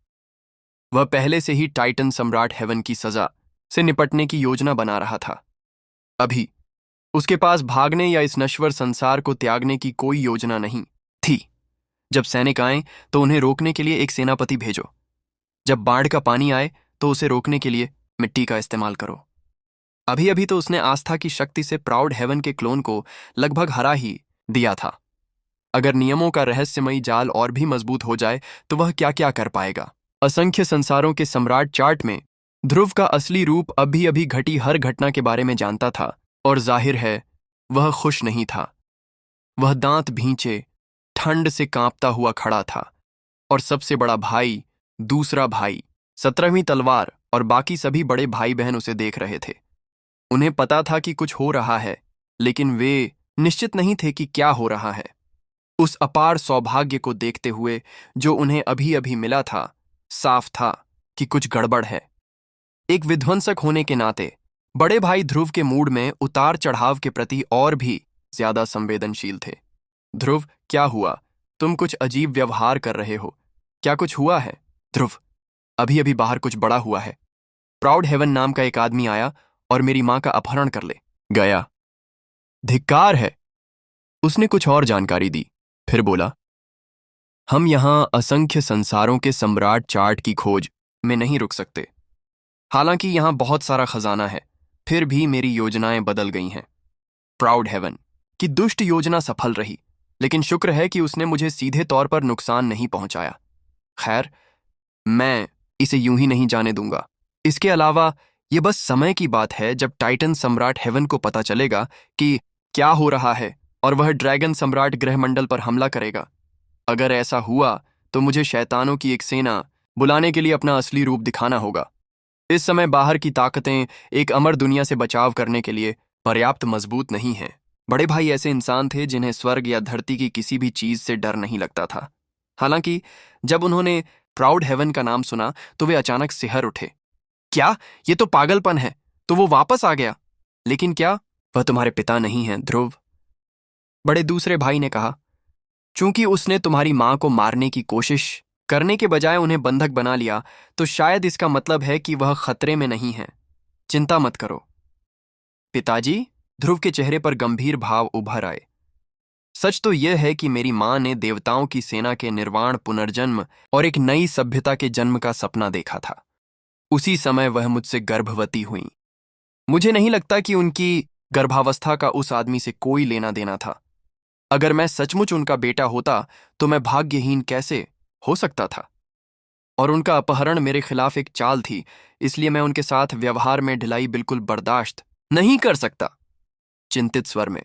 वह पहले से ही टाइटन सम्राट हेवन की सजा से निपटने की योजना बना रहा था। अभी उसके पास भागने या इस नश्वर संसार को त्यागने की कोई योजना नहीं थी। जब सैनिक आए तो उन्हें रोकने के लिए एक सेनापति भेजो। जब बाढ़ का पानी आए तो उसे रोकने के लिए मिट्टी का इस्तेमाल करो। अभी अभी तो उसने आस्था की शक्ति से प्राउड हेवन के क्लोन को लगभग हरा ही दिया था। अगर नियमों का रहस्यमयी जाल और भी मजबूत हो जाए तो वह क्या क्या कर पाएगा। असंख्य संसारों के सम्राट चार्ट में ध्रुव का असली रूप अभी अभी घटी हर घटना के बारे में जानता था, और जाहिर है वह खुश नहीं था। वह दांत भींचे ठंड से कांपता हुआ खड़ा था, और सबसे बड़ा भाई, दूसरा भाई, 17वीं तलवार और बाकी सभी बड़े भाई बहन उसे देख रहे थे। उन्हें पता था कि कुछ हो रहा है, लेकिन वे निश्चित नहीं थे कि क्या हो रहा है। उस अपार सौभाग्य को देखते हुए जो उन्हें अभी अभी मिला था, साफ था कि कुछ गड़बड़ है। एक विध्वंसक होने के नाते बड़े भाई ध्रुव के मूड में उतार चढ़ाव के प्रति और भी ज्यादा संवेदनशील थे। ध्रुव, क्या हुआ? तुम कुछ अजीब व्यवहार कर रहे हो। क्या कुछ हुआ है? ध्रुव, अभी अभी बाहर कुछ बड़ा हुआ है। प्राउड हेवन नाम का एक आदमी आया और मेरी मां का अपहरण कर ले गया। धिक्कार है। उसने कुछ और जानकारी दी, फिर बोला, हम यहां असंख्य संसारों के सम्राट चार्ट की खोज में नहीं रुक सकते। हालांकि यहां बहुत सारा खजाना है, फिर भी मेरी योजनाएं बदल गई हैं। प्राउड हेवन की दुष्ट योजना सफल रही, लेकिन शुक्र है कि उसने मुझे सीधे तौर पर नुकसान नहीं पहुंचाया। खैर, मैं इसे यूं ही नहीं जाने दूंगा। इसके अलावा यह बस समय की बात है जब टाइटन सम्राट हेवन को पता चलेगा कि क्या हो रहा है और वह ड्रैगन सम्राट ग्रहमंडल पर हमला करेगा। अगर ऐसा हुआ तो मुझे शैतानों की एक सेना बुलाने के लिए अपना असली रूप दिखाना होगा। इस समय बाहर की ताकतें एक अमर दुनिया से बचाव करने के लिए पर्याप्त मजबूत नहीं हैं। बड़े भाई ऐसे इंसान थे जिन्हें स्वर्ग या धरती की किसी भी चीज से डर नहीं लगता था। हालांकि जब उन्होंने प्राउड हेवन का नाम सुना तो वे अचानक सिहर उठे। क्या? ये तो पागलपन है। तो वो वापस आ गया। लेकिन क्या वह तुम्हारे पिता नहीं है, ध्रुव? बड़े दूसरे भाई ने कहा। चूंकि उसने तुम्हारी मां को मारने की कोशिश करने के बजाय उन्हें बंधक बना लिया, तो शायद इसका मतलब है कि वह खतरे में नहीं है। चिंता मत करो पिताजी। ध्रुव के चेहरे पर गंभीर भाव उभर आए। सच तो यह है कि मेरी मां ने देवताओं की सेना के निर्वाण, पुनर्जन्म और एक नई सभ्यता के जन्म का सपना देखा था। उसी समय वह मुझसे गर्भवती हुई। मुझे नहीं लगता कि उनकी गर्भावस्था का उस आदमी से कोई लेना देना था। अगर मैं सचमुच उनका बेटा होता तो मैं भाग्यहीन कैसे हो सकता था? और उनका अपहरण मेरे खिलाफ एक चाल थी, इसलिए मैं उनके साथ व्यवहार में ढिलाई बिल्कुल बर्दाश्त नहीं कर सकता। चिंतित स्वर में